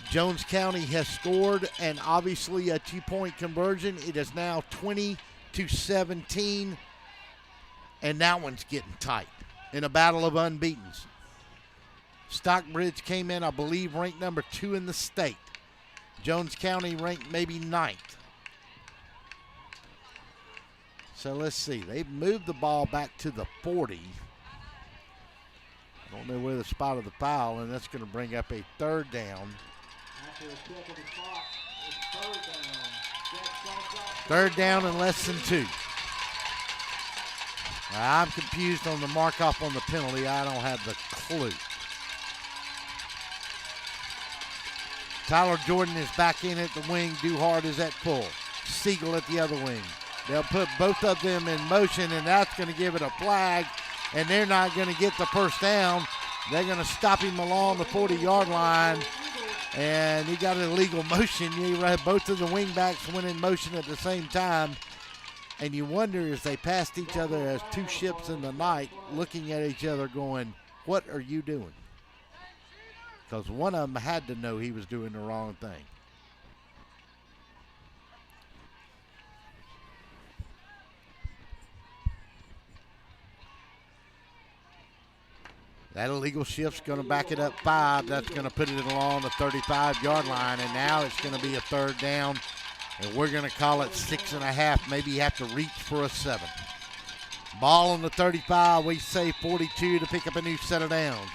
Jones County has scored, and obviously a two-point conversion. It is now 20-17, and that one's getting tight in a battle of unbeatens. Stockbridge came in, I believe, ranked number 2 in the state. Jones County ranked maybe 9th. So let's see. They've moved the ball back to the 40. I don't know where the spot of the foul, and that's going to bring up a third down. After a check of the clock, it's third down. Third down and less than 2. I'm confused on the mark-off on the penalty. I don't have the clue. Tyler Jordan is back in at the wing. Duhart is at full. Siegel at the other wing. They'll put both of them in motion, and that's going to give it a flag, and they're not going to get the first down. They're going to stop him along the 40-yard line, and he got an illegal motion. You have both of the wingbacks went in motion at the same time, and you wonder as they passed each other as two ships in the night, looking at each other going, what are you doing? Because one of them had to know he was doing the wrong thing. That illegal shift's going to back it up 5. That's going to put it along the 35-yard line, and now it's going to be a third down, and we're going to call it 6.5. Maybe you have to reach for a 7. Ball on the 35. We say 42 to pick up a new set of downs.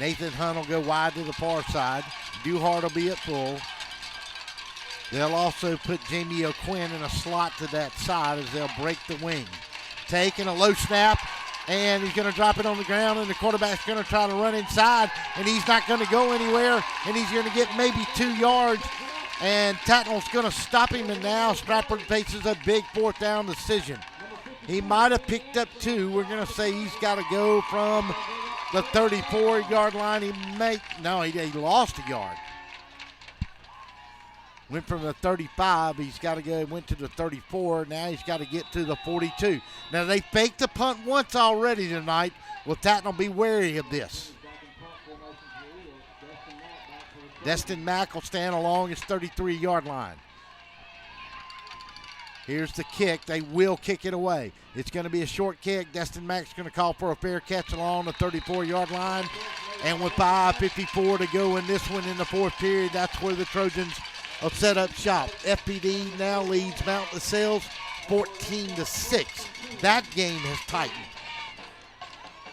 Nathan Hunt will go wide to the far side. Duhart will be at full. They'll also put Jamie O'Quinn in a slot to that side as they'll break the wing. Taking a low snap, and he's going to drop it on the ground, and the quarterback's going to try to run inside, and he's not going to go anywhere, and he's going to get maybe 2 yards, and Tattnall's going to stop him, and now Stratford faces a big fourth down decision. He might have picked up 2. We're going to say he's got to go from the 34-yard line. He lost a yard. Went from the 35, he's got to go, went to the 34, now he's got to get to the 42. Now they faked the punt once already tonight. Will Tattnall be wary of this? Destin Mack will stand along his 33-yard line. Here's the kick. They will kick it away. It's going to be a short kick. Destin Mack's going to call for a fair catch along the 34-yard line. And with 5:54 to go in this one in the fourth period, that's where the Trojans will set up shop. FPD now leads Mount DeSales 14-6. That game has tightened.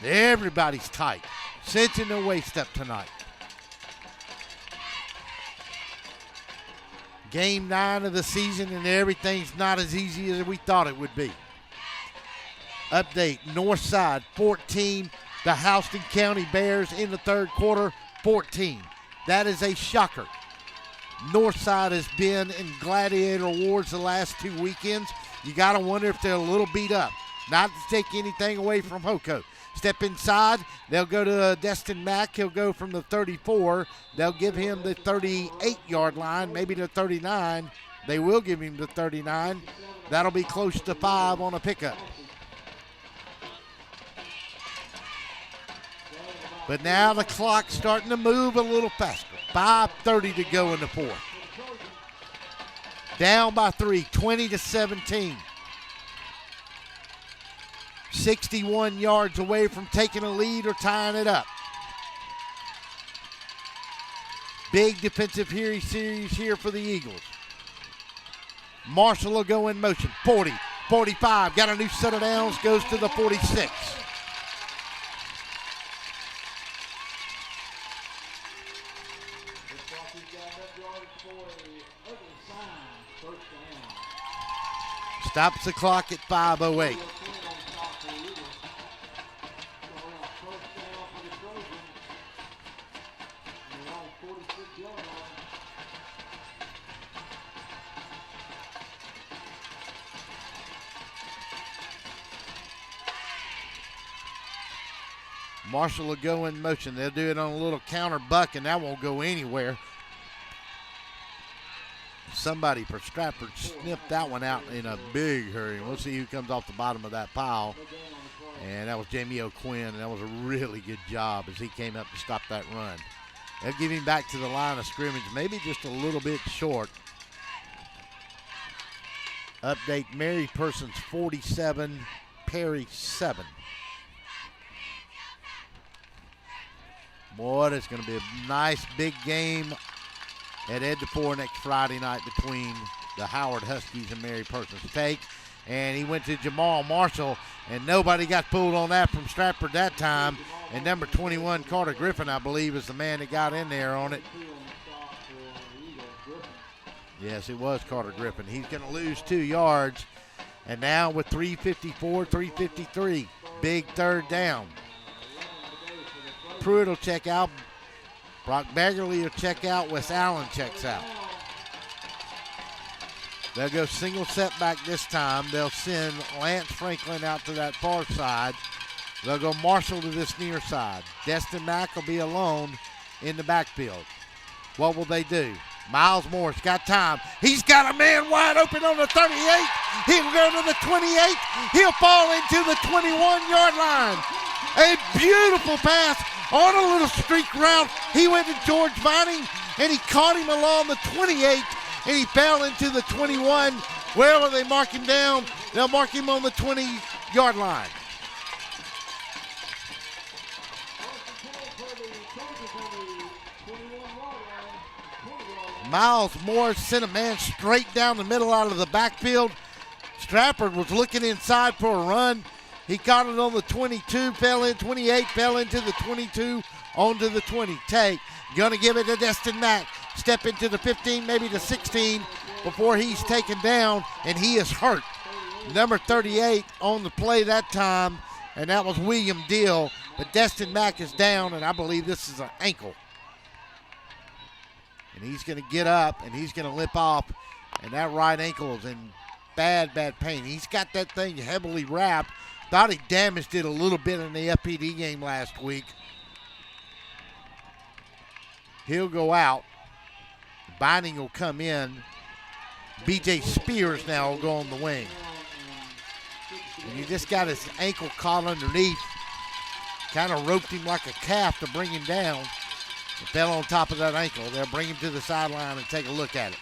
Everybody's tight. Cinching their waist up tonight. Game 9 of the season, and everything's not as easy as we thought it would be. Update, North Side 14, the Houston County Bears in the third quarter 14. That is a shocker. Northside has been in Gladiator Awards the last 2 weekends. You got to wonder if they're a little beat up. Not to take anything away from Hoko. Step inside. They'll go to Destin Mack. He'll go from the 34. They'll give him the 38-yard line, maybe the 39. They will give him the 39. That'll be close to 5 on a pickup. But now the clock's starting to move a little faster. 5:30 to go in the fourth. Down by 3, 20-17. 61 yards away from taking a lead or tying it up. Big defensive series here for the Eagles. Marshall will go in motion. 40, 45, got a new set of downs, goes to the 46. Stops the clock at 5:08. Marshall will go in motion. They'll do it on a little counter buck, and that won't go anywhere. Somebody for Stratford snipped that one out in a big hurry. We'll see who comes off the bottom of that pile. And that was Jamie O'Quinn, and that was a really good job as he came up to stop that run. They'll give him back to the line of scrimmage, maybe just a little bit short. Update, Mary Persons 47, Perry 7. Boy, it's going to be a nice big game at Ed DeFore next Friday night between the Howard Huskies and Mary Persons. Take, and he went to Jamal Marshall, and nobody got pulled on that from Stratford that time. And number 21, Carter Griffin, I believe, is the man that got in there on it. Yes, it was Carter Griffin. He's going to lose 2 yards. And now with 3:54, 3:53, big third down. Pruitt will check out. Brock Baggerly will check out. Wes Allen checks out. They'll go single setback this time. They'll send Lance Franklin out to that far side. They'll go Marshall to this near side. Destin Mack will be alone in the backfield. What will they do? Miles Moore's got time. He's got a man wide open on the 38. He'll go to the 28. He'll fall into the 21-yard line. A beautiful pass on a little streak route. He went to George Vining, and he caught him along the 28, and he fell into the 21. Where will they mark him down? They'll mark him on the 20-yard line. Miles Moore sent a man straight down the middle out of the backfield. Stratford was looking inside for a run. He caught it on the 22, fell in 28, fell into the 22, onto the 20. Take, gonna give it to Destin Mack. Step into the 15, maybe the 16 before he's taken down, and he is hurt. Number 38 on the play that time, and that was William Deal. But Destin Mack is down, and I believe this is an ankle. And he's going to get up, and he's going to limp off, and that right ankle is in bad, bad pain. He's got that thing heavily wrapped. Thought he damaged it a little bit in the FPD game last week. He'll go out. Binding will come in. B.J. Spears now will go on the wing. And he just got his ankle caught underneath. Kind of roped him like a calf to bring him down. It fell on top of that ankle. They'll bring him to the sideline and take a look at it.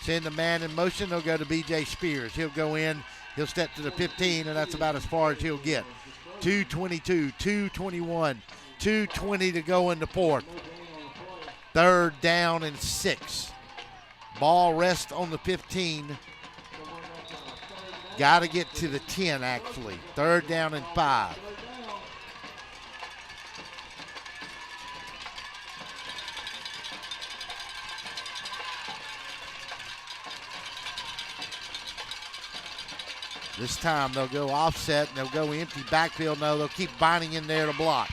Send the man in motion. They'll go to B.J. Spears. He'll go in. He'll step to the 15, and that's about as far as he'll get. 2:22, 2:21, 2:20 to go in the fourth. Third down and 6. Ball rests on the 15. Got to get to the 10, actually. Third down and 5. This time they'll go offset and they'll go empty backfield. No, they'll keep Binding in there to block.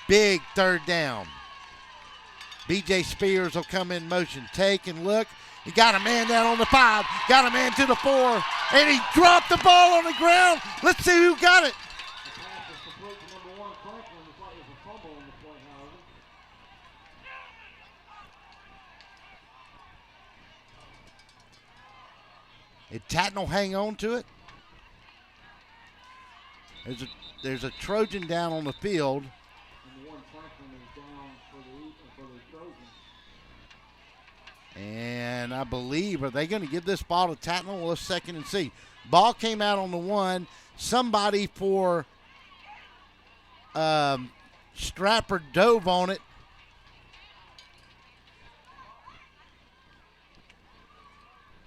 Big third down. B.J. Spears will come in motion. Take and look. He got a man down on the 5. Got a man to the 4. And he dropped the ball on the ground. Let's see who got it. Did Tattnall hang on to it? There's a Trojan down on the field. And I believe, are they going to give this ball to Tattnall? Well, let's second and see. Ball came out on the 1. Somebody for Stratford dove on it.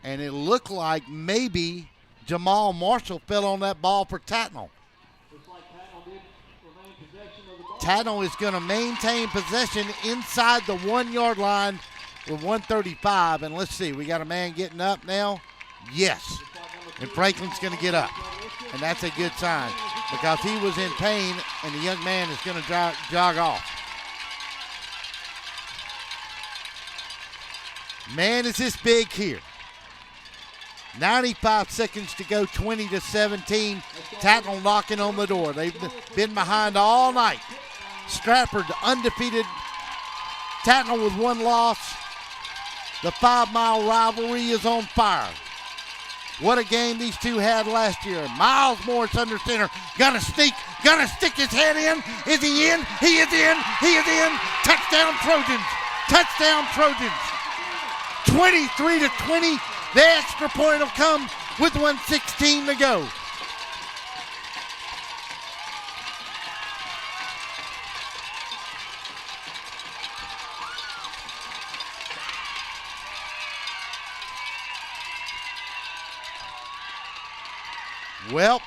And it looked like maybe Jamal Marshall fell on that ball for Tattnall. Tattnall is going to maintain possession inside the 1-yard line with 1:35. And let's see, we got a man getting up now. Yes. And Franklin's going to get up. And that's a good sign because he was in pain, and the young man is going to jog off. Man, is this big here. 95 seconds to go, 20-17. Tattnall knocking on the door. They've been behind all night. Stratford undefeated. Tattnall with one loss. The 5-mile rivalry is on fire. What a game these two had last year. Miles Morris under center. Gonna stick his head in. Is he in? He is in. He is in. Touchdown Trojans. Touchdown Trojans. 23-20. The extra point will come with 1:16 to go. Well,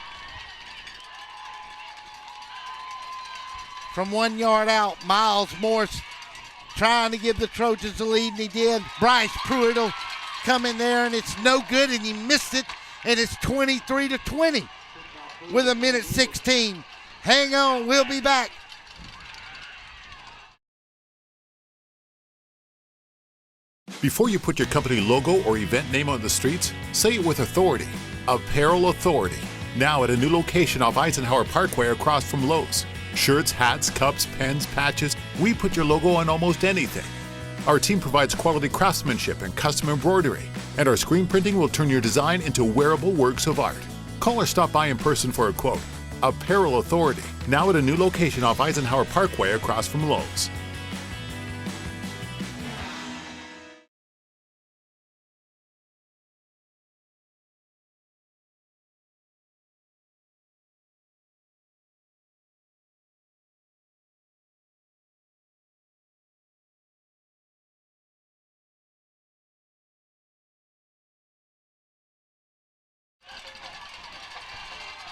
from 1 yard out, Miles Morris trying to give the Trojans the lead, and he did. Bryce Pruitt will come in there, and it's no good, and he missed it, and it's 23-20 with 1:16. Hang on, we'll be back. Before you put your company logo or event name on the streets, say it with authority. Apparel Authority. Now at a new location off Eisenhower Parkway across from Lowe's. Shirts, hats, cups, pens, patches, we put your logo on almost anything. Our team provides quality craftsmanship and custom embroidery, and our screen printing will turn your design into wearable works of art. Call or stop by in person for a quote. Apparel Authority. Now at a new location off Eisenhower Parkway across from Lowe's.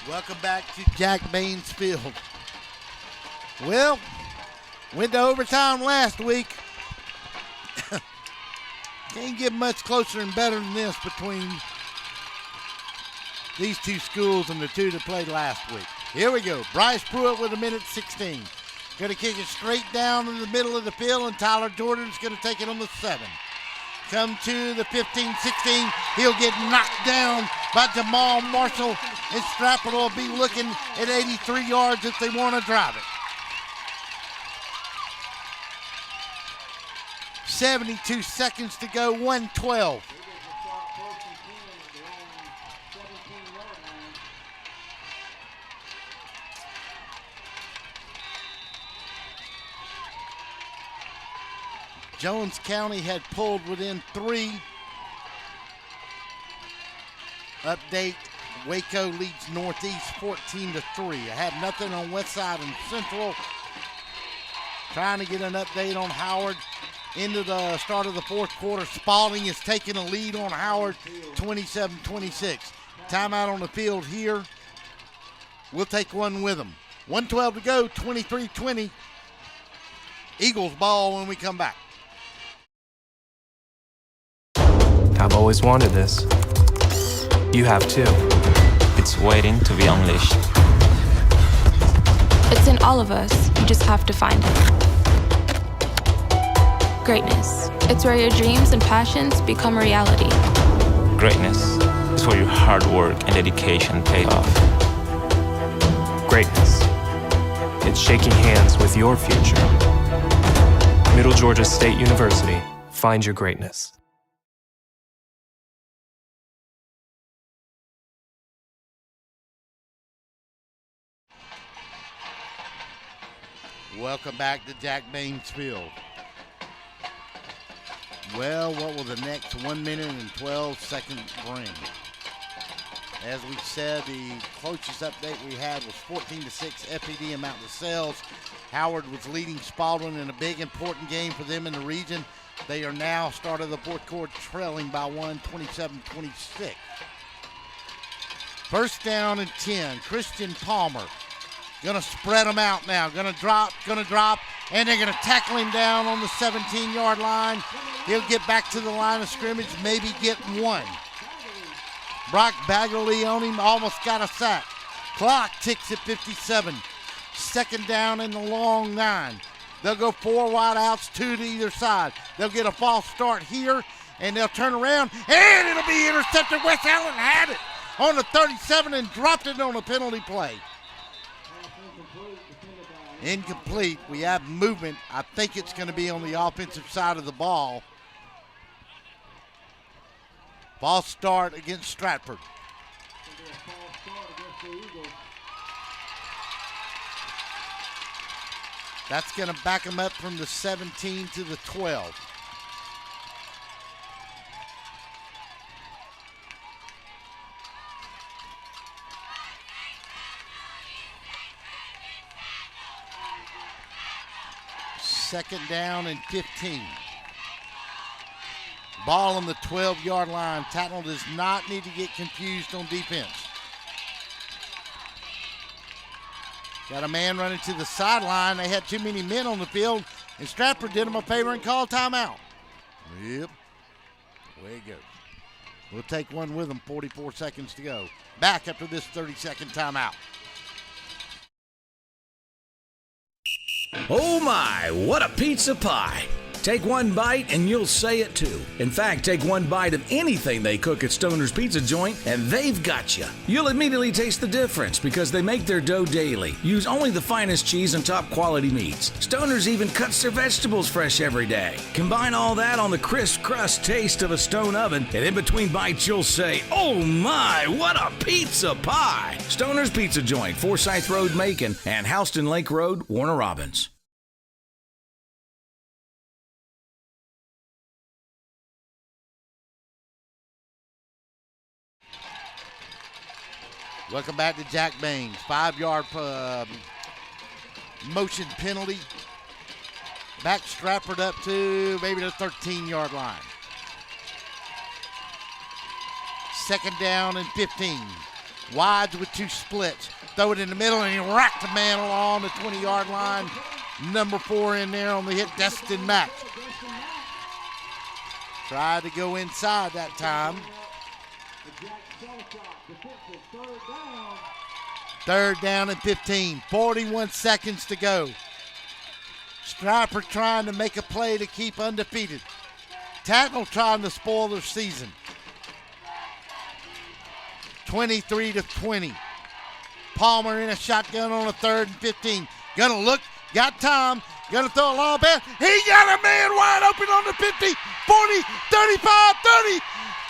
Welcome back to Jack Baines Field. Well, went to overtime last week. Can't get much closer and better than this between these two schools and the two that played last week. Here we go. Bryce Pruitt with 1:16. Going to kick it straight down in the middle of the field, and Tyler Jordan's going to take it on the 7. Come to the 15-16. He'll get knocked down by Jamal Marshall, and Stratford will be looking at 83 yards if they want to drive it. 72 seconds to go, 1:12. Jones County had pulled within 3. Update, Waco leads Northeast 14-3. I have nothing on Westside and Central. Trying to get an update on Howard into the start of the fourth quarter. Spalding is taking a lead on Howard, 27-26. Timeout on the field here. We'll take one with them. 1:12 to go, 23-20. Eagles ball when we come back. I've always wanted this. You have too. It's waiting to be unleashed. It's in all of us. You just have to find it. Greatness. It's where your dreams and passions become reality. Greatness is where your hard work and dedication pay off. Greatness. It's shaking hands with your future. Middle Georgia State University. Find your greatness. Welcome back to Jack Baines Field. Well, what will the next 1 minute and 12 seconds bring? As we said, the closest update we had was 14-6 FPD amount of sales. Howard was leading Spalding in a big important game for them in the region. They are now, start of the fourth quarter, trailing by 1, 27-26. First down and 10. Christian Palmer gonna spread them out now. Gonna drop, and they're gonna tackle him down on the 17-yard line. He'll get back to the line of scrimmage, maybe get one. Brock Baggerly on him, almost got a sack. Clock ticks at 57. Second down in the long 9. They'll go 4 wide outs, 2 to either side. They'll get a false start here, and they'll turn around, and it'll be intercepted. Wes Allen had it on the 37 and dropped it on a penalty play. Incomplete. We have movement. I think it's going to be on the offensive side of the ball. False start against Stratford. That's going to back them up from the 17 to the 12. Second down and 15. Ball on the 12-yard line. Tattnall does not need to get confused on defense. Got a man running to the sideline. They had too many men on the field, and Stratford did them a favor and called timeout. Yep. Way it goes. We'll take one with them. 44 seconds to go. Back after this 30-second timeout. Oh my, what a pizza pie! Take one bite and you'll say it too. In fact, take one bite of anything they cook at Stoner's Pizza Joint and they've got you. You'll immediately taste the difference because they make their dough daily, use only the finest cheese and top quality meats. Stoner's even cuts their vegetables fresh every day. Combine all that on the crisp crust taste of a stone oven, and in between bites you'll say, oh my, what a pizza pie! Stoner's Pizza Joint, Forsyth Road, Macon, and Houston Lake Road, Warner Robins. Welcome back to Jack Baines. 5-yard motion penalty. Back Stratford up to maybe the 13-yard line. Second down and 15. Wides with 2 splits. Throw it in the middle and he racked the man along the 20-yard line. Number 4 in there on the hit, Destin Mack. Tried to go inside that time. Third down and 15. 41 seconds to go. Stratford trying to make a play to keep undefeated. Tattnall trying to spoil their season. 23-20. Palmer in a shotgun on a 3rd and 15. Gonna look, got time, gonna throw a long pass. He got a man wide open on the 50, 40, 35, 30,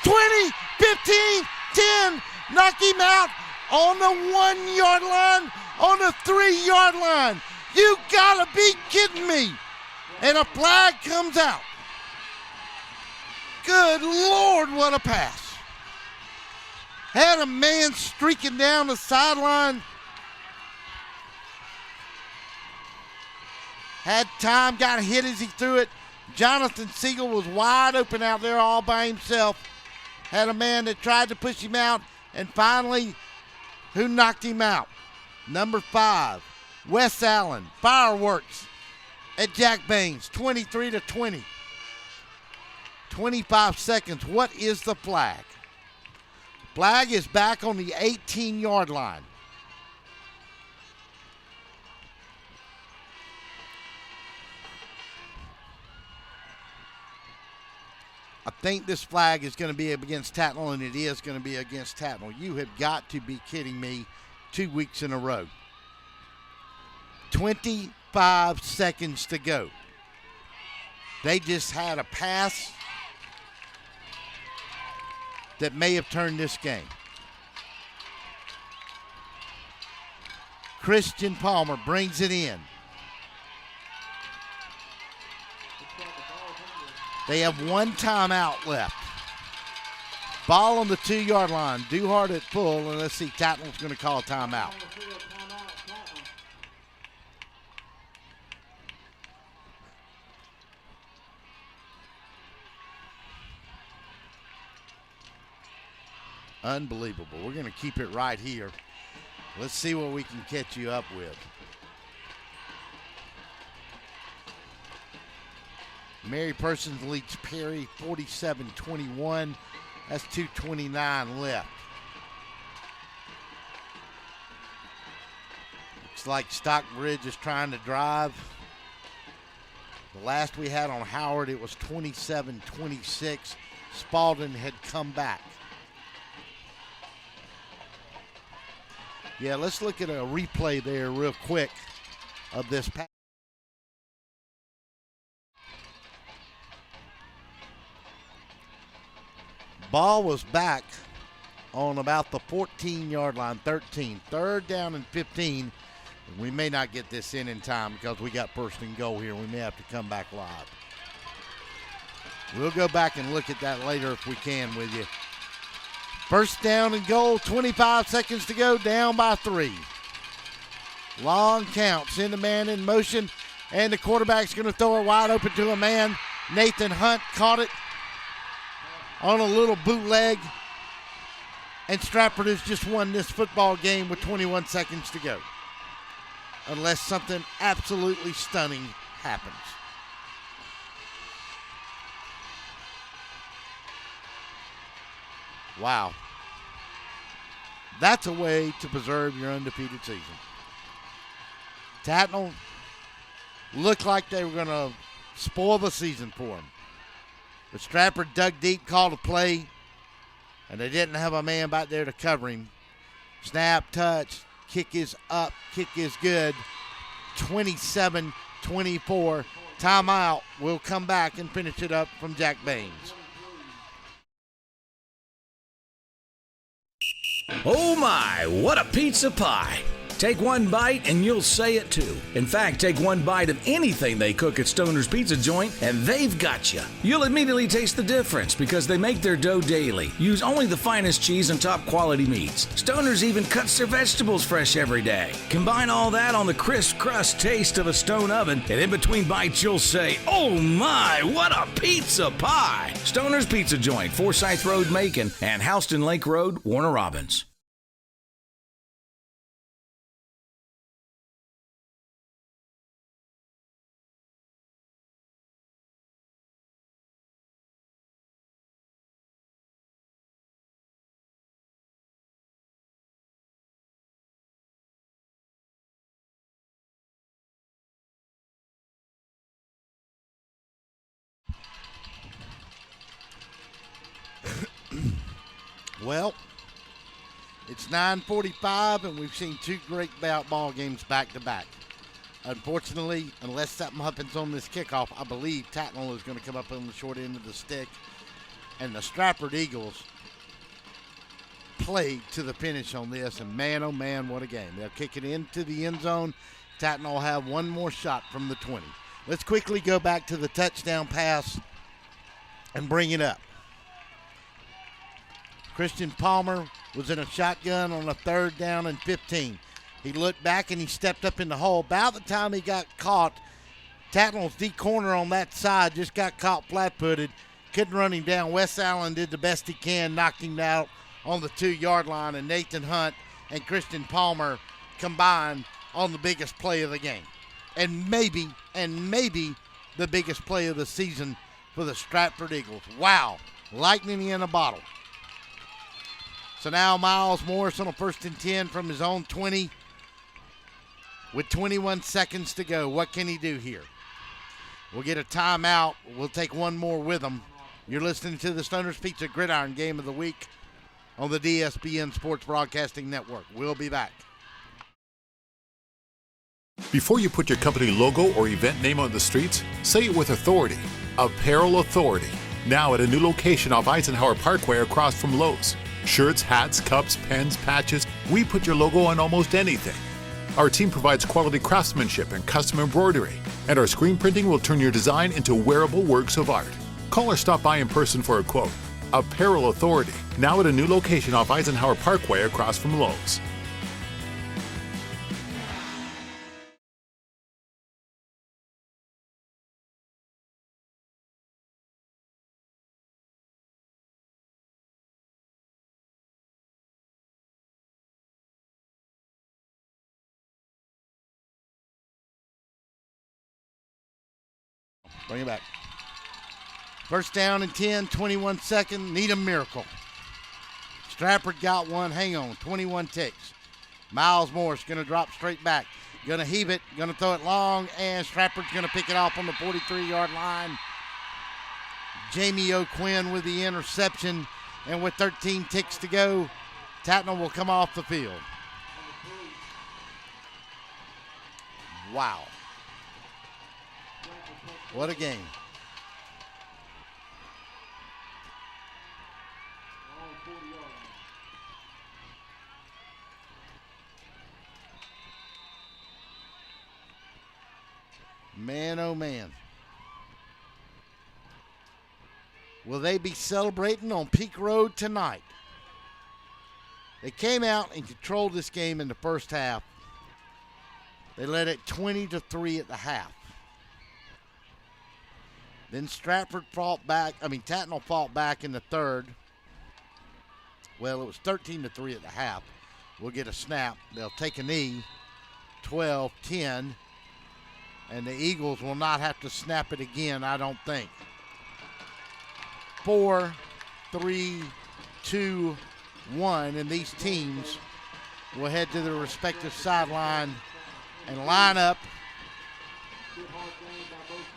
20, 15, 10. Knock him out on the 1-yard line, on the 3-yard line. You gotta be kidding me. And a flag comes out. Good Lord, what a pass. Had a man streaking down the sideline. Had time, got hit as he threw it. Jonathan Siegel was wide open out there all by himself. Had a man that tried to push him out. And finally, who knocked him out? Number 5, Wes Allen. Fireworks at Jack Baines, 23-20. 25 seconds. What is the flag? Flag is back on the 18-yard line. I think this flag is going to be against Tattnall, and it is going to be against Tattnall. You have got to be kidding me 2 weeks in a row. 25 seconds to go. They just had a pass that may have turned this game. Christian Palmer brings it in. They have 1 timeout left. Ball on the 2-yard line. Duhart at full, and let's see, Tattnall's going to call a timeout. Unbelievable. We're going to keep it right here. Let's see what we can catch you up with. Mary Persons leads Perry 47-21. That's 2:29 left. Looks like Stockbridge is trying to drive. The last we had on Howard, it was 27-26. Spalding had come back. Yeah, let's look at a replay there real quick of this pass. Ball was back on about the 14-yard line, 13. Third down and 15. We may not get this in time because we got first and goal here. We may have to come back live. We'll go back and look at that later if we can with you. First down and goal, 25 seconds to go, down by 3. Long count, send a man in motion, and the quarterback's going to throw it wide open to a man. Nathan Hunt caught it on a little bootleg, and Stratford has just won this football game with 21 seconds to go, unless something absolutely stunning happens. Wow. That's a way to preserve your undefeated season. Tattnall looked like they were going to spoil the season for them. But Stratford dug deep, called a play, and they didn't have a man back there to cover him. Snap, touch, kick is up, kick is good. 27-24. Timeout. We'll come back and finish it up from Jack Baines. Oh my, what a pizza pie! Take one bite and you'll say it too. In fact, take one bite of anything they cook at Stoner's Pizza Joint and they've got you. You'll immediately taste the difference because they make their dough daily. Use only the finest cheese and top quality meats. Stoner's even cuts their vegetables fresh every day. Combine all that on the crisp crust taste of a stone oven, and in between bites you'll say, oh my, what a pizza pie! Stoner's Pizza Joint, Forsyth Road, Macon, and Houston Lake Road, Warner Robins. Well, it's 9:45, and we've seen two great ball games back-to-back. Unfortunately, unless something happens on this kickoff, I believe Tattnall is going to come up on the short end of the stick. And the Stratford Eagles played to the finish on this, and man, oh man, what a game. They'll kick it into the end zone. Tattnall will have one more shot from the 20. Let's quickly go back to the touchdown pass and bring it up. Christian Palmer was in a shotgun on a third down and 15. He looked back and he stepped up in the hole. About the time he got caught, Tattnall's D corner on that side just got caught flat-footed. Couldn't run him down. Wes Allen did the best he can, knocked him out on the 2-yard line, and Nathan Hunt and Christian Palmer combined on the biggest play of the game. And maybe the biggest play of the season for the Stratford Eagles. Wow, lightning in a bottle. So now Miles Morris on a 1st and 10 from his own 20 with 21 seconds to go. What can he do here? We'll get a timeout. We'll take one more with him. You're listening to the Stoner's Pizza Gridiron Game of the Week on the DSBN Sports Broadcasting Network. We'll be back. Before you put your company logo or event name on the streets, say it with authority. Apparel Authority. Now at a new location off Eisenhower Parkway across from Lowe's. Shirts, hats, cups, pens, patches, we put your logo on almost anything. Our team provides quality craftsmanship and custom embroidery, and our screen printing will turn your design into wearable works of art. Call or stop by in person for a quote. Apparel Authority, now at a new location off Eisenhower Parkway across from Lowe's. Bring it back. First down and 10, 21 seconds. Need a miracle. Stratford got one. Hang on. 21 ticks. Miles Morris going to drop straight back. Going to heave it, going to throw it long, and Stratford's going to pick it off on the 43-yard line. Jamie O'Quinn with the interception, and with 13 ticks to go, Tattnall will come off the field. Wow. What a game. Man, oh man. Will they be celebrating on Peak Road tonight? They came out and controlled this game in the first half. They led it 20-3 at the half. Then Tattnall fought back in the third. Well, it was 13-3 at the half. We'll get a snap. They'll take a knee. 12-10. And the Eagles will not have to snap it again, I don't think. 4, 3, 2, 1. And these teams will head to their respective sideline and line up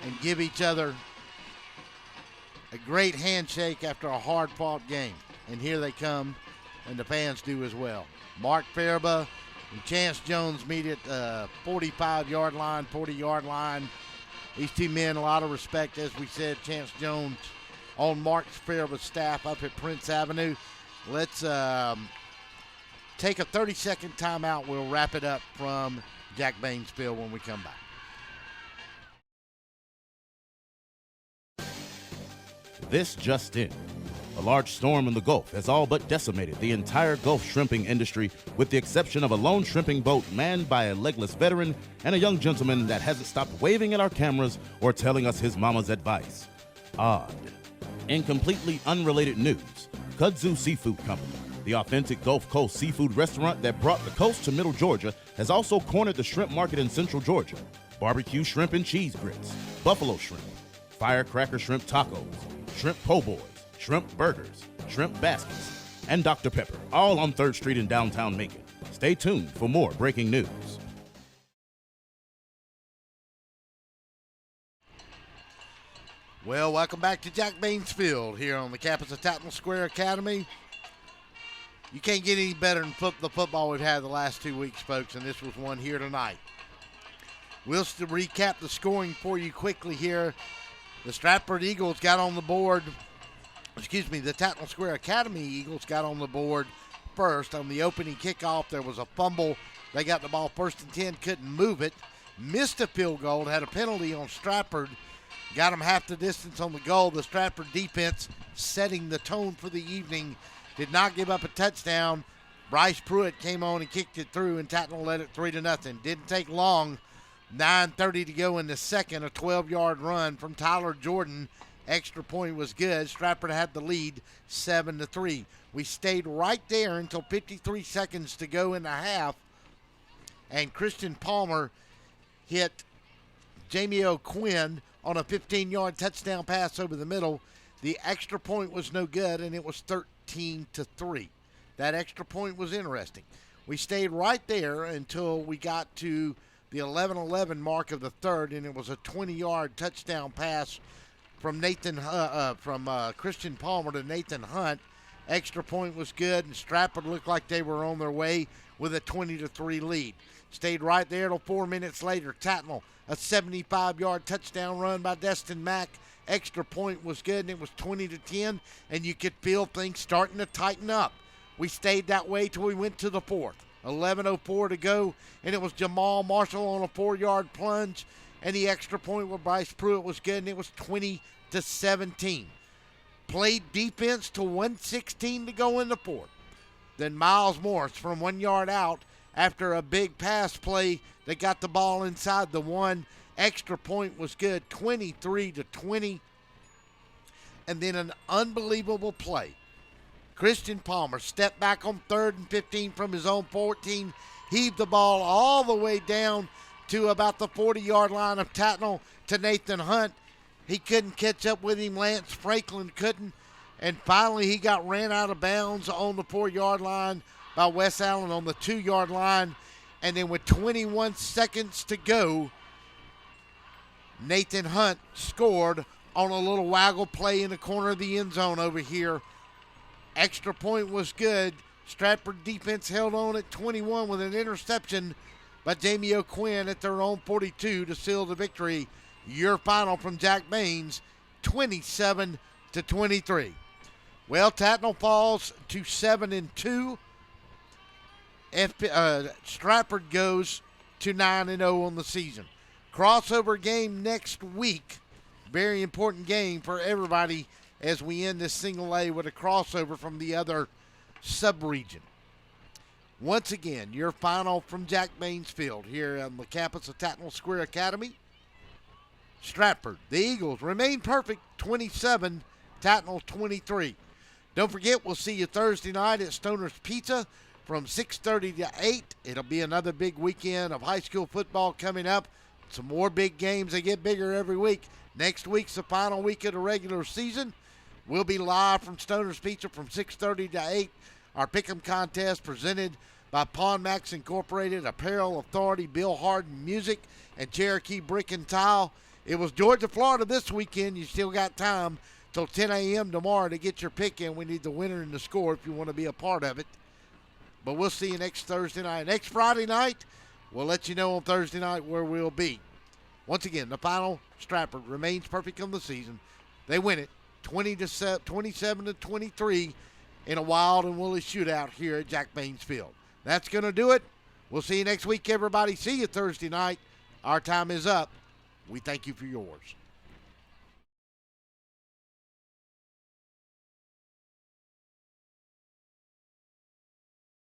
and give each other a great handshake after a hard-fought game. And here they come, and the fans do as well. Mark Faribaugh and Chance Jones meet at 45-yard line, 40-yard line. These two men, a lot of respect. As we said, Chance Jones on Mark Faribaugh's staff up at Prince Avenue. Let's take a 30-second timeout. We'll wrap it up from Jack Baines Field when we come back. This just in. A large storm in the Gulf has all but decimated the entire Gulf shrimping industry, with the exception of a lone shrimping boat manned by a legless veteran and a young gentleman that hasn't stopped waving at our cameras or telling us his mama's advice. Odd. In completely unrelated news, Kudzu Seafood Company, the authentic Gulf Coast seafood restaurant that brought the coast to Middle Georgia, has also cornered the shrimp market in Central Georgia. Barbecue shrimp and cheese grits, buffalo shrimp, firecracker shrimp tacos, shrimp po' boys, shrimp burgers, shrimp baskets, and Dr. Pepper, all on 3rd Street in downtown Macon. Stay tuned for more breaking news. Well, welcome back to Jack Baines Field here on the campus of Tattnall Square Academy. You can't get any better than the football we've had the last 2 weeks, folks, and this was one here tonight. We'll still recap the scoring for you quickly here. The Stratford Eagles got on the board. The Tattnall Square Academy Eagles got on the board first. On the opening kickoff, there was a fumble. They got the ball 1st and 10, couldn't move it. Missed a field goal, had a penalty on Stratford. Got them half the distance on the goal. The Stratford defense, setting the tone for the evening, did not give up a touchdown. Bryce Pruitt came on and kicked it through, and Tattnall led it 3-0. Didn't take long. 9:30 to go in the second. A 12-yard run from Tyler Jordan. Extra point was good. Stratford had the lead 7-3. We stayed right there until 53 seconds to go in the half. And Christian Palmer hit Jamie O'Quinn on a 15-yard touchdown pass over the middle. The extra point was no good, and it was 13-3. That extra point was interesting. We stayed right there until we got to the 11-11 mark of the third, and it was a 20-yard touchdown pass from Christian Palmer to Nathan Hunt. Extra point was good, and Stratford looked like they were on their way with a 20-3 lead. Stayed right there till 4 minutes later. Tattnall, a 75-yard touchdown run by Destin Mack. Extra point was good, and it was 20-10, and you could feel things starting to tighten up. We stayed that way till we went to the fourth. 11:04 to go, and it was Jamal Marshall on a 4-yard plunge, and the extra point with Bryce Pruitt was good, and it was 20-17. Played defense till 1:16 to go in the fourth. Then Miles Morris from 1 yard out after a big pass play, they got the ball inside the one. Extra point was good, 23-20. And then an unbelievable play. Christian Palmer stepped back on 3rd and 15 from his own 14, heaved the ball all the way down to about the 40-yard line of Tattnall to Nathan Hunt. He couldn't catch up with him. Lance Franklin couldn't. And finally he got ran out of bounds on the 4-yard line by Wes Allen on the 2-yard line. And then with 21 seconds to go, Nathan Hunt scored on a little waggle play in the corner of the end zone over here. Extra point was good. Stratford defense held on at 21 with an interception by Jamie O'Quinn at their own 42 to seal the victory. Your final from Jack Baines, 27-23. Well, Tattnall falls to 7-2. Stratford goes to 9-0 on the season. Crossover game next week. Very important game for everybody as we end this single A with a crossover from the other sub-region. Once again, your final from Jack Baines Field here on the campus of Tattnall Square Academy. Stratford, the Eagles, remain perfect, 27, Tattnall 23. Don't forget, we'll see you Thursday night at Stoner's Pizza from 6:30 to 8. It'll be another big weekend of high school football coming up. Some more big games. They get bigger every week. Next week's the final week of the regular season. We'll be live from Stoner's Pizza from 6:30 to 8. Our Pick'em contest presented by Pawn Max Incorporated, Apparel Authority, Bill Harden Music, and Cherokee Brick and Tile. It was Georgia, Florida this weekend. You still got time till 10 a.m. tomorrow to get your pick in. We need the winner and the score if you want to be a part of it. But we'll see you next Thursday night. Next Friday night, we'll let you know on Thursday night where we'll be. Once again, the final, Stratford remains perfect on the season. They win it 27-23 in a wild and woolly shootout here at Jack Baines Field. That's going to do it. We'll see you next week, everybody. See you Thursday night. Our time is up. We thank you for yours.